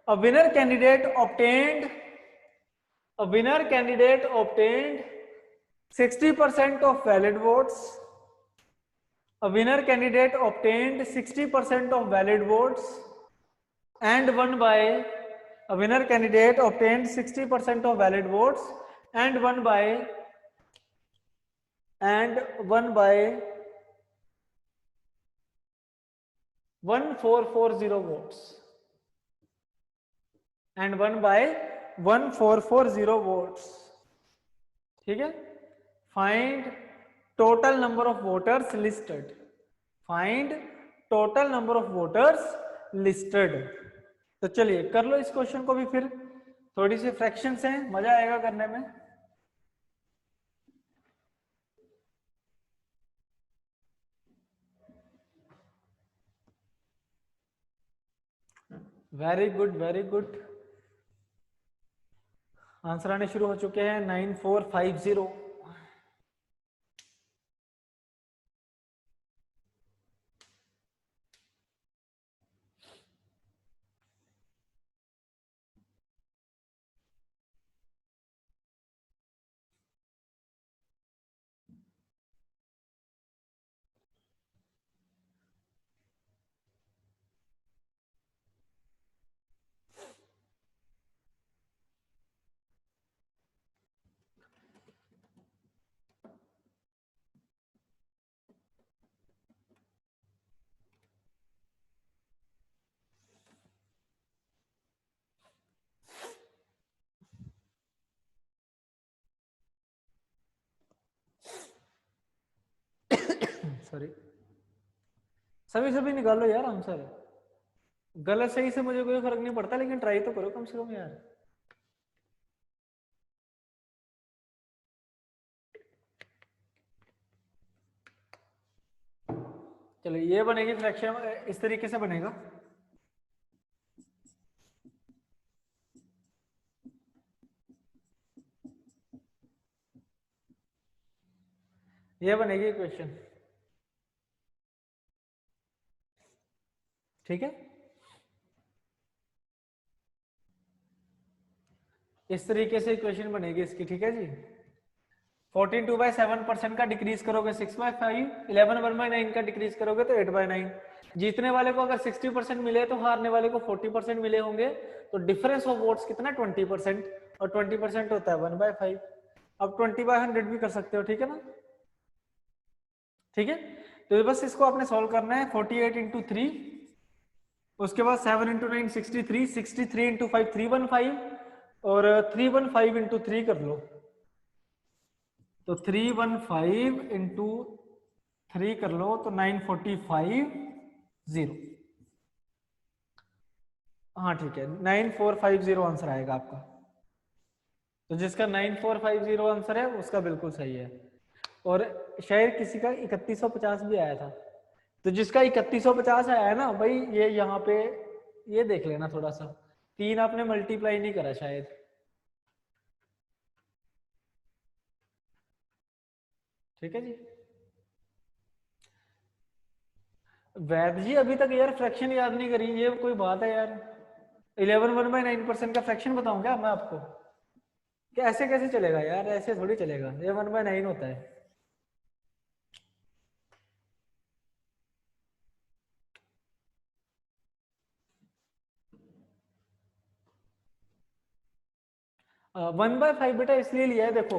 A winner candidate obtained 60% of valid votes. A winner candidate obtained 60% of valid votes and won by a winner candidate obtained 60% of valid votes and won by 1440 votes, and won by 1440 votes। ठीक है। Find total number of voters listed, find total number of voters listed. तो चलिए कर लो इस क्वेश्चन को भी, फिर थोड़ी सी फ्रैक्शंस हैं, मजा आएगा करने में। Very good very good. Answer आने शुरू हो चुके हैं। 9450। सॉरी, सभी निकालो यार आंसर। गलत सही से मुझे कोई फर्क नहीं पड़ता, लेकिन ट्राई तो करो कम से कम यार। चलो ये बनेगी फ्रैक्शन, इस तरीके से बनेगा। ये बनेगी इक्वेशन, ठीक है। इस तरीके से इक्वेशन बनेगी इसकी, ठीक है जी। 14 2/7% का डिक्रीज करोगे 6/5, 11 1/9 का डिक्रीज करोगे तो 8/9। जीतने वाले को अगर 60% मिले तो हारने वाले को 40% मिले होंगे, तो डिफरेंस ऑफ वोट्स कितना 20%, और 20% होता है 1/5। अब 20/100 भी कर सकते हो, ठीक है ना, ठीक है। तो बस इसको आपने सॉल्व करना है। 48 × 3, उसके बाद 7 × 9 63, 63 × 5 315, और 315 × 3 कर लो, तो 315 × 3 कर लो तो 945 0। हाँ ठीक है, 9450 आंसर आएगा आपका। तो जिसका 9450 आंसर है उसका बिल्कुल सही है। और शायद किसी का 3150 भी आया था। तो जिसका 3150 आया है ना भाई, ये यहाँ पे ये देख लेना थोड़ा सा, 3 आपने मल्टीप्लाई नहीं करा शायद। ठीक है जी। वैद जी अभी तक यार फ्रैक्शन याद नहीं करी, ये कोई बात है यार। 11 1/9% का फ्रैक्शन बताऊं क्या मैं आपको? क्या ऐसे कैसे चलेगा यार, ऐसे थोड़ी चलेगा, ये 1/9 होता है। वन बाय फाइव बेटा इसलिए लिया है, देखो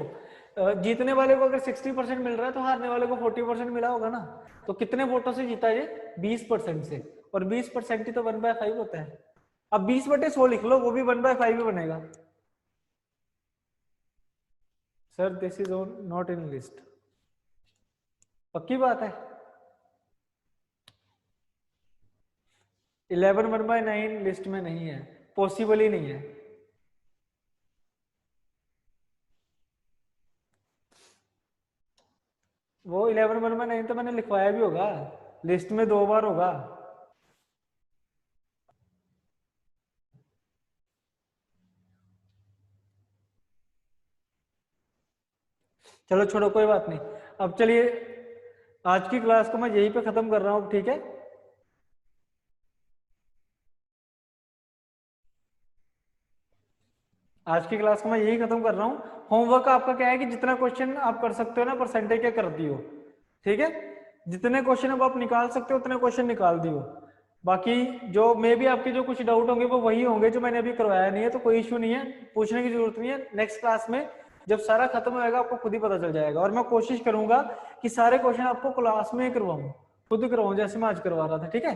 जीतने वाले को अगर 60% मिल रहा है तो हारने वाले को 40% मिला होगा ना। तो कितने वोटों से जीता ये? 20% से, और 20% ही तो 1/5 होता है। अब 20/100 लिख लो, वो भी 1/5 ही बनेगा। Sir this is not in list, पक्की बात है। 11 1/9 लिस्ट में नहीं है, पॉसिबल ही नहीं है। वो 11 1/9 तो मैंने लिखवाया भी होगा, लिस्ट में 2 बार होगा। चलो छोड़ो, कोई बात नहीं। अब चलिए आज की क्लास को मैं यहीं पे खत्म कर रहा हूँ, ठीक है। आज की क्लास को मैं यही खत्म कर रहा हूँ। होमवर्क आपका क्या है कि जितना क्वेश्चन आप कर सकते हो ना परसेंटेज के कर दियो, ठीक है। जितने क्वेश्चन अब आप निकाल सकते हो उतने क्वेश्चन निकाल दियो। बाकी जो मे भी आपके जो कुछ डाउट होंगे वो वही होंगे जो मैंने अभी करवाया नहीं है, तो कोई इश्यू नहीं है, पूछने की जरूरत नहीं है। नेक्स्ट क्लास में जब सारा खत्म होएगा आपको खुद ही पता चल जाएगा। और मैं कोशिश करूंगा कि सारे क्वेश्चन आपको क्लास में करवाऊं, खुद करवाऊं, जैसे मैं आज करवा रहा था, ठीक है।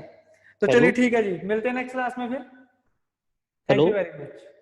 तो चलिए ठीक है जी, मिलते हैं नेक्स्ट क्लास में फिर। Thank you very much.